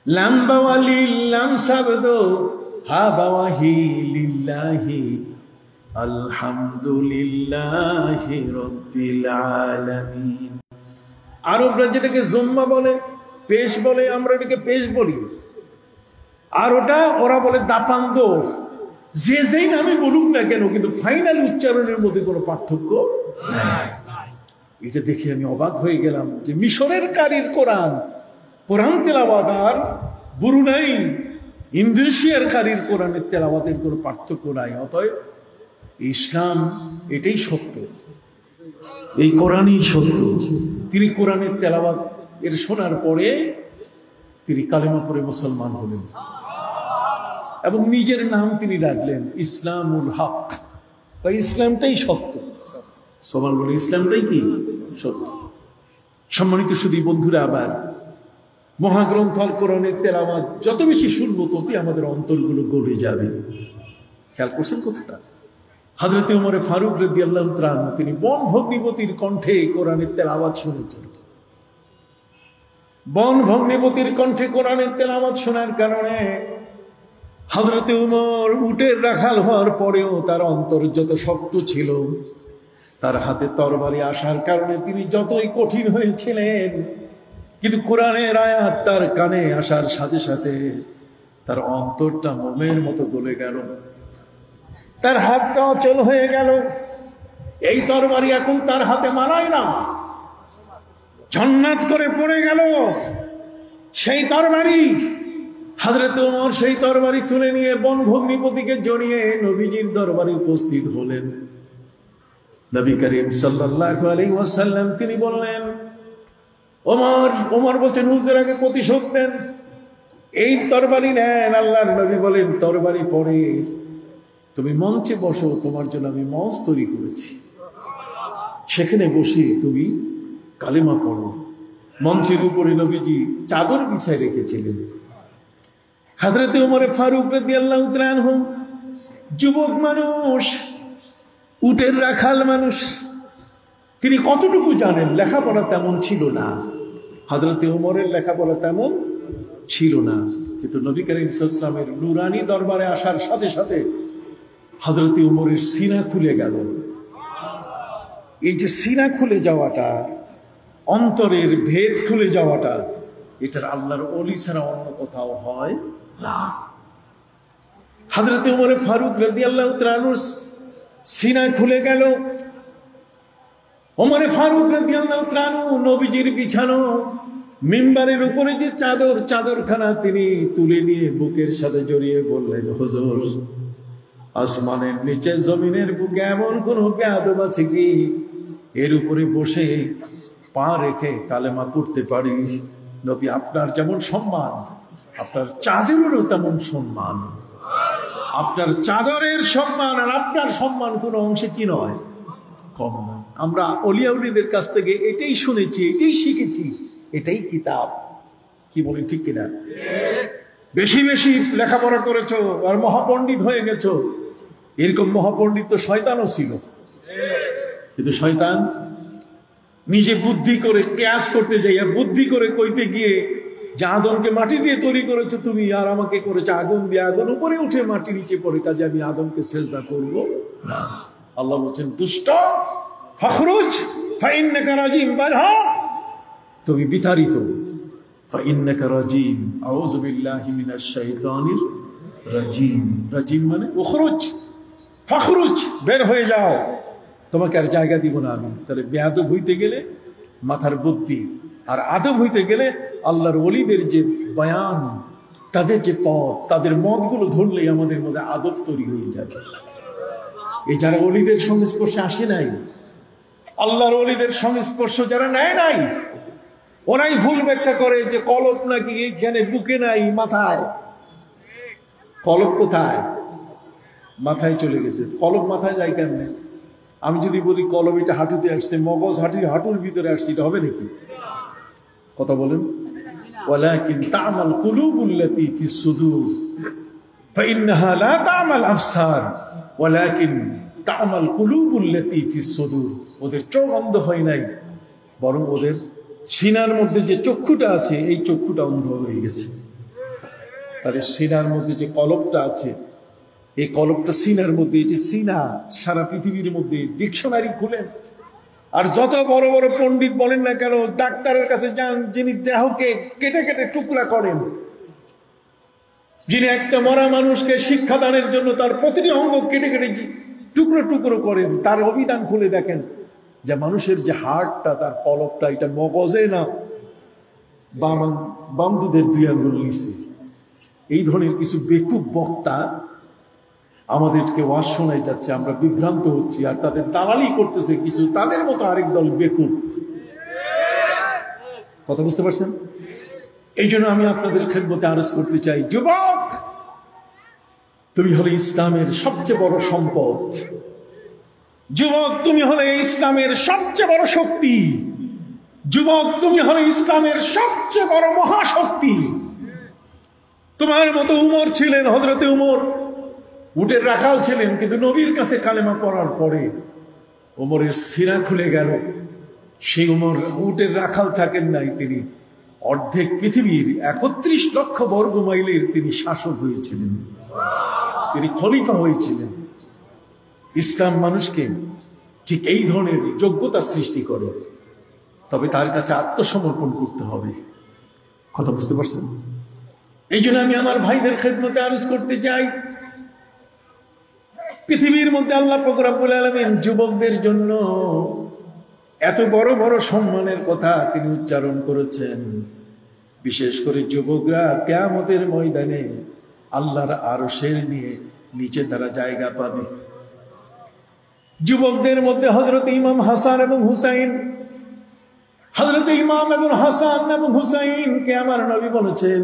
লাম বাওয়া লিল, লাম সাবদো, হা বাওয়া হি লিল্লাহি, আলহামদুলিল্লাহি রাব্বিল আলামিন। আরবরা যেটাকে জম্মা বলে, পেশ বলে, আমরা এটাকে পেশ বলি, আর ওরা বলে দাপান্দো। যে যেই নামে বলুক না কেন, কিন্তু ফাইনাল উচ্চারণের মধ্যে কোনো পার্থক্য নাই। এটা দেখে আমি অবাক হয়ে গেলাম যে মিশরের কারীর কোরআন তেলাওয়াত আর ব্রুনাই ইন্দোনেশিয়ার কারীর কোরআনের তেলাওয়াতের কোনো পার্থক্য নাই। অতএব ইসলাম এটাই সত্য, এই কোরআনই সত্য। তিনি কোরআনের তেলাওয়াত এর শোনার পরে তিনি কালেমা পড়ে মুসলমান হলেন এবং নিজের নাম তিনি রাখলেন ইসলামুল হক, বা ইসলামটাই সত্য। সবাই বলে ইসলামটাই কি সত্য। সম্মানিত সুধী বন্ধুরা, আবার মহাগ্রন্থ আল কোরআনের তেলাওয়াত যত বেশি শুনবো ততই আমাদের অন্তরগুলো গলে যাবে। খেয়াল করছেন কথাটা? হযরত ওমর ফারুক রাদিয়াল্লাহু তাআলা আনহু তিনি বন ভগ্নিপতির কণ্ঠে কোরআনের তেলাওয়াত শুনেছেন। বন ভগ্নিপতির কণ্ঠে কোরআনের তেলাওয়াত শোনার কারণে হযরতে উমর উটের রাখাল হওয়ার পরেও তার অন্তর যত শক্ত ছিল, তার হাতে তরবারি আসার কারণে তিনি যতই কঠিন হয়েছিলেন, কিন্তু কোরআনের আয়াত তার কানে আসার সাথে সাথে তার অন্তরটা মোমের মতো গলে গেল, তার হাতটা অচল হয়ে গেল। এই তরবারি এখন তার হাতে মানায় না, ঝন্নাট করে পড়ে গেল সেই তরবারি। হযরতে ওমর সেই তরবারি তুলে নিয়ে বনভগ্নিপতিকে জড়িয়ে নবীজির দরবারে উপস্থিত হলেন। নবী করিম সাল্লাল্লাহু আলাইহি ওয়াসাল্লাম তিনি বললেন, ওমর বলছেন, হুজুর আগে প্রতিশোধ নেন, এই তরবারি নেন। আল্লাহর নবী বলেন, তরবারি পরে তুমি মঞ্চে বসো, তোমার জন্য আমি মঞ্চ তৈরি করেছি, সেখানে বসে তুমি কালেমা পড়ো। মঞ্চের উপরে নবীজি চাদর বিছায় রেখেছিলেন। হযরতে ওমর ফারুক রাদিয়াল্লাহু তাআলা আনহু যুবক মানুষ, উটের রাখাল মানুষ, তিনি কতটুকু জানেন? লেখাপড়া তেমন ছিল না, হযরতে ওমরের লেখাপড়া তেমন ছিল না, কিন্তু নবী করিম সাল্লাল্লাহু আলাইহি ওয়াসাল্লামের নূরানী দরবারে আসার সাথে সাথে হযরতে ওমরের সিনা খুলে গেল। এই যে সিনা খুলে যাওয়াটা, অন্তরের ভেদ খুলে যাওয়াটা, এটার আল্লাহর ওলি ছাড়া অন্য কোথাও হয় না। হযরতে ওমর ফারুক রাদিয়াল্লাহু তাআলা আনহু সিনা খুলে গেল। ওমর ফারুক রাদিয়াল্লাহু তাআলা আনহু নবীজির বিছানো মিম্বারের উপরে যে চাদরখানা তিনি তুলে নিয়ে বুকের সাথে জড়িয়ে বললেন, হুজুর, আসমানের নিচে জমিনের বুকে এমন কোন বেয়াদব আছে কি এর উপরে বসে পা রেখে কালেমা পড়তে পারি? নবী, আপনার যেমন সম্মান, আপনার চাদরেরও তেমন সম্মান। আপনার চাদরের সম্মান আর আপনার সম্মান কোনো অংশে কি নয়, কম নয়। আমরা অলিয়া উলিদের কাছ থেকে এটাই শুনেছি, এটাই শিখেছি, এটাই কিতাব। কি বলি, ঠিক কিনা? বেশি বেশি লেখাপড়া করেছো আর মহাপণ্ডিত হয়ে গেছো, এরকম মহাপণ্ডিত তো শয়তানও ছিল। কিন্তু শয়তান নিজে বুদ্ধি করে ক্লাস করতে যাইয়া বুদ্ধি করে কইতে গিয়ে যে আদমকে মাটি দিয়ে তৈরি করেছো তুমি, আর আমাকে করেছো আগুন দিয়ে, আগুন উপরে উঠে মাটি নিচে পড়ে, কাজে আমি আদমকে সেজদা করব না। আল্লাহ বলছেন, দুষ্ট, ফখরুজ ফাইন্নাকা রাজিম, বের হ, তুমি বিতাড়িত। ফাইন্নাকা রাজিম, আউযু বিল্লাহি মিনাশ শাইতানির রাজিম। রাজিম মানে উখরুজ, ফখরুজ, বের হয়ে যাও, তোমাকে আর জায়গা দিব না আমি। তাহলে বেয়াদব হইতে গেলে মাথার বুদ্ধি, আর আদব হইতে গেলে আল্লাহর ওলিদের যে বয়ান, তাদের যে পথ, তাদের মতগুলো ধরলেই আমাদের মধ্যে আদব তৈরি হয়ে যাবে। এই যারা ওলিদের সংস্পর্শে আসে নাই, আল্লাহর ওলিদের সংস্পর্শ যারা নেয় নাই, ওরাই ভুল ব্যাখ্যা করে যে কলব নাকি এইখানে বুকে নাই, মাথায়। কলব কোথায়? মাথায় চলে গেছে। কলব মাথায় যায় কেমনে? আমি যদি বলি কলব এটা হাঁটুতে আসছে, মগজ হাঁটুর ভিতরে আসছে, এটা হবে নাকি? কথা বলেন। ওয়ালাকিন তা'মাল কুলুবুল্লাতী ফিস সুদূর ফাইন্নাহা লা তা'মাল আবসার ওয়ালাকিন তা'মাল কুলুবুল্লাতী ফিস সুদূর। ওদের চোখ অন্ধ হয় নাই, বরং ওদের সিনার মধ্যে যে চক্ষুটা আছে, এই চক্ষুটা অন্ধ হয়ে গেছে। তাহলে সিনার মধ্যে যে কলবটা আছে, এই কলবটা সিনার মধ্যে, এটি সিনা সারা পৃথিবীর মধ্যে ডিকশনারি খুলেন আর যত বড় বড় পণ্ডিত বলেন না কেন, ডাক্তারের কাছে যান, যিনি দেহকে কেটে কেটে টুকরা করেন, যিনি একটা মরা মানুষকে শিক্ষাদানের জন্য তার প্রতিটি অঙ্গ কেটে কেটে টুকরো টুকরো করেন, তার অভিধান খুলে দেখেন যে মানুষের যে হাড়টা, তার কলবটা, এটা মগজে না, বাম দুধের 2 আঙ্গুল নিচে। এই ধরনের কিছু বেকুব বক্তা আমাদেরকে ওয়াজ শোনায় যাচ্ছে, আমরা বিভ্রান্ত হচ্ছি, আর তাদের দালালি করতেছে কিছু তাদের মতো আরেক দল বেকুব। কথা বুঝতে পারছেন? এই জন্য আমি আপনাদের খেদমতে আরজ করতে চাই, যুবক, তুমি হলে ইসলামের সবচেয়ে বড় সম্পদ। যুবক, তুমি হলে ইসলামের সবচেয়ে বড় শক্তি। যুবক, তুমি হলে ইসলামের সবচেয়ে বড় মহাশক্তি। তোমার মতো উমর ছিলেন, হযরতে উমর উটের রাখাল ছিলেন, কিন্তু নবীর কাছে কালেমা পড়ার পরে ওমরের সিনা খুলে গেল। সেই উমর উটের রাখাল থাকেন নাই, তিনি অর্ধেক পৃথিবীর 31 লক্ষ বর্গ মাইলের তিনি শাসক হয়েছিলেন, তিনি খলিফা হয়েছিলেন। ইসলাম মানুষকে ঠিক এই ধরনের যোগ্যতা সৃষ্টি করে, তবে তার কাছে আত্মসমর্পণ করতে হবে। কথা বুঝতে পারছেন? এই জন্য আমি আমার ভাইদের খেদমতে আরজ করতে চাই, পৃথিবীর মধ্যে আল্লাহ পাক রব্বুল আলামিন যুবকদের জন্য এত বড় বড় সম্মানের কথা তিনি উচ্চারণ করেছেন। বিশেষ করে যুবকরা কিয়ামতের ময়দানে আল্লাহর আরশের নিয়ে নিচে তারা জায়গা পাবে। যুবকদের মধ্যে হযরত ইমাম হাসান এবং হুসাইন, হযরত ইমাম এবং হাসান এবং হুসাইনকে আমার নবী বলেছেন,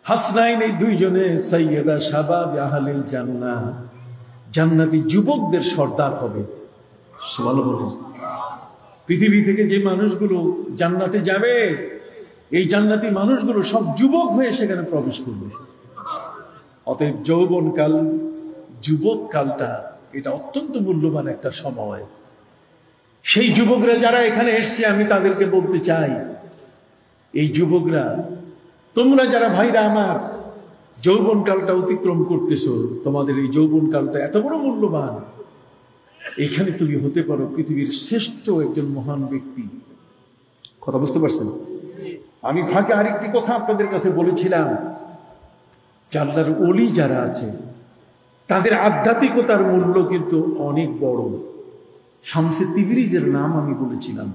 হাসনাইন এই দুইজনে সাইয়্যিদা শাবাব আহলিল জান্নাহ, জান্নাতি যুবকদের সর্দার হবে। সুবহানাল্লাহ। পৃথিবী থেকে যে মানুষগুলো জান্নাতে যাবে, এই জান্নাতি মানুষগুলো সব যুবক হয়ে সেখানে প্রবেশ করবে। অতএব যৌবনকাল, যুবককালটা এটা অত্যন্ত মূল্যবান একটা সময়। সেই যুবকরা যারা এখানে এসছে, আমি তাদেরকে বলতে চাই, এই যুবকরা, তোমরা যারা ভাইরা আমার যৌবনকালটা অতিক্রম করতেছো, তোমাদের এই যৌবনকালটা এত বড় মূল্যবান। এখানে তুমি হতে পারো পৃথিবীর শ্রেষ্ঠ একজন মহান ব্যক্তি। কথা বুঝতে পারছেন? আমি ফাঁকে আরেকটি কথা আপনাদের কাছে বলেছিলাম, আল্লাহর ওলি যারা আছে তাদের আধ্যাত্মিকতার মূল্য কিন্তু অনেক বড়। শামসে তিবরিজের নাম আমি বলেছিলাম,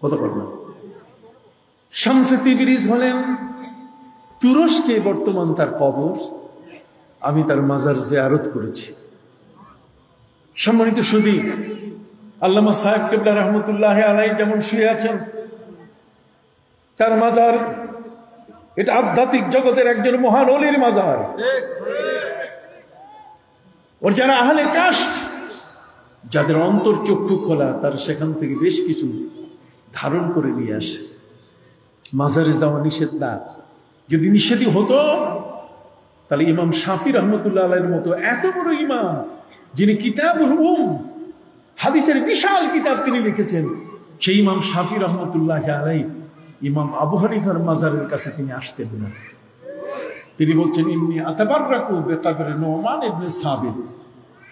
কথা বললাম। শামসে তিবরিজ হলেন তুরস্কে বর্তমান তার কবর। আমি তার মাজার জিয়ারত করেছি। সম্মানিত সুধী, আল্লামা সাহেব কিবলা রহমতুল্লাহ আলাইহি যেমন শুয়ে আছেন, তার মাজার এটা আধ্যাত্মিক জগতের একজন মহান ওলির মাজার। ওর যারা আহলে কাশফ, যাদের অন্তর চক্ষু খোলা, তার সেখান থেকে বেশ কিছু ধারণ করে নিয়ে আসে। মাজারে যাওয়া নিষেধ না। যদি নিষেধই হতো তাহলে ইমাম শাফি রহমতুল্লাহ আলাইহির মতো এত বড় ইমাম, যিনি কিতাবুল হাদিসের বিশাল কিতাব তিনি লিখেছেন, সেই ইমাম শাফি রহমতুল্লাহ আলাইহি ইমাম আবু হানিফার মাজারের কাছে তিনি আসতেন না। তিনি বলছেন, ইন্নী আতাবাররাকু বিকবরি নুমান ইবনে সাবিত,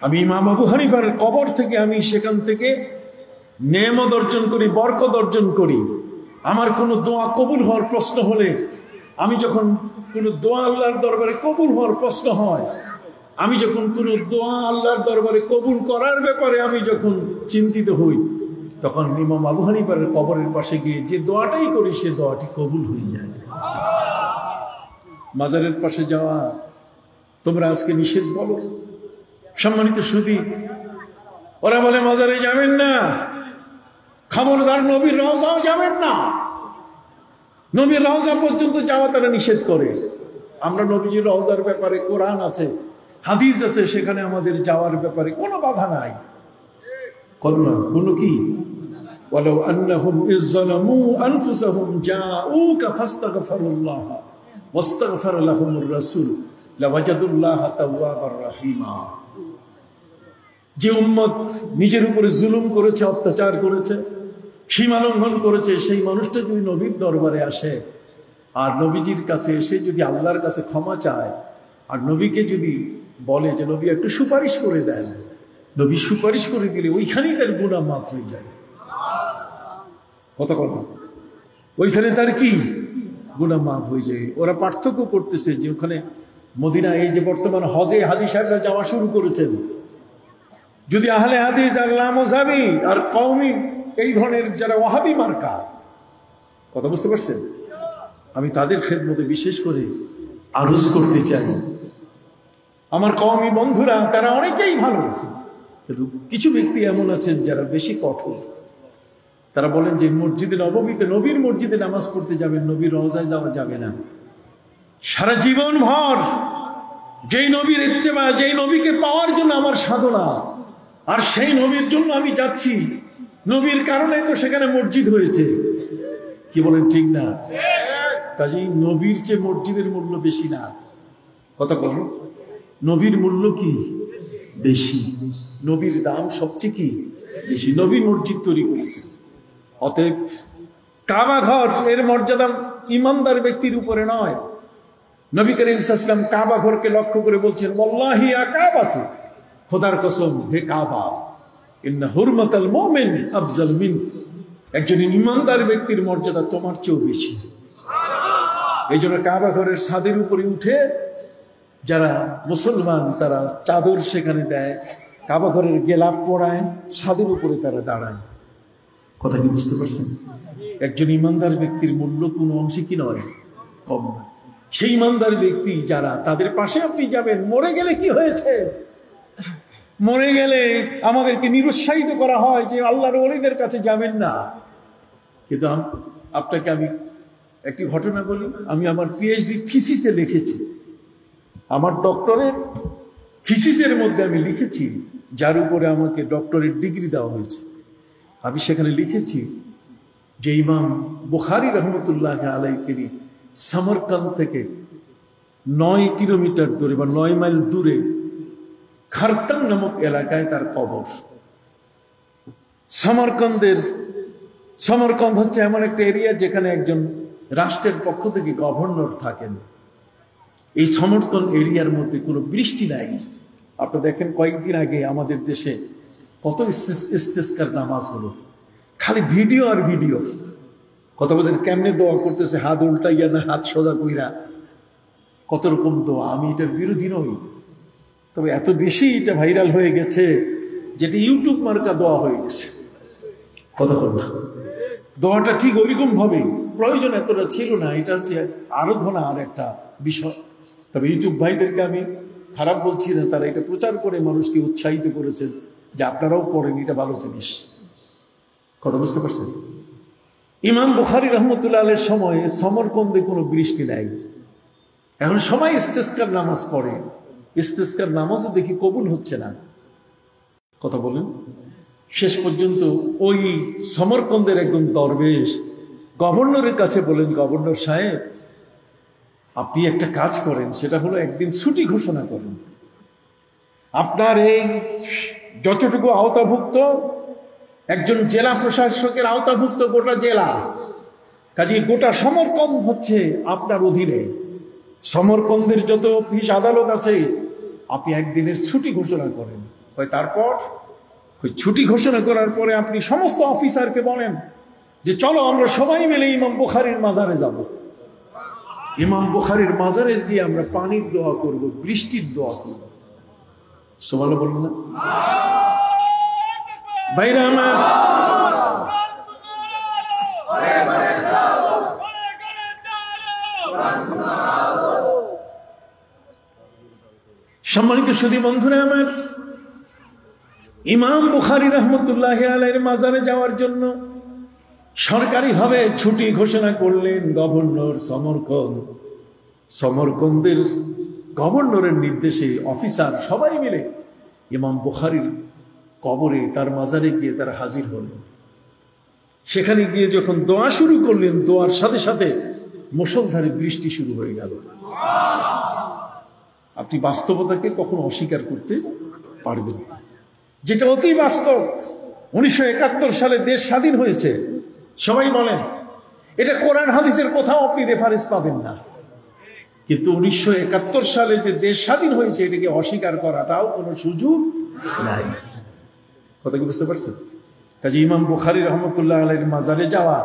আমি ইমাম আবু হানিফার কবর থেকে আমি সেখান থেকে নেয়ামত অর্জন করি, বরকত অর্জন করি। আমার কোনো দোয়া কবুল হওয়ার প্রশ্ন হলে, আমি যখন কোনো দোয়া আল্লাহর দরবারে কবুল হওয়ার প্রশ্ন হয়, আমি যখন কোনো দোয়া আল্লাহর দরবারে কবুল করার ব্যাপারে আমি যখন চিন্তিত হই, তখন ইমাম আবু হানিফার কবরের পাশে গিয়ে যে দোয়াটাই করি, সে দোয়াটি কবুল হয়ে যায়। মাজারের পাশে যাওয়া তোমরা আজকে নিষেধ বলো। সম্মানিত সুধী, ওরা বলে মাজারে যাবেন না, খবরদার নবীর রওজাও যাবেন না। নবীর রওজা পর্যন্ত যাওয়া তারা নিষেধ করে। আমরা নবীজির রওজার ব্যাপারে কোরআন আছে, হাদিস আছে, সেখানে আমাদের যাওয়ার ব্যাপারে কোনো বাধা নাই। কোনো কি ওয়ালাউ আন্নাহুম ইযযালামু আনফুসাহুম জাউকা ফাস্তাগফিরুল্লাহ ওয়াস্তাগফার লাহুমুর রাসূল লাওয়াজাদুল্লাহ তাওয়াবার রাহিমা। যে উম্মত নিজের উপরে জুলুম করেছে, অত্যাচার করেছে, সীমা লঙ্ঘন করেছে, সেই মানুষটা যদি নবীর দরবারে আসে আর নবীজির কাছে এসে যদি আল্লাহর কাছে ক্ষমা চায়, আর নবীকে যদি বলে যে নবী একটু সুপারিশ করে দেন, নবী সুপারিশ করে দিলে ওইখানেই তার গুনাহ মাফ হয়ে যায়। কথা কথা, ওইখানে তার কি গুনাহ মাফ হয়ে যায়। ওরা পার্থক্য করতেছে যে ওখানে মদিনা, এই যে বর্তমান হজে হাজী সাহেবরা যাওয়া শুরু করেছেন, যদি আহলে হাদিস আর লামজাবি আর কওমি এই ধরনের যারা ওয়াহাবি মার্কা, কথা বুঝতে পারছেন, আমি তাদের খেদমতে বিশেষ করে আরজ করতে চাই, আমার কওমি বন্ধুরা তারা অনেকেই ভালো, কিন্তু কিছু ব্যক্তি এমন আছেন যারা বেশি কঠোর। তারা বলেন যে মসজিদে নববীতে, নবীর মসজিদে নামাজ পড়তে যাবেন, নবীর রওজায় যাওয়া যাবে না। সারা জীবন ভর যেই নবীর ইত্তেবা, যেই নবীকে পাওয়ার জন্য আমার সাধনা, আর সেই নবীর জন্য আমি যাচ্ছি, নবীর কারণে তো সেখানে মসজিদ হয়েছে। কি বলেন, ঠিক না? কাজেই নবীর চেয়ে মসজিদের মূল্য বেশি না। কথা বলো, নবীর মূল্য কি বেশি, নবীর দাম সবচেয়ে কি বেশি। নবী মসজিদ তৈরি করেছে। অতএব কাবা ঘর এর মর্যাদা ইমানদার ব্যক্তির উপরে নয়। নবী করিম সাল্লাল্লাহু আলাইহি ওয়াসাল্লাম কাবা ঘরকে লক্ষ্য করে বলছেন, ওয়াল্লাহি ইয়া কাবাতু, খোদার কসম হে কাবা, ইন্না হুরমাতাল মুমিন আফজাল মিন, একজন ইমানদার ব্যক্তির মর্যাদা তোমার চেয়েও বেশি। এই জন্য কাবা ঘরের ছাদের উপরে উঠে যারা মুসলমান তারা চাদর সেখানে দেয়, কাবা ঘরের গেলাপ পড়ায়, ছাদের উপরে তারা দাঁড়ায়। কথা কি বুঝতে পারছেন? একজন ইমানদার ব্যক্তির মূল্য কোনো অংশে কি নয়, কম নয়। সেই ইমানদার ব্যক্তি যারা, তাদের পাশে আপনি যাবেন। মরে গেলে কি হয়েছে? মরে গেলে আমাদেরকে নিরুৎসাহিত করা হয় যে আল্লাহর ওলিদের কাছে যাবেন না। কিন্তু আপনাকে আমি একটি ঘটনা বলি। আমি আমার পিএইচডি থিসিসে লিখেছি, আমার ডক্টরের থিসিসের মধ্যে আমি লিখেছি, যার উপরে আমাকে ডক্টরেট ডিগ্রি দেওয়া হয়েছে। আমি সেখানে লিখেছি যে ইমাম বুখারী রহমতুল্লাহ আলাইহি সমরকন্দ থেকে 9 কিলোমিটার দূরে বা 9 মাইল দূরে খারতান নামক এলাকায় তার কবর। সমরকন্দ হচ্ছে এমন একটা এরিয়া যেখানে একজন রাষ্ট্রের পক্ষ থেকে গভর্নর থাকেন। এই সমরকন্দ এরিয়ার মধ্যে কোনো বৃষ্টি নাই। আপনারা দেখেন কয়েকদিন আগে আমাদের দেশে কত ইস্তেসকার নামাজ হলো, খালি ভিডিও আর ভিডিও। কত বছর কেমনে দোয়া করতেছে, হাত উল্টাইয়া না হাত সোজা কইরা, কত রকম দোয়া। আমি এটার বিরোধী নই, তবে এত বেশি এটা ভাইরাল হয়ে গেছে যেটা ইউটিউব মার্কা দোয়া হয়ে গেছে। কথা বললাম, দোয়াটা ঠিক ওইরকম ভাবেই, প্রয়োজন এতটা ছিল না। এটা হচ্ছে আরাধনা আর একটা বিষয়। তবে ইউটিউব ভাইদেরকে আমি খারাপ বলছি না, তারা এটা প্রচার করে মানুষকে উৎসাহিত করেছে যে আপনারাও পড়েন, এটা ভালো জিনিস। কথা বুঝতে পারছেন? ইমাম বুখারী রহমতুল্লাহ আলাইহির সময়ে সমরকন্দে কোনো বৃষ্টি নাই। এখন সবাই ইস্তেসকার নামাজ পড়ে, ইস্তেসকার নামাজও দেখি কবুল হচ্ছে না। কথা বলেন। শেষ পর্যন্ত ওই সমরকন্দের একজন দরবেশ গভর্নরের কাছে বলেন, গভর্নর সাহেব আপনি একটা কাজ করেন, সেটা হলো একদিন ছুটি ঘোষণা করেন। আপনার এই যতটুকু আওতাভুক্ত, একজন জেলা প্রশাসকের আওতাভুক্ত গোটা জেলা, কাজে গোটা সমরকন্দ হচ্ছে আপনার অধীনে। সমরকন্দের যত অফিস আদালত আছে আপনি একদিনের ছুটি ঘোষণা করেন। তারপর ওই ছুটি ঘোষণা করার পরে আপনি সমস্ত অফিসারকে বলেন যে চলো আমরা সবাই মিলে ইমাম বুখারীর মাজারে যাব। ইমাম বুখারীর মাজারে গিয়ে আমরা পানির দোয়া করব, বৃষ্টির দোয়া করব। সুবহানাল্লাহ বলুন না ভাইরা আমার। সম্মানিত সুধী বন্ধুরা আমার, ইমাম বুখারী রহমতুল্লাহ আলাইহির মাজারে যাওয়ার জন্য সরকারিভাবে ছুটি ঘোষণা করলেন গভর্নর সমরকন্দের গভর্নরের নির্দেশে অফিসার সবাই মিলে ইমাম বুখারীর কবরে, তার মাজারে গিয়ে তারা হাজির হলেন। সেখানে গিয়ে যখন দোয়া শুরু করলেন, দোয়ার সাথে সাথে মুষলধারে বৃষ্টি শুরু হয়ে গেল। আপনি বাস্তবতাকে কখনো অস্বীকার করতে পারবেন না, যেটা অতি বাস্তব। 1971 সালে দেশ স্বাধীন হয়েছে, সবাই বলেন এটা কোরআন হাদিসের কোথাও আপনি রেফারেন্স পাবেন না। কিন্তু 1971 সালে যে দেশ স্বাধীন হয়েছে এটাকে অস্বীকার করাটাও কোনো সুযোগ নাই। কথা কি বুঝতে পারছেন? কাজে ইমাম বুখারী রহমতুল্লাহ আলাইহির মাজারে যাওয়া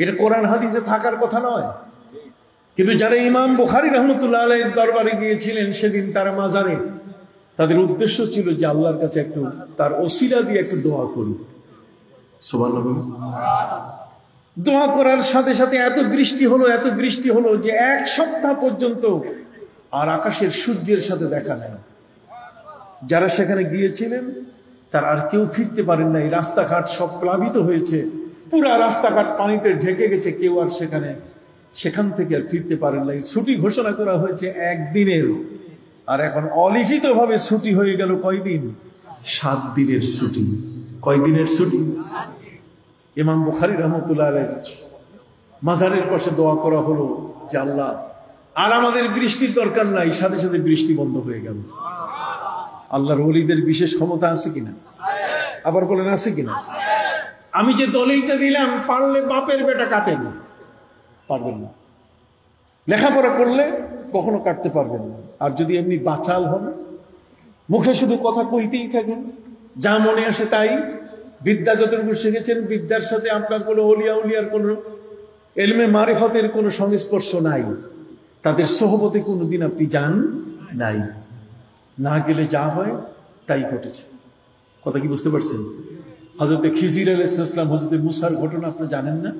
এটা কোরআন হাদিসে থাকার কথা নয়। কিন্তু যারা ইমাম বুখারী রহমতুল্লাহ আলাইহির দরবারে গিয়েছিলেন সেদিন তার মাজারে, তাদের উদ্দেশ্য ছিল যে আল্লাহর কাছে একটু তার ওসিলা দিয়ে একটু দোয়া করি। সুবহানাল্লাহ। দোয়া করার সাথে সাথে এত বৃষ্টি হলো যে 1 সপ্তাহ পর্যন্ত আর আকাশের সূর্যের সাথে দেখা নেই। যারা সেখানে গিয়েছিলেন তারা আর কেউ ফিরতে পারেন নাই। রাস্তাঘাট সব প্লাবিত হয়েছে, পুরা রাস্তাঘাট পানিতে ঢেকে গেছে, কেউ আর সেখান থেকে আর ফিরতে পারেন নাই। ছুটি ঘোষণা করা হয়েছে একদিনের, আর এখন অলিখিত ভাবে ছুটি হয়ে গেল কয়দিন? 7 দিনের ছুটি। কয়দিনের ছুটি? ইমাম বুখারী রহমতুল্লাহ আলাইহি মাজারের পাশে দোয়া করা হলো যে আল্লাহ আর আমাদের বৃষ্টির দরকার নাই, সাথে সাথে বৃষ্টি বন্ধ হয়ে গেল। আল্লাহর ওলিদের বিশেষ ক্ষমতা আছে কিনা? আবার বলেন আছে কিনা? আমি যে দলিলটা দিলাম, পারলে বাপের বেটা কাটেন, পারবেন না। লেখাপড়া করলে কখনো কাটতে পারবেন না। আর যদি এমনি বাচাল হন, মুখে শুধু কথা কইতেই থাকেন, যা মনে আসে তাই, বিদ্যা যতটুকু শিখেছেন, বিদ্যার সাথে আপনার কোনো অলিয়া উলিয়ার কোনো এলমে মারিফতের কোনো সংস্পর্শ নাই, তাদের সোহবতে কোনোদিন আপনি যান নাই, না গেলে যা হয় তাই ঘটেছে। কথা কি বুঝতে পারছেন? হযরত খিজির আলাইহিস সালাম, হযরত মুসার ঘটনা আপনি জানেন না?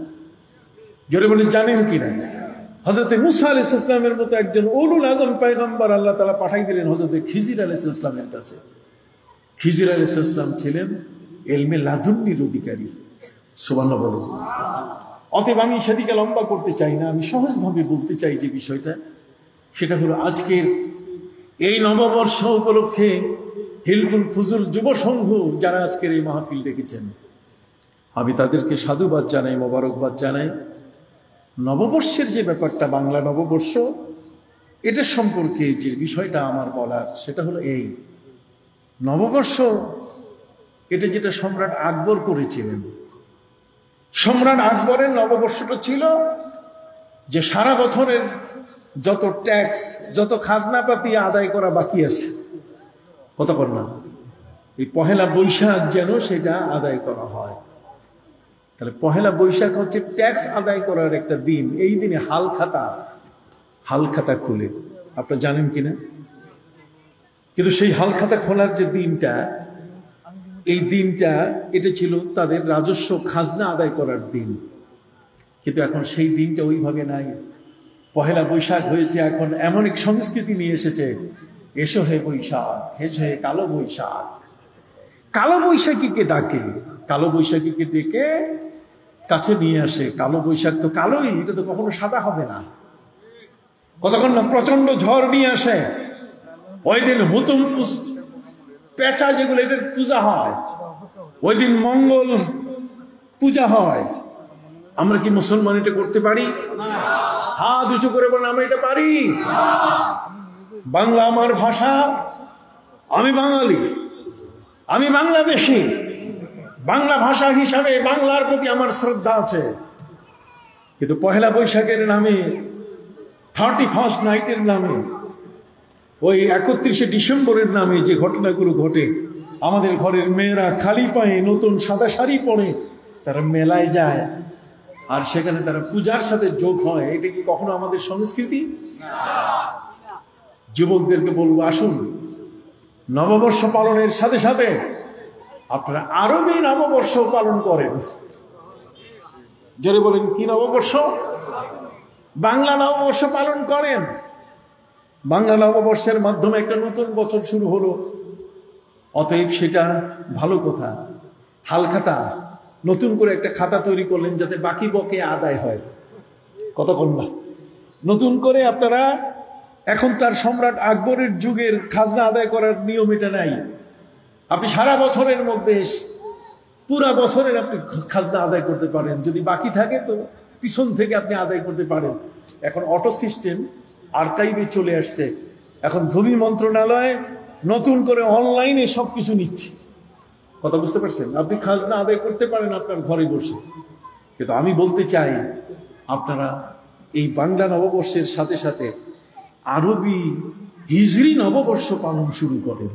জোরে বলেন, জানেন কিনা? হযরত মুসা আলাইহিস সালামের মতো একজন উলুল আযম পয়গম্বর আল্লাহ তাআলা পাঠাই দিলেন হযরত খিজির আলাইহিস সালামের কাছে। খিজির আলাইহিস সালাম ছিলেন ইলমে লাদুন্নির অধিকারী। সুবহানাল্লাহ বলুন। অতএব আমি সেদিকে লম্বা করতে চাই না, আমি সহজভাবে বলতে চাই যে বিষয়টা, সেটা হলো আজকের এই নববর্ষ উপলক্ষে হিলফুল ফুজুল যুব সংঘ যারা আজকের এই মাহফিল দেখেছেন, আমি তাদেরকে সাধুবাদ জানাই, মোবারকবাদ জানাই। নববর্ষের যে ব্যাপারটা, বাংলা নববর্ষ, এটার সম্পর্কে যে বিষয়টা আমার বলার, সেটা হলো এই নববর্ষ, এটা যেটা সম্রাট আকবর করেছিলেন। সম্রাট আকবরের নববর্ষটা ছিল যে সারা বছরের যত ট্যাক্স, যত খাজনাপাতি আদায় করা বাকি আছে, কতক্ষণ না, এই পহেলা বৈশাখ যেন সেটা আদায় করা হয়। তাহলে পহেলা বৈশাখ হচ্ছে ট্যাক্স আদায় করার একটা দিন। এই দিনে হালখাতা খুলে, আপনারা জানেন কিনা? কিন্তু সেই হালখাতা খোলার যে দিনটা, এই দিনটা এটা ছিল তাদের রাজস্ব খাজনা আদায় করার দিন। কিন্তু এখন সেই দিনটা ওইভাবে নাই। পহেলা বৈশাখ হয়েছে এখন এমন এক সংস্কৃতি নিয়ে এসেছে, এসো হে বৈশাখ, হেসো হে কালো বৈশাখ। কালো বৈশাখীকে ডাকে, কালো বৈশাখীকে ডেকে কাছে নিয়ে আসে। কালো বৈশাখ তো কালোই, এটা তো কখনো সাদা হবে না। কতক্ষণ না প্রচন্ড ঝড় নিয়ে আসে। ওই দিন হুতুম পেঁচা যেগুলো, এটার পূজা হয়। ওই দিন মঙ্গল পূজা হয়। আমরা কি মুসলমান এটা করতে পারি? হাত উঁচু করে বলেন, আমরা এটা পারি? বাংলা আমার ভাষা, আমি বাঙালি, আমি বাংলাদেশী। বাংলা ভাষা হিসাবে বাংলার প্রতি আমার শ্রদ্ধা আছে। কিন্তু পহেলা বৈশাখের নামে, 31st নাইটের নামে, ওই 31শে ডিসেম্বরের নামে যে ঘটনাগুলো ঘটে, আমাদের ঘরের মেয়েরা খালি পায়ে নতুন সাদা শাড়ি পরে তারা মেলায় যায়, আর সেখানে তারা পূজার সাথে যোগ হয়। এটা কি কখনো আমাদের সংস্কৃতি? যুবকদেরকে বলবো, আসুন নববর্ষ পালনের সাথে সাথে আপনারা আরবি নববর্ষ পালন করেন। জোরে বলেন, কি নববর্ষ? বাংলা নববর্ষ পালন করেন। বাংলা নববর্ষের মাধ্যমে একটা নতুন বছর শুরু হলো, অতএব সেটা ভালো কথা। হালখাতা, নতুন করে একটা খাতা তৈরি করলেন যাতে বাকি বকে আদায় হয়। কতক্ষণ না, নতুন করে আপনারা, এখন তার সম্রাট আকবরের যুগের খাজনা আদায় করার নিয়ম এটা নাই। আপনি সারা বছরের মধ্যে, পুরা বছরের আপনি খাজনা আদায় করতে পারেন। যদি বাকি থাকে তো পিছন থেকে আপনি আদায় করতে পারেন। এখন অটো সিস্টেম আর্কাইভে চলে আসছে। এখন ভূমি মন্ত্রণালয় নতুন করে অনলাইনে সবকিছু নিচ্ছে। কথা বুঝতে পারছেন? আপনি খাজনা আদায় করতে পারেন আপনার ঘরে বসে। কিন্তু আমি বলতে চাই, আপনারা এই বাংলা নববর্ষের সাথে সাথে আরবি হিজরি নববর্ষ পালন শুরু করেন।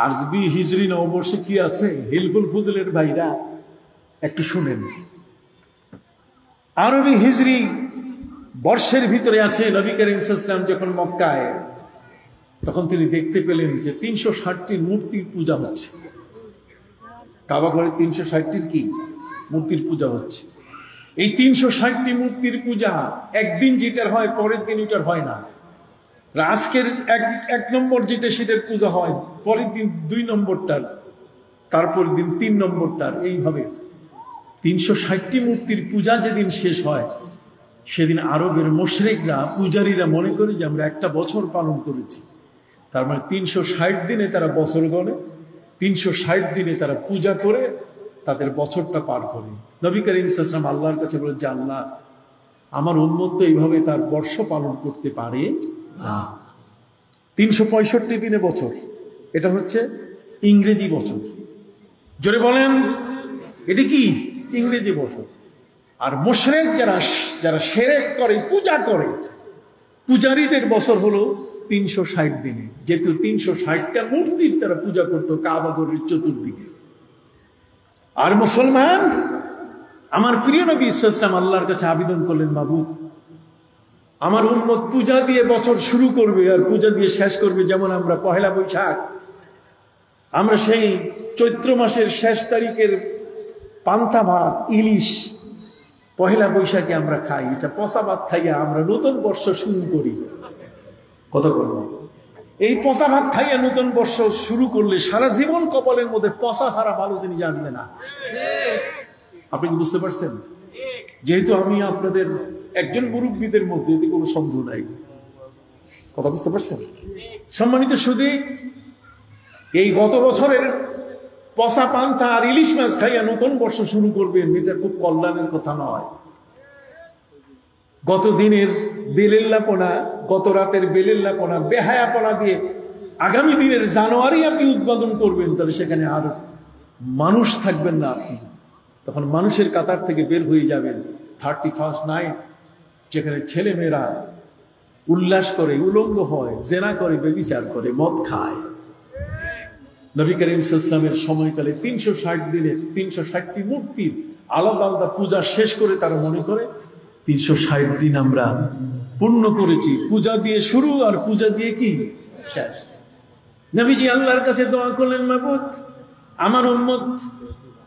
আরবি হিজরি নববর্ষে কি আছে, হিলফুল ফুজুলের ভাইরা একটু শুনেন। আরবি হিজরি বর্ষের ভিতরে আছে, নবী করিম সাল্লাল্লাহু আলাইহি ওয়াসাল্লাম যখন মক্কায়, তখন তিনি দেখতে পেলেন যে 360টি মূর্তির পূজা হচ্ছে। কাবা ঘরে 360টির কি মূর্তির পূজা হচ্ছে। এই 360টি মূর্তির পূজা একদিন যেটার হয়, পরের দিন ওইটার হয় না। আজকের এক নম্বর যেটা, সেটার পূজা হয়, পরের দিন 2 নম্বরটার, তারপর দিন 3 নম্বরটার, এইভাবে 360টি মূর্তির পূজা যেদিন শেষ হয়, সেদিন আরবের মুশরিকরা, পূজারীরা মনে করে যে আমরা একটা বছর পালন করেছি। তার মানে 360 দিনে তারা বছর গণে, 360 দিনে তারা পূজা করে তাদের বছরটা পার করে। নবী করিম সাল্লাল্লাহু আলাইহি ওয়াসাল্লাম আল্লাহর কাছে বলে যে, আল্লাহ, আমার উম্মত তো এইভাবে তার বর্ষ পালন করতে পারে না। 365 দিনে বছর, এটা হচ্ছে ইংরেজি বছর। জোরে বলেন এটা কি? ইংরেজি বছর। আর মুশরিক যারা শিরক করে, পূজা করে, পূজারীদের বছর হলো 360 দিনে। যেহেতু 360টা মূর্তির তারা পূজা করতো কাবা ঘরের চতুর্দিকে। আর মুসলমান, আমার প্রিয় নবী সাল্লাল্লাহু আলাইহি ওয়াসাল্লাম আল্লাহর কাছে আবেদন করলেন, মাবুদ, আমার উম্মত পূজা দিয়ে বছর শুরু করবে আর পূজা দিয়ে শেষ করবে। যেমন আমরা পহেলা বৈশাখ, আমরা সেই চৈত্র মাসের শেষ তারিখের পান্তা ভাত, ইলিশ পহেলা বৈশাখে আমরা খাই। এটা পচা ভাত খাইয়া আমরা নতুন বর্ষ শুরু করি। কথা বলবো, এই পচা ভাত খাইয়া নতুন বর্ষ শুরু করলে সারা জীবন কপালের মধ্যে পচা ছাড়া ভালো জিনিস জানবে না। আপনি কি বুঝতে পারছেন? যেহেতু আমি আপনাদের একজন মুরব্বীদের মধ্যে এতে কোনো সন্দেহ নাই। কথা বুঝতে পারছেন? সম্মানিত সুধী, এই গত বছরের পচা পান্তা আর ইলিশ মাছ খাইয়া নতুন বর্ষ শুরু করবেন, এটা খুব কল্যাণের কথা নয়। গত দিনের বেলেল্লাপনা, গত রাতের বেলেল্লাপনা, বেহায়াপনা দিয়ে আগামী দিনের জানুয়ারি আপনি উদ্বোধন করবেন, তাহলে সেখানে আর মানুষ থাকবেন না। আপনি তখন মানুষের কাতার থেকে বের হয়ে যাবেন। 31st নাইট, যেখানে ছেলে মেয়েরা উল্লাস করে, উলঙ্গ হয়, জেনা করে, ব্যভিচার করে, মদ খায়। নবী করিম সাল্লাল্লাহু আলাইহি ওয়াসাল্লামের সময়কালে 360 দিনের 360টি মূর্তির আলাদা আলাদা পূজা শেষ করে তারা মনে করে 360 দিন আমরা পূর্ণ করেছি। পূজা দিয়ে শুরু আর পূজা দিয়ে কি শেষ। নবীজি আল্লাহর কাছে দোয়া করলেন, মাবুদ, আমার উম্মত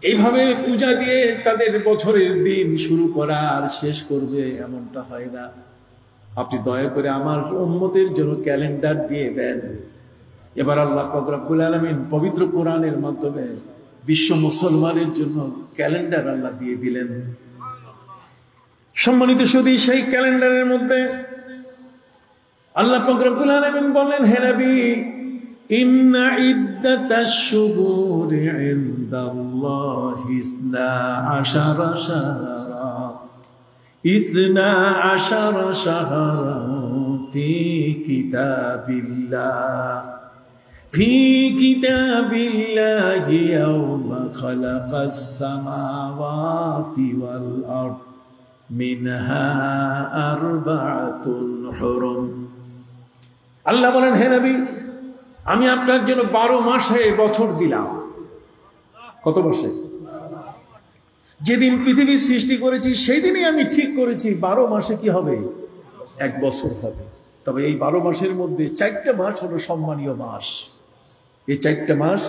এইভাবে পূজা দিয়ে তাদের বছরের দিন শুরু করা আর শেষ করবে, এমনটা হয় না। আপনি দয়া করে আমার উম্মতের জন্য ক্যালেন্ডার দিয়ে দেন। এবার আল্লাহ পাক রব্বুল আলামিন পবিত্র কোরআনের মাধ্যমে বিশ্ব মুসলমানের জন্য ক্যালেন্ডার আল্লাহ দিয়ে দিলেন। সম্মানিত সুধী, সেই ক্যালেন্ডারের মধ্যে আল্লাহ পাক রব্বুল আলামিন বলেন, হে নবী, ইন্না ইদ্দাতাশ শুহুরি ইনদাল্লাহি 12 শাহরা 12 শাহরান ফি কিতাবিল্লাহ في كتاب الله يوم خلق السماوات والأرض منها 4 حرم। আল্লাহ বলেন, হে নবী, আমি আপনার জন্য 12 মাসে বছর দিলাম। কত মাসে? যেদিন পৃথিবী সৃষ্টি করেছি সেই দিনই আমি ঠিক করেছি 12 মাসে কি হবে? 1 বছর হবে। তবে এই 12 মাসের মধ্যে 4টা মাস হলো সম্মানীয় মাস। এই 4টা মাস,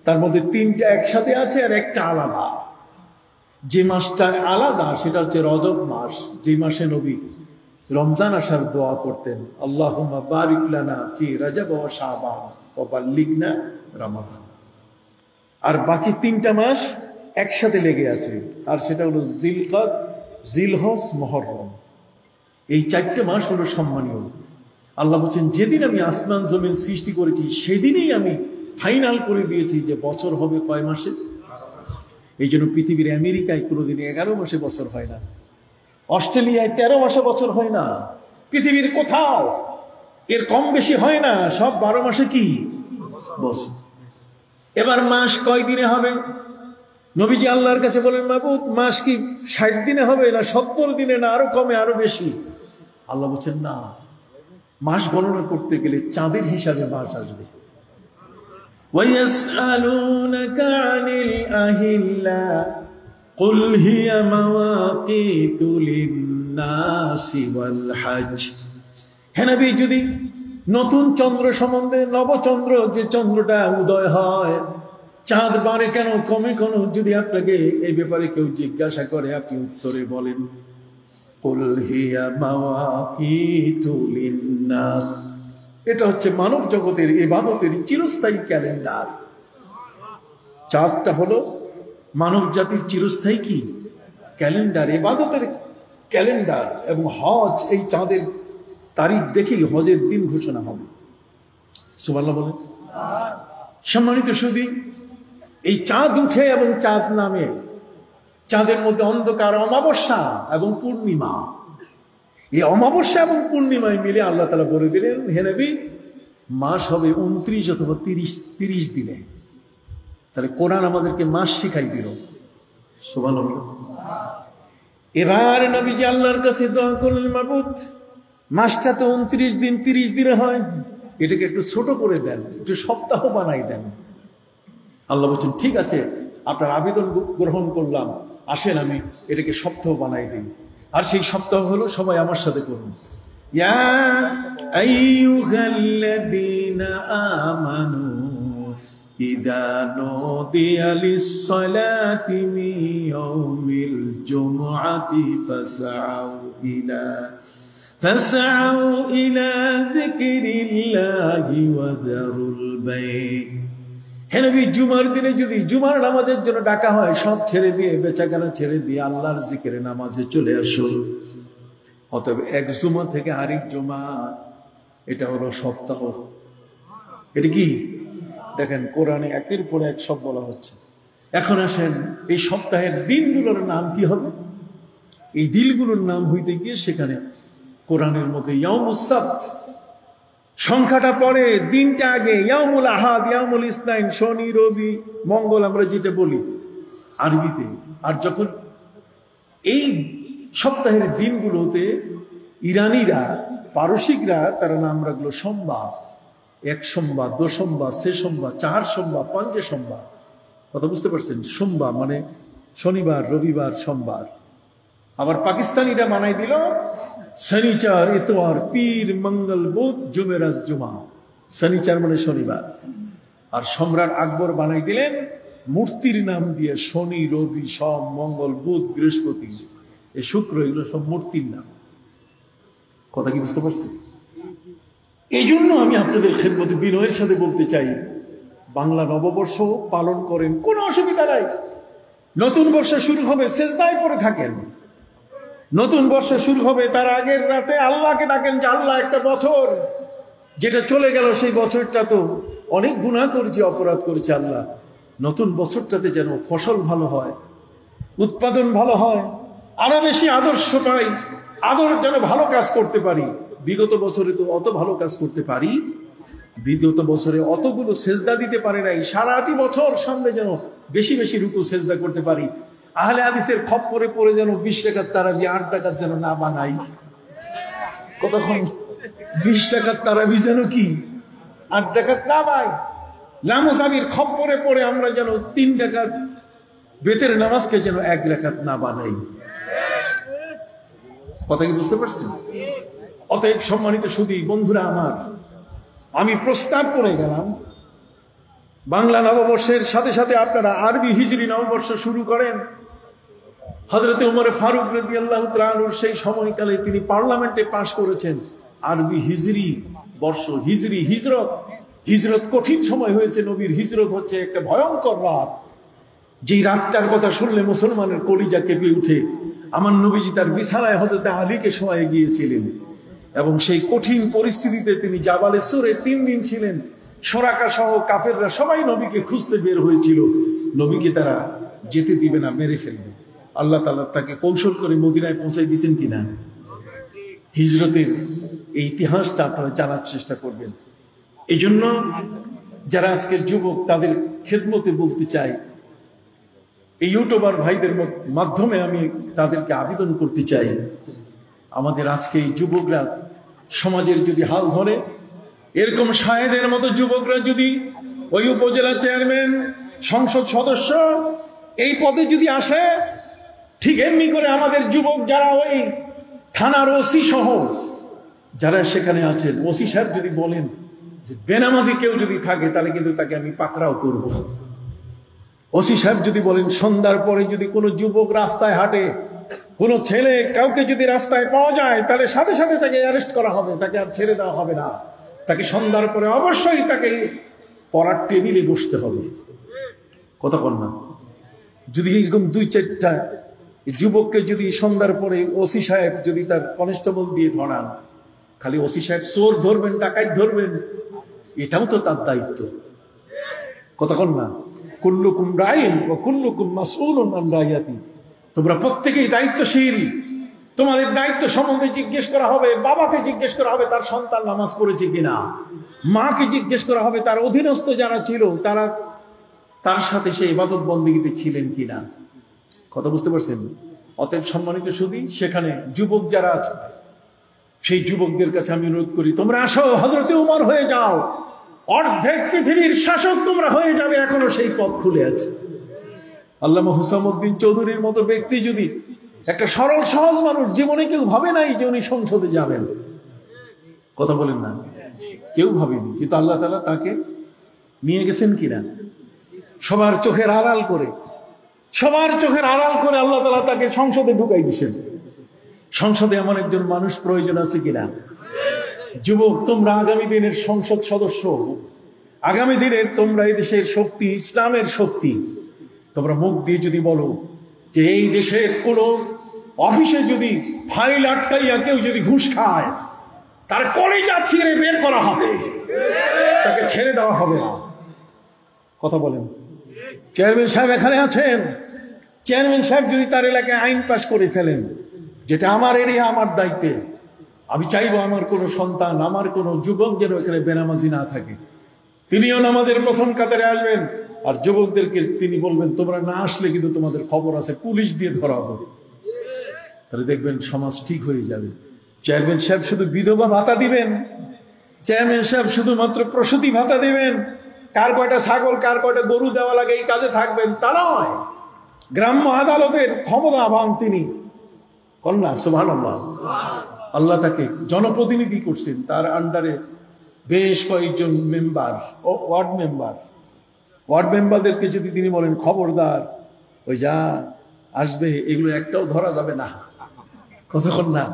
তার মধ্যে 3টা একসাথে আছে আর একটা আলাদা। যে মাসটা আলাদা সেটা হচ্ছে রজব মাস, যে মাসে নবী রমজান আসার দোয়া করতেন, আল্লাহুম্মা বারিক লানা ফি রজব ওয়া শাবান ওয়া বাল্লিগনা রমাদান। আর বাকি 3টা মাস একসাথে লেগে আছে, আর সেটা হলো জিলকাদ, জিলহজ, মুহররম। এই 4টা মাস হলো সম্মানীয়। আল্লাহ বলছেন, যেদিন আমি আসমান জমিন সৃষ্টি করেছি সেদিনই আমি ফাইনাল করে দিয়েছি যে বছর হবে কয় মাসে। এই জন্য পৃথিবীর আমেরিকায় কোনোদিন 11 মাসে বছর হয় না, অস্ট্রেলিয়ায় 13 মাসে বছর হয় না, পৃথিবীর কোথাও এর কম বেশি হয় না, সব 12 মাসে কি বছর। এবার মাস কয় দিনে হবে? নবীজি আল্লাহর কাছে বলেন, মাবুদ, মাস কি 60 দিনে হবে না 70 দিনে, না আরো কমে, আরো বেশি? আল্লাহ বলছেন, না, মাস গণনা করতে গেলে চাঁদের হিসাবে মাস আসবে। وَيَسْأَلُونَكَ عَنِ الْأَهِلَّةِ قُلْ هِيَ مَوَاقِيتُ لِلنَّاسِ وَالْحَجِّ। হে নবী, যদি নতুন চন্দ্র সম্বন্ধে, নবচন্দ্র যে চন্দ্রটা উদয় হয়, চাঁদ বাড়ে কেন, কমে কেন, যদি আপনাকে এই ব্যাপারে কেউ জিজ্ঞাসা করে, আপনি উত্তরে বলেন, কুল হিয়া মাওয়াকিতু লিন্নাস। এটা হচ্ছে মানব জগতের ইবাদতের চিরস্থায়ী ক্যালেন্ডার। চাঁদটা হলো মানব জাতির চিরস্থায়ী কি ক্যালেন্ডার, ইবাদতের ক্যালেন্ডার। এবং হজ এই চাঁদের তারিখ দেখেই হজের দিন ঘোষণা হবে। সুবহানাল্লাহ বলেন। সম্মানিত সুধী, এই চাঁদ উঠে এবং চাঁদ নামে, চাঁদের মধ্যে অন্ধকার, অমাবস্যা এবং পূর্ণিমা। এই অমাবস্যা এবং পূর্ণিমায় মিলে আল্লাহ তাআলা বলে দিলেন, হে নবী, মাস হবে 29 অথবা 30 দিনে। তাহলে কোরআন আমাদেরকে মাস শিখাই দিল। সুবহানাল্লাহ। এবার নবীজি আল্লাহর কাছে দোয়া করলেন, মাবুদ মাসটা তো 29 দিন 30 দিনে হয়, এটাকে একটু ছোট করে দেন, একটু সপ্তাহ বানাই দেন। আল্লাহ বলছেন ঠিক আছে, আপনার আবেদন গ্রহণ করলাম, আসেন আমি এটাকে সপ্তাহ বানাই দিই। আর সেই সপ্তাহ হলো, সবাই আমার সাথে করুন, ইয়া আইয়ুহাল্লাযীনা আমানু ইযা নুদিয়া লিস-সালাতি মিন ইয়াউমিল জুমআতি ফাসআউ ইলা যিকরিল্লাহি ওয়া যারুল বাই'। হে নবী, জুমার দিনে যদি জুমার নামাজের জন্য ডাকা হয়, সব ছেড়ে দিয়ে, বেচাকেনা ছেড়ে দিয়ে আল্লাহর জিকিরে নামাজে চলে আসুন। অতএব এক জুমা থেকে আরেক জুমা, এটা হলো সপ্তাহ। এটা কি দেখেন, কোরআনে একের পর এক সব বলা হচ্ছে। এখন আসেন, এই সপ্তাহের দিনগুলোর নাম কি হবে? এই দিনগুলোর নাম হইতে গিয়ে সেখানে কোরআনের মধ্যে ইয়াউমুস সাbt সংখ্যাটা পরে, দিনটা আগে ইয়াউমুল আহাদ, ইয়াউমুল ইসনাইন, শনি রবি মঙ্গল আমরা যেটা বলি আরবিতে। আর যখন এই সপ্তাহের দিনগুলোতে ইরানিরা, পারসিকরা তারা নাম রাখলো সোমবার, 1 সোমবার, 2 সোমবার, 6 সোমবার, 4 সোমবার, 5 সোমবার। কথা বুঝতে পারছেন? সোমবার মানে শনিবার, রবিবার, সোমবার। আবার পাকিস্তানিরা বানাই দিল শনিচার, ইতওয়ার, পীর, মঙ্গল, বুধ, জুমেরাত, জুমা। শনিচার মানে শনিবার। আর সম্রাট আকবর বানাই দিলেন মূর্তির নাম দিয়ে শনি, রবি, সোম, মঙ্গল, বুধ, বৃহস্পতি, এই শুক্র, এগুলো সব মূর্তির নাম। কথা কি বুঝতে পারছি? এই জন্য আমি আপনাদের খেদমতে বিনয়ের সাথে বলতে চাই, বাংলা নববর্ষ পালন করেন, কোনো অসুবিধা নাই। নতুন বর্ষ শুরু হবে, সেজদায় পড়ে থাকেন। নতুন বর্ষ শুরু হবে, তার আগের রাতে আল্লাহকে ডাকেন যে আল্লাহ, একটা বছর যেটা চলে গেল, সেই বছরটা তো অনেক গুনাহ করেছি, অপরাধ করেছি, আল্লাহ নতুন বছরটাতে যেন ফসল ভালো হয়, উৎপাদন ভালো হয়, আরো বেশি আদর্শ পাই, যেন ভালো কাজ করতে পারি। বিগত বছরে তো অত ভালো কাজ করতে পারি, বিগত বছরে অতগুলো সেজদা দিতে পারে নাই, সারাটি বছর সামনে যেন বেশি বেশি রুকু সেজদা করতে পারি। আহলে হাদিসের খপ্পরে পড়ে যেন 20 টাকার তারাবি 8 টাকার যেন না বানাই। কতক্ষণ 20 টাকার তারাবি যেন কি 8 টাকার না বাই। লামুসাবির খপ্পরে পড়ে আমরা যেন 3 টাকার বেতের নামাজকে যেন 1 রাকাত না বানাই। কথা কি বুঝতে পারছেন? অতএব সম্মানিত সুধী বন্ধুরা আমার, আমি প্রস্তাব করে গেলাম, বাংলা নববর্ষের সাথে সাথে আপনারা আরবি হিজরি নববর্ষ শুরু করেন। হযরতে ওমর ফারুক রাদিয়াল্লাহু তাআলা আনহুর সেই সময়কালে তিনি পার্লামেন্টে পাশ করেছেন আরবি হিজরি বর্ষ। হিজরত কঠিন সময় হয়েছে। নবীর হিজরত হচ্ছে একটা ভয়ঙ্কর রাত, যেই রাতটার কথা শুনলে মুসলমানের কলিজা কেঁপে উঠে। আমার নবীজি তার বিছানায় হযরতে আলীকে শোয়ায় গিয়েছিলেন এবং সেই কঠিন পরিস্থিতিতে তিনি জাবালে সুরে 3 দিন ছিলেন। সরাকা সহ কাফেররা সবাই নবীকে খুঁজতে বের হয়েছিল। নবীকে তারা যেতে দিবে না, মেরে ফেলবে। আল্লাহ তাআলা তাকে কৌশল করে মদিনায় পৌঁছাই দিয়েছেন কিনা। হিজরতের এই ইতিহাসটা আপনারা জানার চেষ্টা করবেন। এই জন্য যারা আজকের যুবক, তাদের খেদমতে বলতে চাই, এই ইউটিউবার ভাইদের মাধ্যমে আমি তাদেরকে আবেদন করতে চাই, আমাদের আজকে এই যুবকরা সমাজের যদি হাল ধরে, এরকম শাহেদের মতো যুবকরা যদি ওই উপজেলা চেয়ারম্যান, সংসদ সদস্য এই পদে যদি আসে, ঠিক এমনি করে আমাদের যুবক যারা ওই থানার ওসি সহ যারা সেখানে আছেন, ওসি সাহেব যদি বলেন যে বেনামাজি কেউ যদি থাকে তাহলে কিন্তু তাকে আমি পাকড়াও করব। ওসি সাহেব যদি বলেন সন্ধ্যার পরে যদি কোনো যুবক রাস্তায় হাঁটে, কোনো ছেলে কাউকে যদি রাস্তায় পাওয়া যায়, তাহলে সাথে সাথে তাকে অ্যারেস্ট করা হবে, তাকে আর ছেড়ে দেওয়া হবে না। তাকে সন্ধ্যার পরে অবশ্যই তাকে পড়ার টেবিলে বসতে হবে। কতক্ষণ না, যদি এরকম 2-4টা যুবককে যদি সন্ধ্যার পরে ওসি সাহেব যদি তার কনস্টেবল দিয়ে ধরান, খালি ওসি সাহেব চোর ধরবেন, ডাকাত ধরবেন, এটাও তো তার দায়িত্ব। কতক্ষণ না, কুল্লুকুম রাইন ওয়া কুল্লুকুম মাসউলুন আন রাইয়াতি, তোমরা প্রত্যেকেই দায়িত্বশীল, তোমাদের দায়িত্ব সম্বন্ধে জিজ্ঞেস করা হবে। বাবাকে জিজ্ঞেস করা হবে তার সন্তান নামাজ পড়েছে কিনা, মাকে জিজ্ঞেস করা হবে তার অধীনস্থ যারা ছিল তারা তার সাথে সেই ইবাদত বন্দেগীতে ছিলেন কিনা। কথা বুঝতে পারছেন? অতএব সম্মানিত সুধী, সেখানে যুবক যারা আছে সেই যুবকদের কাছে আমি অনুরোধ করি, তোমরা আসো, হযরতে উমর হয়ে যাও, অর্ধেক পৃথিবীর শাসক তোমরা হয়ে যাবে, এখনো সেই পথ খুলে আছে। আল্লামা হুসামউদ্দিন চৌধুরীর মতো ব্যক্তি যদি, একটা সরল সহজ মানুষ, জীবনে কেউ ভাবে নাই যে উনি সংসদে যাবেন, কথা বলেন না, কেউ ভাবেনি, কিন্তু আল্লাহ তাআলা তাকে নিয়ে গেছেন কিনা, সবার চোখের আড়াল করে, সবার চোখের আড়াল করে আল্লাহ তাআলা তাকে সংসদে ঢুকাই দিয়েছেন। সংসদে এমন একজন মানুষ প্রয়োজন আছে কিনা? যুবক, তোমরা আগামী দিনের সংসদ সদস্য, আগামী দিনের তোমরা এই দেশের শক্তি, ইসলামের শক্তি। তোমরা মুখ দিয়ে যদি বলো যে এই দেশের কোন অফিসে যদি ফাইল আটকাইয়া কেউ যদি ঘুষ খায়, তার কলেজা ছিঁড়ে বের করা হবে, তাকে ছেড়ে দেওয়া হবে না। কথা বলেন। চেয়ারম্যান সাহেব এখানে আছেন, চেয়ারম্যান সাহেব যদি তার এলাকায় আইন পাশ করে ফেলেন, যেটা আমার এরিয়া, আমার দায়িত্বে, আমি চাইবো আমার কোনো সন্তান, আমার কোনো যুবক যেন এখানে বেনামাজি না থাকে। তিনিও নামাজের প্রথম কাতারে আসবেন, আর যুবকদেরকে তিনি বলবেন, তোমরা না আসলে কিন্তু তোমাদের খবর আছে, পুলিশ দিয়ে ধরা হবে। তাহলে দেখবেন সমাজ ঠিক হয়ে যাবে। চেয়ারম্যান সাহেব শুধু বিধবা ভাতা দিবেন, চেয়ারম্যান সাহেব শুধুমাত্র প্রসূতি ভাতা দিবেন, কার কয়টা ছাগল, কার কয়টা গরু দেওয়া লাগে এই কাজে থাকবেন তা নয়। গ্রাম্য আদালতের ক্ষমতাবান তিনি, কন্যা, সুবহানাল্লাহ। আল্লাহ তাকে জনপ্রতিনিধি করছেন, তার আন্ডারে বেশ কয়েকজন মেম্বার ও ওয়ার্ড মেম্বারদেরকে যদি তিনি বলেন, খবরদার, ওই যা আসবে এগুলো একটাও ধরা যাবে না, কতক্ষণ না,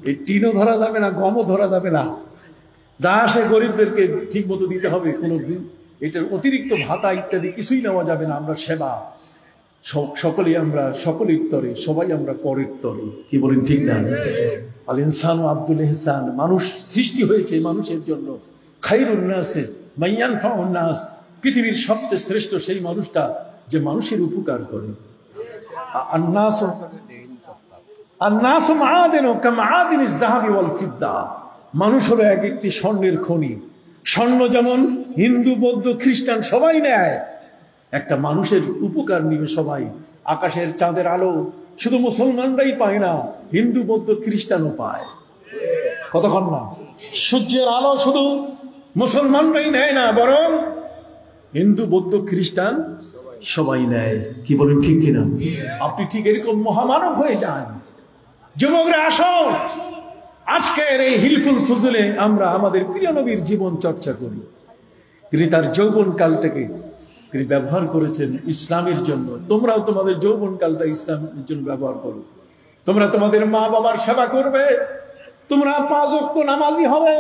এই টিনও ধরা যাবে না, গমও ধরা যাবে না, যা আসে গরিবদেরকে ঠিক মতো দিতে হবে, কোনো এটার অতিরিক্ত ভাতা ইত্যাদি কিছুই নেওয়া যাবে না। আমরা সেবা, সকলেই আমরা সকলের তরে, সবাই আমরা পরের তরে, কি বলেন ঠিক না? আল ইনসানু আব্দুল ইহসান, মানুষ সৃষ্টি হয়েছে মানুষের জন্য। খায়রুন নাসে মাইয়ানফাউন নাস, পৃথিবীর সবচেয়ে শ্রেষ্ঠ সেই মানুষটা যে মানুষের উপকার করে। আন-নাসু মাআদিনু কামাআদিনিজ যাহাবি ওয়াল ফিদ্দা, মানুষ হলো এক একটি স্বর্ণের খনি। স্বর্ণ যেমন হিন্দু, বৌদ্ধ, খ্রিস্টান সবাই নেয়, একটা মানুষের উপকার নিবে সবাই। আকাশের চাঁদের আলো শুধু মুসলমানরাই পায় না, হিন্দু, বৌদ্ধ, খ্রিস্টানও পায়, কতক্ষণ না। সূর্যের আলো শুধু মুসলমানরাই নেয় না, বরং হিন্দু, বৌদ্ধ, খ্রিস্টান সবাই নেয়, কি বলেন ঠিক কিনা? আপনি ঠিক এরকম মহামানব হয়ে যান। যুবকরা আসো, আজকের এই হিলফুল ফুজুলে আমরা আমাদের প্রিয় নবীর জীবন চর্চা করি। তিনি তার যৌবন কালটাকে তিনি ব্যবহার করেছেন ইসলামের জন্য। তোমরাও তোমাদের যৌবন কালটা ইসলামের জন্য ব্যবহার করো। তোমরা তোমাদের মা বাবার সেবা করবে, তোমরা 5 ওয়াক্ত নামাজি হবে,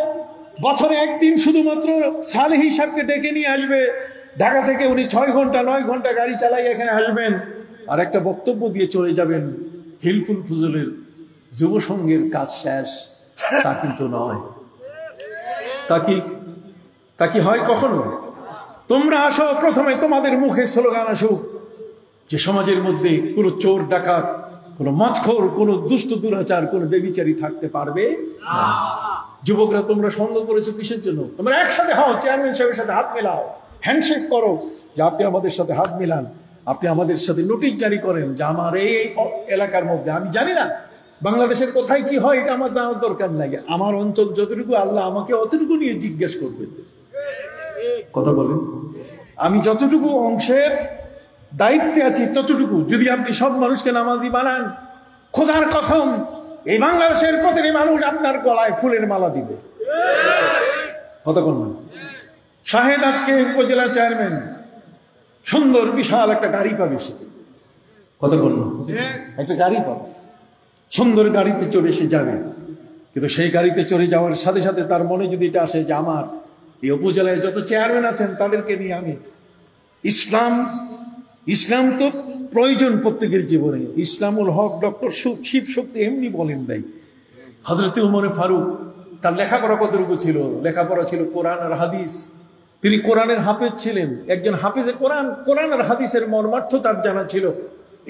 বছরে একদিন শুধুমাত্র সালেহ হিসাবকে ডেকে নিয়ে আসবে। ঢাকা থেকে উনি 6 ঘন্টা 9 ঘন্টা গাড়ি চালাই এখানে আসবেন, আর একটা বক্তব্য দিয়ে চলে যাবেন। হিলফুল ফুজুলের যুব সংঘের কাজ শেষ, তা কিন্তু নয়। তা কি হয় কখনো? তোমরা আসো, প্রথমে তোমাদের মুখে স্লোগান আসুক যে সমাজের মধ্যে কোনো চোর ডাকাত, কোনো মদখোর, কোনো দুষ্ট দুরাচার, কোনো বেবিচারী থাকতে পারবে না। যুবকরা তোমরা সঙ্গ করেছো কিসের জন্য? তোমরা একসাথে হও, চেয়ারম্যান সাহেবের সাথে হাত মেলাও, হ্যান্ডশেক করো যে আপনি আমাদের সাথে হাত মিলান, আপনি আমাদের সাথে নোটিশ জারি করেন যে আমার এই এলাকার মধ্যে, আমি জানি না বাংলাদেশের কোথায় কি হয়, এটা আমার জানার দরকার নাই, আমার অঞ্চল যতটুকু আল্লাহ আমাকে অতটুকু নিয়ে জিজ্ঞেস করবে। কথা বলেন, আমি যতটুকু অংশের দায়িত্বে আছি ততটুকু যদি আপনি সব মানুষকে নামাজি বানান, খোদার কসম এই বাংলাদেশের প্রতিটি মানুষ আপনার গলায় ফুলের মালা দিবে। কতক্ষণ না? শাহেদ আজকে উপজেলা চেয়ারম্যান, সুন্দর বিশাল একটা গাড়ি পাবে সে, কতক্ষণ না? একটা গাড়ি পাবে, সুন্দর গাড়িতে চড়ে সে যাবে। কিন্তু সেই গাড়িতে চড়ে যাওয়ার সাথে সাথে তার মনে যদি এটা আসে যে আমার এই উপজেলায় যত চেয়ারম্যান আছেন তাদেরকে নিয়ে আমি ইসলাম তো প্রয়োজন প্রত্যেকের জীবনে। ইসলামুল হক ডক্টর শিব শক্তি এমনি বলেন নাই। হযরত উমর ফারুক, তার লেখাপড়া কতটুকু ছিল? লেখাপড়া ছিল কোরআন আর হাদিস। তিনি কোরআনের হাফেজ ছিলেন, একজন হাফেজে কোরআন আর হাদিসের মর্মার্থ তার জানা ছিল।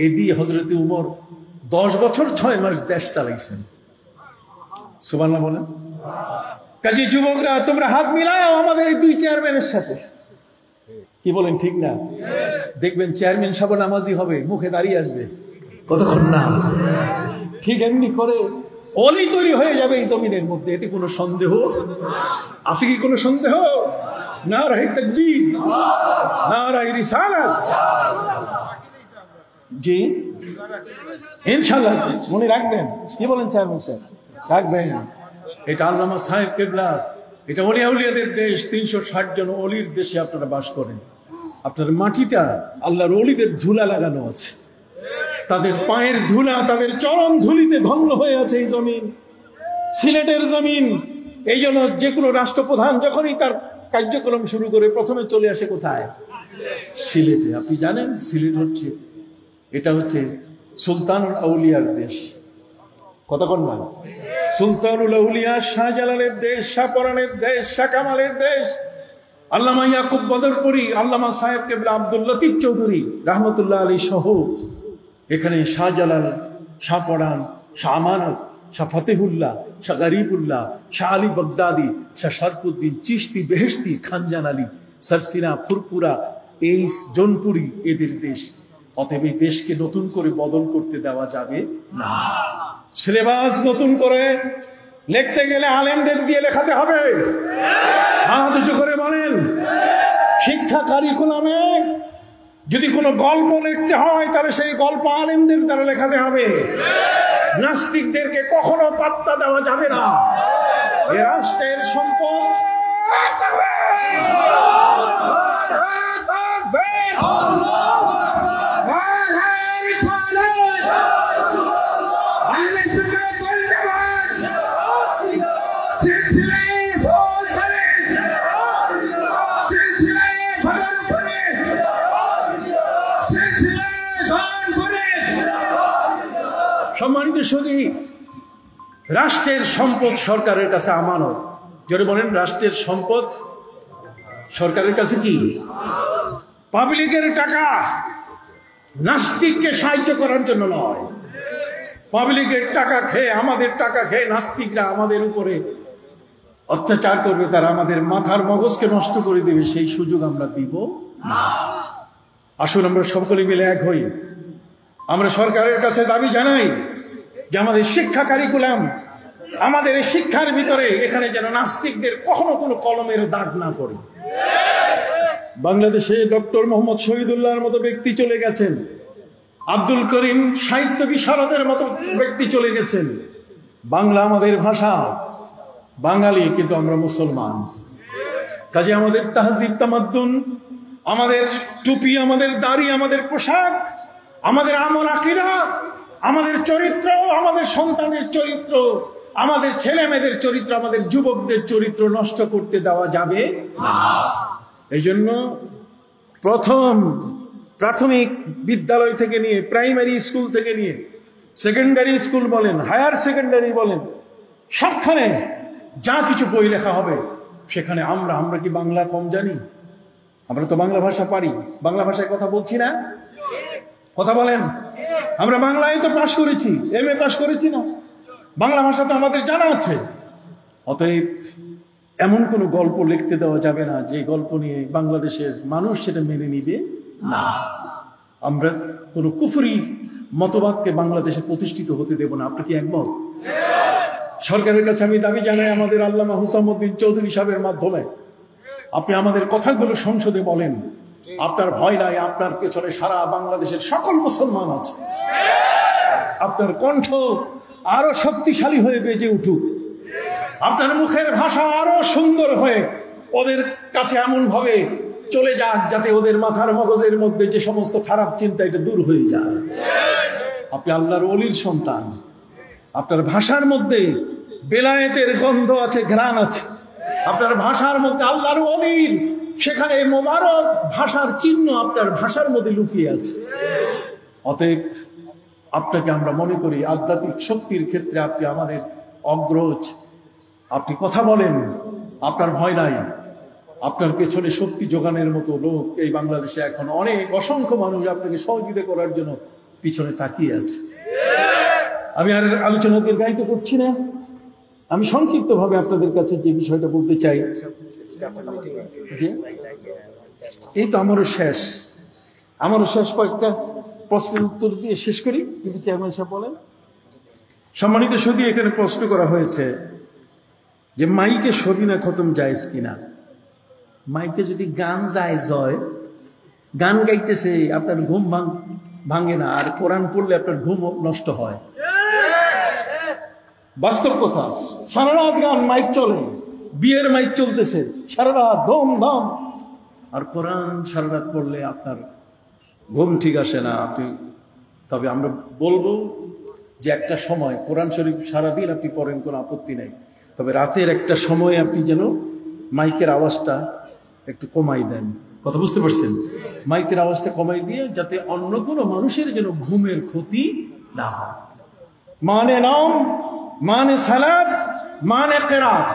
এই দিয়ে হযরত উমর 10 বছর 6 মাস দেশ চালাইছেন। সুবহানাল্লাহ বলেন। কাজী যুবকরা তোমরা হাত মিলাও আমাদের এই 2 চেয়ারম্যানের সাথে, কি বলেন ঠিক না? দেখবেন চেয়ারম্যান সাহেব নামাজি হবে, মুখে দাঁড়িয়ে আসবে, কতক্ষণ না? ঠিক এমনি করে অলি তৈরি হয়ে যাবে এই জমিনের মধ্যে, এতে কোনো সন্দেহ আছে কি? কোনো সন্দেহ? নারায়ে তাকবীর, নারায়ে রিসালাত। জি ইনশাআল্লাহ মনে রাখবেন। কি বলেন চেয়ারম্যান সাহেব? রাখবেন। এটা আল্লামা সাহেব কেবলা, এটা ওলিয়া উলিয়াদের দেশ। 360 জন অলির দেশে আপনারা বাস করেন। আপনার মাটিটা আল্লাহর অলিদের ধুলা লাগানো আছে, তাদের পায়ের ধুলা, তাদের চরণ ধুলিতে ধন্য হয়ে আছে এই জমিন, সিলেটের জমিন। এই জন্য যে কোনো রাষ্ট্রপ্রধান যখনই তার কার্যক্রম শুরু করে প্রথমে চলে আসে কোথায়? সিলেটে। আপনি জানেন সিলেট হচ্ছে, এটা হচ্ছে সুলতানুল আউলিয়ার দেশ। কতক্ষণ না? সুলতানুল আউলিয়া, শাহজালালের দেশ, শাহপরানের দেশ, শাহ কামালের দেশ। আল্লামা ইয়াকুব বদরপুরি, আল্লামা সাহেব কেবলা আব্দুল লতিফ চৌধুরী রহমতুল্লাহ আলী সহ এখানে শাহজালাল, শাহপরান, শাহ আমানত, শাহ ফতেহুল্লাহ, শাহ গরিবুল্লাহ, শাহ আলী বগদাদি, শাহ শরফুদ্দিন চিশতি, বেহেশতি, খানজান আলী, সরসিনা, ফুরপুরা, এই জোনপুরি এদের দেশ। অতএব এই দেশকে নতুন করে বদল করতে দেওয়া যাবে না। সিলেবাস নতুন করে লিখতে গেলে আলেমদের দিয়ে লেখাতে হবে। হাত উঁচু করে বলেন, শিক্ষা কারিকুলামে যদি কোনো গল্প লিখতে হয় তাহলে সেই গল্প আলেমদের দ্বারা লেখাতে হবে। নাস্তিকদেরকে কখনো পাত্তা দেওয়া যাবে না। এ রাষ্ট্রের সম্পদ সম্মানিত সুধী, রাষ্ট্রের সম্পদ সরকারের কাছে আমানত। জোরে বলেন, রাষ্ট্রের সম্পদ সরকারের কাছে কি? পাবলিকের টাকা নাস্তিককে সাহায্য করার জন্য নয়। পাবলিকের টাকা খেয়ে, আমাদের টাকা খেয়ে নাস্তিকরা আমাদের উপরে অত্যাচার করবে, তারা আমাদের মাথার মগজকে নষ্ট করে দেবে, সেই সুযোগ আমরা দিব না। আসুন আমরা সকলে মিলে এক হই। আমরা সরকারের কাছে দাবি জানাই যে আমাদের শিক্ষা কারিকুলাম, আমাদের এই শিক্ষার ভিতরে এখানে যেন নাস্তিকদের কখনো কোনো কলমের দাগ না পড়ে। বাংলাদেশে ডক্টর মোহাম্মদ শহীদুল্লাহর মতো ব্যক্তি চলে গেছেন, আব্দুল করিম সাহিত্য বিশারদের মতো ব্যক্তি চলে গেছেন। বাংলা আমাদের ভাষা, বাঙালি কিন্তু আমরা মুসলমান। কাজে আমাদের তাহজিব তামাদ্দুন, আমাদের টুপি, আমাদের দাড়ি, আমাদের পোশাক, আমাদের আমল আকীদা, আমাদের চরিত্র, আমাদের সন্তানের চরিত্র, আমাদের ছেলে মেয়েদের চরিত্র, আমাদের যুবকদের চরিত্র নষ্ট করতে দেওয়া যাবে না। এই জন্য প্রাথমিক বিদ্যালয় থেকে নিয়ে, প্রাইমারি স্কুল থেকে নিয়ে, সেকেন্ডারি স্কুল বলেন, হায়ার সেকেন্ডারি বলেন, সবখানে যা কিছু বই লেখা হবে সেখানে আমরা কি বাংলা কম জানি? আমরা তো বাংলা ভাষা পারি, বাংলা ভাষায় কথা বলছি না? কথা বলেন। আমরা বাংলায় তো পাশ করেছি, MA পাশ করেছি না? বাংলা ভাষা তো আমাদের জানা আছে। অতএব এমন কোনো গল্প লিখতে দেওয়া যাবে না যে গল্প নিয়ে বাংলাদেশের মানুষ সেটা মেনে নিবে না। আমরা কোনো কুফরি মতবাদকে বাংলাদেশে প্রতিষ্ঠিত হতে দেব না। আপনার কি একমত? সরকারের কাছে আমি দাবি জানাই, আমাদের আল্লামা হুসামউদ্দিন চৌধুরী সাহেবের মাধ্যমে আপনি আমাদের কথাগুলো সংসদে বলেন। আপনার ভয় নাই, আপনার পেছনে সারা বাংলাদেশের সকল মুসলমান আছে। আপনার কণ্ঠ আরো শক্তিশালী হয়ে বেজে উঠুক, আপনার মুখের ভাষা আরো সুন্দর হয়ে ওদের কাছে এমন ভাবে চলে যাক যাতে ওদের মাথার মগজের মধ্যে যে সমস্ত খারাপ চিন্তা এটা দূর হয়ে যায়। আপনি আল্লাহর ওলির সন্তান, আপনার ভাষার মধ্যে বেলায়েতের গন্ধ আছে, ঘ্রাণ আছে। আপনার ভাষার মধ্যে আল্লাহর ওলির, সেখানে মোবারক ভাষার চিহ্ন আপনার ভাষার মধ্যে লুকিয়ে আছে। অতএব আপনাকে আমরা মনে করি আধ্যাত্মিক শক্তির ক্ষেত্রে আপনি আমাদের অগ্রজ। আপনি কথা বলেন, আপনার ভয় নাই। আপনার পেছনে শক্তি যোগানের মতো লোক এই বাংলাদেশে এখন অনেক, অসংখ্য মানুষ আপনাকে সহযোগিতা করার জন্য পিছনে তাকিয়ে আছে। আমি আর আলোচনা দীর্ঘায়িত করছি না। আমি সংক্ষিপ্তভাবে আপনাদের কাছে যে বিষয়টা বলতে চাই, এই তো আমারও শেষ। আমারও শেষ কয়েকটা প্রশ্নের উত্তর দিয়ে শেষ করি, যদি চেয়ারম্যান সাহেব বলেন। সম্মানিত সুধী, এখানে প্রশ্ন করা হয়েছে যে মাইকে সবিনা খতম জায়েজ কিনা। মাইকে যদি গান জায়েজ হয়, গান গাইতেছে আপনার ঘুম ভাঙে না, আর কোরআন পড়লে আপনার ঘুম নষ্ট হয়। বাস্তব কথা, সারা রাত গান মাইক চলে, বিয়ের মাইক চলতেছে সারা রাত ধম ধম, আর কোরআন সারা রাত পড়লে আপনার ঘুম ঠিক আসে না। তবে আমরা বলবো যে একটা সময় কোরআন শরীফ সারাদিন আপনি পড়েন, কোনো আপত্তি নেই, তবে রাতের একটা সময় আপনি যেন মাইকের আওয়াজটা একটু কমাই দেন। কথা বুঝতে পারছেন? মাইকের আওয়াজটা কমাই দিয়ে যাতে অন্য কোনো মানুষের যেন ঘুমের ক্ষতি না হয়। মানে নাম, মানে সালাত, মানে কেরাত,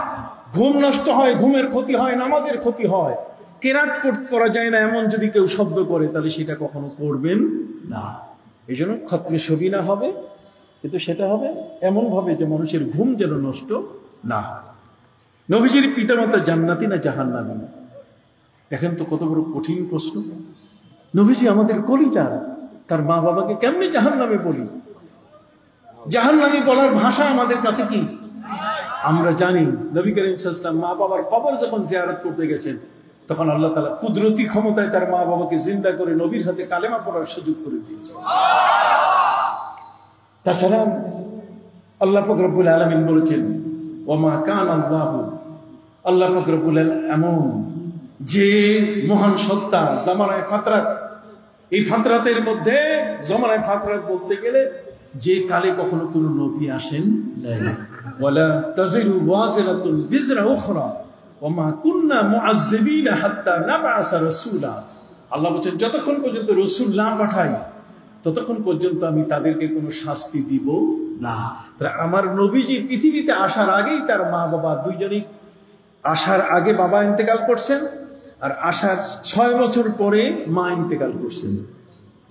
ঘুম নষ্ট হয়, ঘুমের ক্ষতি হয়, নামাজের ক্ষতি হয়। কেরাত করা যায় না এমন যদি কেউ শব্দ করে, তাহলে সেটা কখনো করবেন না। এই জন্য খতমে সবিনা হবে, কিন্তু সেটা হবে এমন ভাবে যে মানুষের ঘুম যেন নষ্ট না হয়। নবীজির পিতামাতা জান্নাতি না জাহান্নামী? দেখেন তো কত বড় কঠিন প্রশ্ন। নবীজি আমাদের কলিজার, তার মা বাবাকে কেমনে জাহান্নামে বলি? জাহান্নামী বলার ভাষা আমাদের কাছে কি? আমরা জানি নবী করিম সাল্লাল্লাহু আলাইহি ওয়াসাল্লাম মা বাবার কবর যখন জিয়ারত করতে গেছেন, তখন আল্লাহ তাআলা কুদরতি ক্ষমতায় তার মা বাবাকে জিন্দা করে নবীর হাতে কালেমা পড়ার সুযোগ করে দিয়েছেন। তাছাড়া আল্লাহ পাক রব্বুল আলামিন বলেছেন, ওমা কানা আল্লাহু, আল্লাহ পাক রব্বুল আলামিন এমন যে মহান সত্তা, জামানায়ে ফাতরাত, এই ফাতরাতের মধ্যে জামানায়ে ফাতরাত বলতে গেলে যে কালে কখনো কোনো নবী আসেন নাই। ওয়ালা তাজিরু ওয়াজিরাতুন বিজরা উখরা ওমা কুননা মুআজ্জিবিনা হাত্তা নাবআসা রাসূলা। আল্লাহ বলেন, যতক্ষণ পর্যন্ত রাসূল না পাঠাই ততক্ষণ পর্যন্ত আমি তাদেরকে কোনো শাস্তি দিব না। তাহলে আমার নবীজি পৃথিবীতে আসার আগেই তার মা বাবা দুইজনই, আসার আগে বাবা ইন্তেকাল করছেন, আর আসার 6 বছর পরে মা ইন্তেকাল করছেন।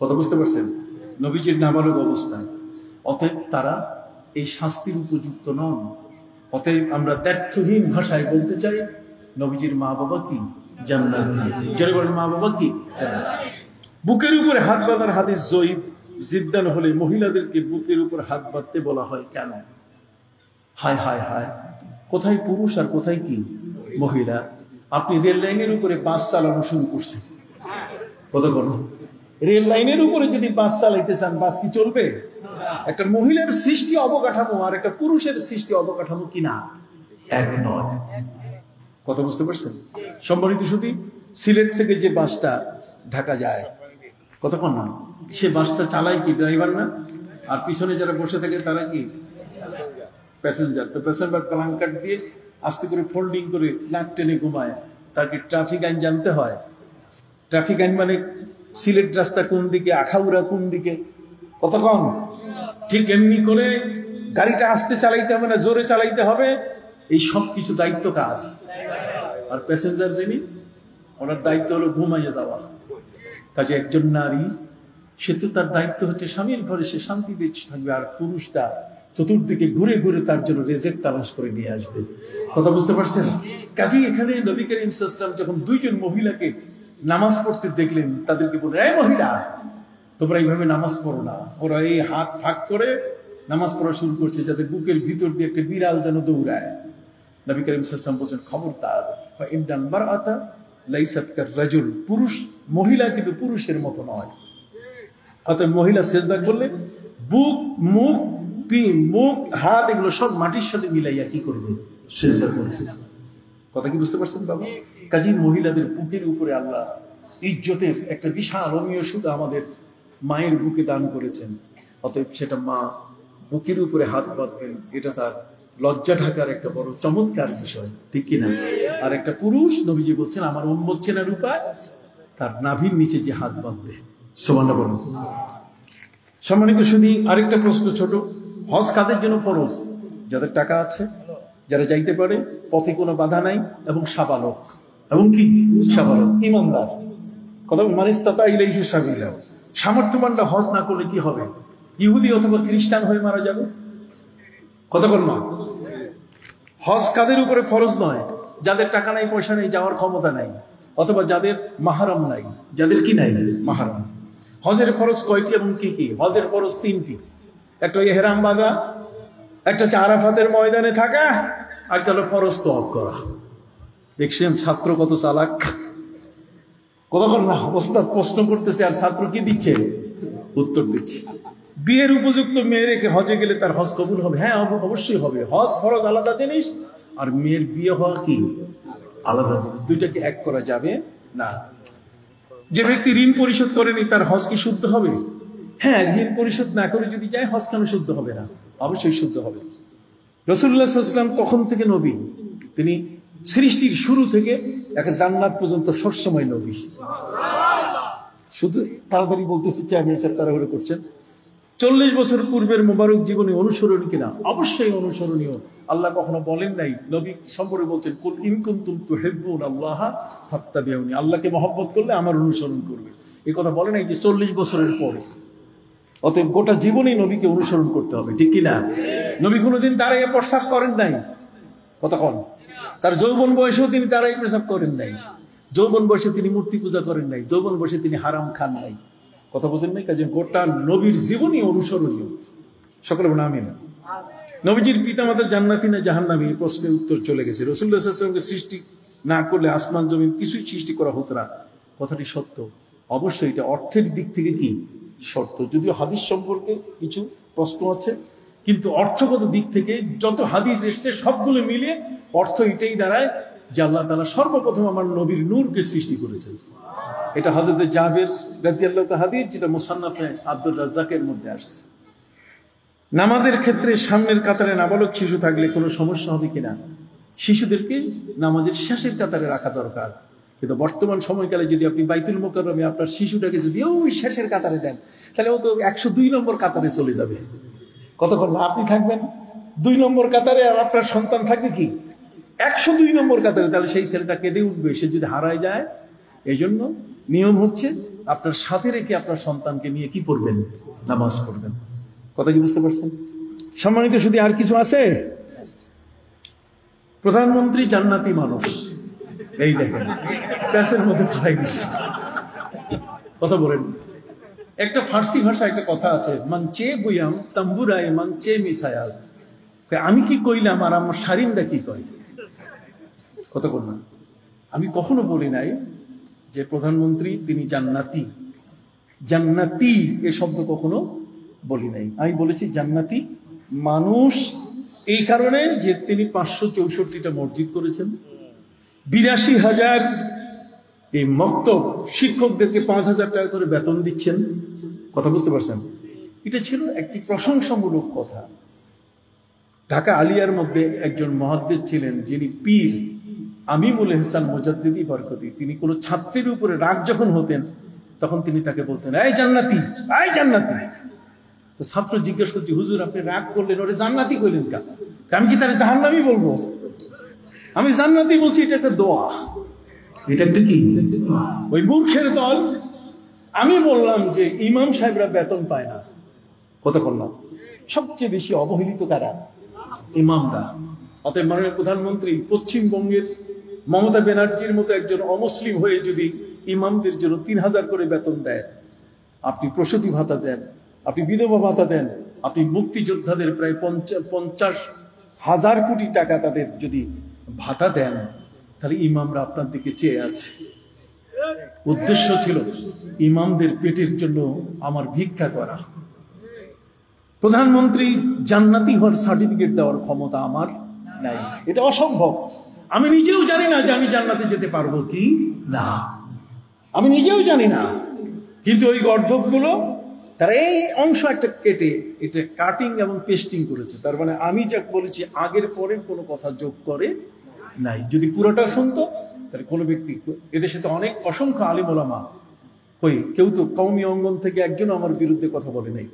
কথা বুঝতে পারছেন? নবীজির নাবালক অবস্থায়। অতএব তারা এই শাস্তির উপযুক্ত নন। অতএব আমরা দ্ব্যর্থহীন ভাষায় বলতে চাই, নবীজির মা বাবা কি? জান্নাতি। যারা বলেন মা বাবা কি? জান্নাতি। বুকের উপরে হাত বাঁধার হাদিস জয়ীফ জিদ্দান হলে মহিলাদেরকে বুকের উপর হাত বাঁধতে বলা হয় কেন? হায় হায় হায়, কোথায় পুরুষ আর কোথায় কি মহিলা? আপনি রেল লাইনের উপরে বাস চালানো শুরু করছেন, কত করো? রেল লাইনের উপরে যদি বাস চালাইতে চান, বাস কি চলবে? একটা মহিলার সৃষ্টি অবকাঠামো আর একটা পুরুষের সৃষ্টি অবকাঠামো কিনা এক নয়। কথা বুঝতে পারছেন? সম্মানিত সুধী, সিলেট থেকে যে বাসটা ঢাকা যায় কতক্ষণ না, সে বাসটা চালায় কি ড্রাইভার না? আর পিছনে যারা বসে থাকে তারা কি? প্যাসেঞ্জার। তো প্যাসেঞ্জার ব্ল্যাঙ্কেট দিয়ে আস্তে করে ফোল্ডিং করে নাক টেনে ঘুমায়। তার কি ট্রাফিক আইন জানতে হয়? ট্রাফিক আইন মানে সিলেট রাস্তা কোন দিকে, আখাউড়া কোন দিকে, কতক্ষণ? ঠিক এমনি করে গাড়িটা আস্তে চালাইতে হবে না জোরে চালাইতে হবে, এই সব কিছু দায়িত্ব কার? আর প্যাসেঞ্জার যিনি, ওনার দায়িত্ব হলো ঘুমাইয়ে দেওয়া। কাজে একজন নারী, সে তো তার দায়িত্ব হচ্ছে স্বামীর ঘরে সে শান্তিতে থাকবে, আর পুরুষটা চতুর্দিকে ঘুরে ঘুরে তার জন্য রেজেক তালাশ করে নিয়ে আসবে। কথা বুঝতে পারছেন? কাজেই এখানে নবী করিম সাল্লাল্লাহু আলাইহি ওয়াসাল্লাম যখন দুইজন মহিলাকে নামাজ পড়তে দেখলেন, তাদেরকে বললেন, এই মহিলা, তোমরা এইভাবে নামাজ পড়ো না। ওরা এই হাত ফাঁক করে নামাজ পড়া শুরু করছে, যাতে বুকের ভিতর দিয়ে একটা বিড়াল যেন দৌড়ায়। নবী করিম সাল্লাল্লাহু আলাইহি ওয়াসাল্লাম বলছেন, খবরদার, ফাইন্নাল মারআতা লাইসাত কার-রাজুল, পুরুষ মহিলা কিন্তু পুরুষের মতো নয়। অতএব মহিলা সেজদা করলে বুক, মুখ, মুখ, হাত এগুলো সব মাটির সাথে মিলাইয়া কি করবে? সেজদা করবে। কথা কি বুঝতে পারছেন বাবা? কাজী মহিলাদের বুকের উপরে আল্লাহ ইজ্জতের একটা বিশাল অমীয় সুতা আমাদের মায়ের বুকে দান করেছেন। অতএব সেটা মা বুকের উপরে হাত বাঁধবেন, এটা তার লজ্জা ঢাকার একটা বড় চমৎকার বিষয়, ঠিক কিনা? আর একটা পুরুষ, নবীজি বলছেন, আমার উম্মত চেনার উপায় তার নাভির নিচে যে হাত বাঁধবে। সুবহানাল্লাহ বলুন। সম্মানিত সুধী, আরেকটা প্রশ্ন ছোট, হজ কাদের জন্য ফরজ? যাদের টাকা আছে, যারা যাইতে পারে, পথে কোনো বাধা নাই, এবং সাবালক, এবং কি সাবালক, ইমানদার। কথা মানিস্তাতা ইলাইহি সাবিলা। সামর্থ্যবানরা হজ না করলে কি হবে? ইহুদি অথবা খ্রিস্টান হয়ে মারা যাবে। কতক্ষণ মা? হজ কাদের উপরে ফরজ নয়? যাদের টাকা নাই, পয়সা নেই, যাওয়ার ক্ষমতা নাই, অথবা যাদের মাহরাম নাই, যাদের কি নাই মাহরাম। হজের ফরজ কয়টি এবং কি কি? হজের ফরজ 3টি। একটা ইহরাম বাঁধা, একটা হচ্ছে আরাফাতের ময়দানে থাকা, আর একটা হলো ফরজ তওয়াফ করা। দেখছেন ছাত্র কত চালাক, কতক্ষণ না ওস্তাদ প্রশ্ন করতেছে আর ছাত্র কি দিচ্ছে, উত্তর দিচ্ছে। বিয়ের উপযুক্ত মেয়ে রেখে হজে গেলে তার হজ কবুল হবে? হ্যাঁ, অবশ্যই হবে। হজ ফরজ আলাদা জিনিস, আর মেয়ের বিয়ে হওয়া কি আলাদা জিনিস। দুইটাকে এক করা যাবে না। যে ব্যক্তি ঋণ পরিশোধ করেনি তার হজ কি শুদ্ধ হবে? হ্যাঁ, ঋণ পরিশোধ না করে যদি যায় হজ কেন শুদ্ধ হবে না? অবশ্যই শুদ্ধ হবে। রাসূলুল্লাহ সাল্লাল্লাহু আলাইহি ওয়াসাল্লাম কখন থেকে নবী? তিনি সৃষ্টির শুরু থেকে একটা জান্নাত পর্যন্ত সবসময় নবী। শুধু তাড়াতাড়ি বলতেছি, চেয়ারম্যান তাড়াহুড়ো করছেন। 40 বছর পূর্বের মোবারক জীবনী অনুসরণীয় কিনা? অবশ্যই অনুসরণীয়। আল্লাহ কখনো বলেন নাই, নবী সম্পর্কে বলছেন কুল ইন কুনতুম তুহিব্বুনাল্লাহ ফাত্তাবিউনি, আল্লাহকে মহব্বত করলে আমার অনুসরণ করবে। এই কথা বলে নাই যে 40 বছরের পরে। অতএব গোটা জীবনেই নবীকে অনুসরণ করতে হবে, ঠিক কিনা? নবী কোনোদিন দাঁড়াইয়ে প্রস্রাব করেন নাই। কতক্ষণ? তার যৌবন বয়সেও তিনি দাঁড়াই প্রস্রাব করেন নাই। যৌবন বয়সে তিনি মূর্তি পূজা করেন নাই। যৌবন বয়সে তিনি হারাম খান নাই। কথা বোঝেন নাই? কাজে গোটা নবীর জীবনই অনুসরণীয়। সকলে বলেন আমিন। নবীজির পিতামাতা জান্নাতি না জাহান্নামী? এই প্রশ্নের উত্তর চলে গেছে। রাসূলুল্লাহ সাল্লাল্লাহু আলাইহি ওয়াসাল্লামকে সৃষ্টি না করলে আসমান জমিন কিছুই সৃষ্টি করা হতো না। কথাটি সত্য। অবশ্যই এটা অর্থের দিক থেকে কি শর্ত, যদিও হাদিস সম্পর্কে কিছু প্রশ্ন আছে, কিন্তু অর্থগত দিক থেকে যত হাদিস এসছে সবগুলো মিলিয়ে অর্থ এটাই দাঁড়ায় যে আল্লাহ তাআলা সর্বপ্রথম আমার নবীর নূরকে সৃষ্টি করেছেন। এটা হযরত জাবের রাদিয়াল্লাহু তাআলা হাদিস, যেটা মুসান্নাফে আব্দুর রাজ্জাকের মধ্যে আসছে। নামাজের ক্ষেত্রে সামনের কাতারে নাবালক শিশু থাকলে কোনো সমস্যা হবে কিনা? শিশুদেরকে নামাজের শেষের কাতারে রাখা দরকার। কিন্তু বর্তমান সময়কালে যদি আপনি বাইতুল মুকাররমে আপনার শিশুটাকে যদি ওই শেষের কাতারে দেন, তাহলে ও তো 102 নম্বর কাতারে চলে যাবে। কতক্ষণ না আপনি থাকবেন 2 নম্বর কাতারে, আর আপনার সন্তান থাকবে কি 102 নম্বর কাতারে, তাহলে সেই ছেলেটা কেঁদে উঠবে সে যদি হারায় যায়। এই জন্য নিয়ম হচ্ছে আপনার সাথে রেখে আপনার সন্তানকে নিয়ে কি পড়বেন? নামাজ পড়বেন। কথা কি বুঝতে পারছেন? সম্মানিত শুধু আর কিছু আছে? প্রধানমন্ত্রী জান্নাতি মানুষ, এই দেখেন প্যাসের মধ্যে পাঠাই দিচ্ছে। কথা বলেন। একটা ফার্সি ভাষা একটা কথা আছে, মানচে বুয়াম তাম্বুরায় মানচে মিসায়াল। আমি কি কইলাম আর আমার সারিন্দা কি কয়? কথা বল না। আমি কখনো বলি নাই যে প্রধানমন্ত্রী তিনি জান্নাতি। জান্নাতি এ শব্দ কখনো বলি নাই। আমি বলেছি জান্নাতি মানুষ এই কারণে যে তিনি 564টা মসজিদ করেছেন, 82,000 এই মক্তব শিক্ষকদেরকে 5,000 টাকা করে বেতন দিচ্ছেন। কথা বুঝতে পারছেন? এটা ছিল একটি প্রশংসামূলক কথা। ঢাকা আলিয়ার মধ্যে একজন মুহাদ্দিস ছিলেন যিনি পীর আমিমুল ইহসান মুজাদ্দিদি বরকতি। তিনি কোনো ছাত্রের উপরে রাগ যখন হতেন তখন তিনি তাকে বলতেন, এই জান্নাতি, এই জান্নাতি। তো ছাত্র জিজ্ঞেস করছে, হুজুর আপনি রাগ করলেন, ওরে জান্নাতি কইলেন কা? আমি কি তার জাহান্নামী বলবো? আমি জান্নাতি বলছি, এটা একটা দোয়া। এটা একটা কি? ওই মূর্খের দল। আমি বললাম যে ইমাম সাহেবরা বেতন পায় না। কথা বললাম, সবচেয়ে বেশি অবহেলিত কারা? ইমামরা। অতএব মাননীয় প্রধানমন্ত্রী পশ্চিমবঙ্গের মমতা ব্যানার্জির মতো একজন অমুসলিম হয়ে যদি ইমামদের জন্য 3,000 করে বেতন দেয়, আপনি প্রসূতি ভাতা দেন, আপনি বিধবা ভাতা দেন, আপনি মুক্তিযোদ্ধাদের প্রায় 50,000 কোটি টাকা তাদের যদি ভাতা দেন, তাহলে ইমামরা আপনার দিকে চেয়ে আছে। উদ্দেশ্য ছিল ইমামদের পেটের জন্য আমার ভিক্ষা করা। প্রধানমন্ত্রী জান্নাতি হওয়ার সার্টিফিকেট দেওয়ার ক্ষমতা আমার নাই, এটা অসম্ভব। আমি নিজেও জানি না যে আমি জান্নাতে যেতে পারবো কি না, আমি নিজেও জানি না। কিন্তু ওই গর্ধবগুলো তারা এই অংশ একটা কেটে এটা কাটিং এবং পেস্টিং করেছে। তার মানে আমি যা বলেছি আগের পরে কোনো কথা যোগ করে নাই। যদি পুরোটা শুনতো তাহলে কোনো ব্যক্তি, এদেশে তো অনেক অসংখ্য আলেম ওলামা, কই কেউ তো কওমি অঙ্গন থেকে একজন আমার বিরুদ্ধে কথা বলে নাই,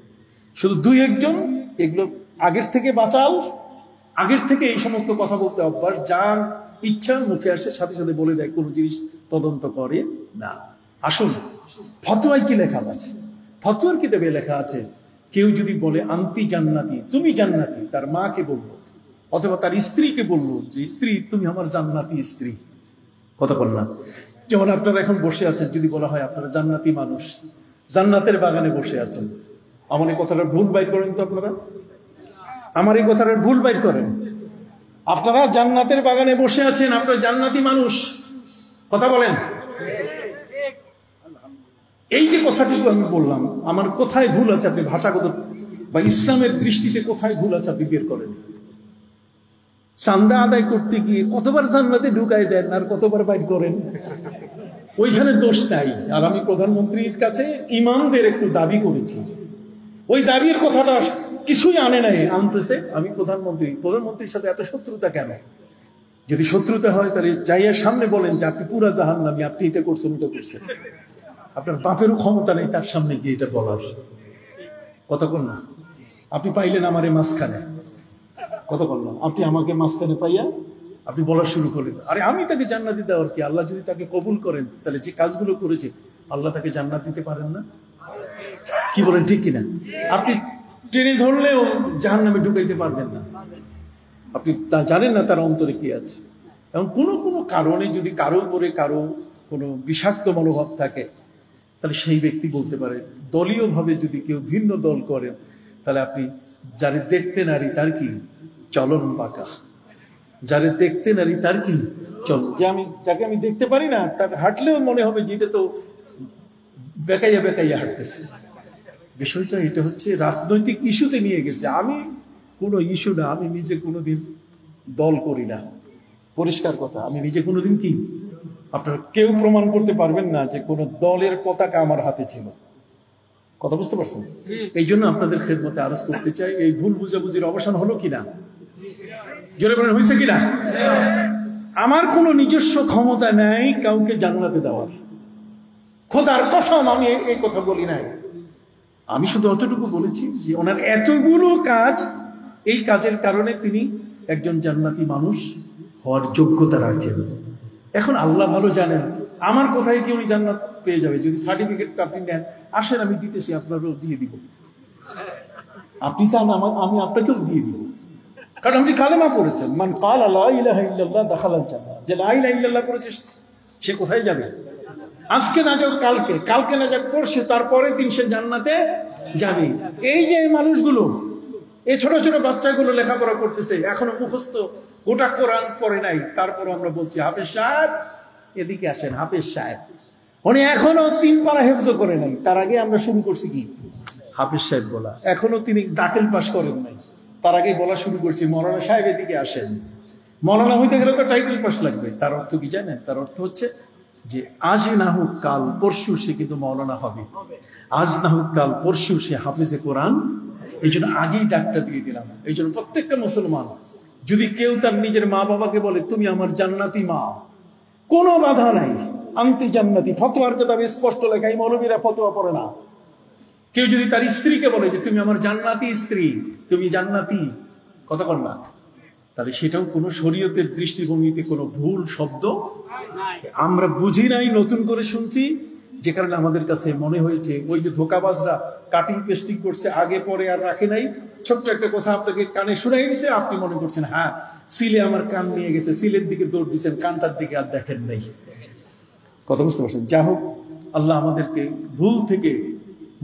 শুধু 2-1 এগুলো আগের থেকে বাঁচাও, আগের থেকে এই সমস্ত কথা বলতে অভ্যাস, যার ইচ্ছা মুখে আসে সাথে সাথে বলে দেয়, কোনো জিনিস তদন্ত করে না। আসুন ফতোয়ায় কি লেখা আছে? ফতোয়ার কিতাবে লেখা আছে, কেউ যদি বলে আন্তি জান্নাতি, তুমি জান্নাতি, তার মাকে বলবো অথবা তার স্ত্রীকে বলবো যে স্ত্রী তুমি আমার জান্নাতি স্ত্রী। কথা বললাম। যেমন আপনারা এখন বসে আছেন, যদি বলা হয় আপনারা জান্নাতি মানুষ, জান্নাতের বাগানে বসে আছেন। আমার এই কথাটা ভুল বাইর করেন তো আপনারা, আমার এই কথাটা ভুল বাইর করেন। আপনারা জান্নাতের বাগানে বসে আছেন, আপনারা জান্নাতি মানুষ, কথা বলেন। এই যে কথাটুকু আমি বললাম, আমার কোথায় ভুল আছে আপনি ভাষাগত বা ইসলামের দৃষ্টিতে কোথায় ভুল আছে আপনি বের করেন। চান্দা আদায় করতে গিয়ে কতবার জান্নাতে ঢুকাই দেন আর কতবার বাইর করেন, ওইখানে দোষ নাই। আর আমি প্রধানমন্ত্রীর কাছে ইমামদের একটু দাবি করেছি, ওই দাবির কথাটা কিছুই আনে নাই, আনতেছে। আমি প্রধানমন্ত্রীর সাথে এত শত্রুতা কেন? যদি শত্রুতা হয় তাহলে যাইয়া সামনে বলেন যে আপনি পুরা জাহান্নামী, আপনি এটা করছেন ওটা করছেন। আপনার বাপেরও ক্ষমতা নেই তার সামনে গিয়ে এটা বলার, কতক্ষণ না। আপনি পাইলেন আমারে মাঝখানে, কতক্ষণ না আপনি আমাকে মাঝখানে পাইয়া আপনি বলা শুরু করলেন, আরে আমি তাকে জান্নাত দিতে দেওয়ার কি? আল্লাহ যদি তাকে কবুল করেন তাহলে যে কাজগুলো করেছে আল্লাহ তাকে জান্নাত দিতে পারেন না? কি বলেন, ঠিক কিনা? আপনি ট্রেনে ধরলেও জাহান্নামে ঢুকাইতে পারবেন না। আপনি জানেন না তার অন্তরে কি আছে। এবং কোনো কারণে যদি কারো উপরে কারো কোনো বিষাক্ত মনোভাব থাকে তাহলে সেই ব্যক্তি বলতে পারে। দলীয়ভাবে যদি কেউ ভিন্ন দল করেন তাহলে আপনি যারে দেখতে নারী তার কি চলন বাঁকা, যারে দেখতে নারী তার কি চল, যাকে আমি দেখতে পারি না তার হাঁটলেও মনে হবে যেটা তো বেকাইয়া বেকাইয়া হাঁটতেছে। বিষয়টা এটা হচ্ছে রাজনৈতিক ইস্যুতে নিয়ে গেছে। আমি কোনো ইস্যু না, আমি নিজে কোনোদিন দল করি না, পরিষ্কার কথা। আমি নিজে কোনোদিন কি, আপনারা কেউ প্রমাণ করতে পারবেন না যে কোনো দলের পতাকা আমার হাতে ছিল, কথা বুঝতে পারছেন? এই জন্য আপনাদের খেদমতে আরজ করতে চাই, এই ভুল বুঝাবুঝির অবসান হলো কিনা, জোরে বলেন হয়েছে কিনা? আমার কোনো নিজস্ব ক্ষমতা নেই কাউকে জান্নাতে দেওয়ার, খোদার কসম আমি এই কথা বলি নাই। আমি শুধু অতটুকু বলেছি যে ওনার এতগুলো কাজ, এই কাজের কারণে তিনি একজন জান্নাতি মানুষ হওয়ার যোগ্যতা রাখেন। এখন আল্লাহ ভালো জানেন আমার কোথায় কি উনি জান্নাত পেয়ে যাবে। যদি সার্টিফিকেটটা আপনি নেন, আসেন আমি দিতেছি, আপনারও দিয়ে দিব। আপনি চান আমি আপনাকেও দিয়ে দিব, কারণ আপনি কালেমা পড়েছেন, মান ক্বালা লা ইলাহা ইল্লাল্লাহ দাখালাল জান্নাহ। যে লা ইলাহা ইল্লাল্লাহ পড়েছে সে কোথায় যাবে? আজকে না যাক কালকে না যাক পড়ছে, তারপরে দিন সে জান্নাতে যাবে। এই যে মানুষগুলো, এই ছোট ছোট বাচ্চাগুলো লেখাপড়া করতেছে, এখনো মুখস্থ গোটা কোরআন পড়ে নাই, তারপর আমরা বলছি হাফেজ সাহেব এদিকে আসেন, হাফেজ সাহেব উনি এখনো 3 পারা হেফজ করে নাই, তার আগে আমরা শুরু করছি কি হাফেজ সাহেব বলা। এখনো তিনি দাখিল পাস করেন নাই, তার আগে বলা শুরু করছি মৌলানা সাহেব এদিকে আসেন। মৌলানা হইতে গেলে তো টাইটেল পাস লাগবে। তার অর্থ কি জানেন? তার অর্থ হচ্ছে যে আজ না হোক কাল পরশু সে কিন্তু মৌলানা হবে, আজ না হোক কাল পরশু সে হাফেজে কোরআন। এই জন্য আগেই ডাকটা দিয়ে দিলাম। এই জন্য প্রত্যেকটা মুসলমান যদি কেউ তার নিজের মা বাবাকে বলে তুমি আমার জান্নাতি মা, কোনো বাধা নাই, আনতি জান্নাতি, ফতোয়ার কিতাবে স্পষ্ট লেখা, এই মৌলবীরা ফতোয়া পড়ে না। কেউ যদি তার স্ত্রীকে বলে যে তুমি আমার জান্নাতি স্ত্রী, তুমি জান্নাতি, কথা বল না, তাহলে সেটাও কোনো শরীয়তের দৃষ্টিভঙ্গিতে কোনো ভুল শব্দ আমরা বুঝি নাই, নতুন করে শুনছি, যে কারণে আমাদের কাছে মনে হয়েছে ওই যে ধোকাবাজরা কাটিং পেস্টিং করছে, আগে পরে আর রাখে নাই, ছোট্ট একটা কথা আপনাকে কানে শুনাই দিছে, আপনি মনে করছেন হ্যাঁ সিলে আমার কান নিয়ে গেছে, সিলের দিকে দৌড় দিচ্ছেন, কানটার দিকে আর দেখেন নাই, কথা বুঝতে পারছেন? যা হোক, আল্লাহ আমাদেরকে ভুল থেকে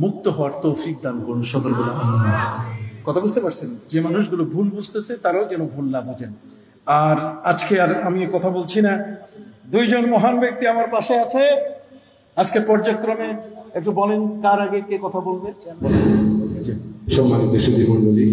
মুক্ত হওয়ার তৌফিক দান করুন, সকল বলে আমিন। কথা বুঝতে পারছেন? যে মানুষগুলো ভুল বুঝতেছে তারাও যেন ভুল না বোঝেন। আর আজকে আর আমি কথা বলছি না, 2 জন মহান ব্যক্তি আমার পাশে আছে। আজকে পর্যায়ক্রমে একটু বলেন কার আগে কে কথা বলবে? সম্মানিত সুধী মণ্ডলী,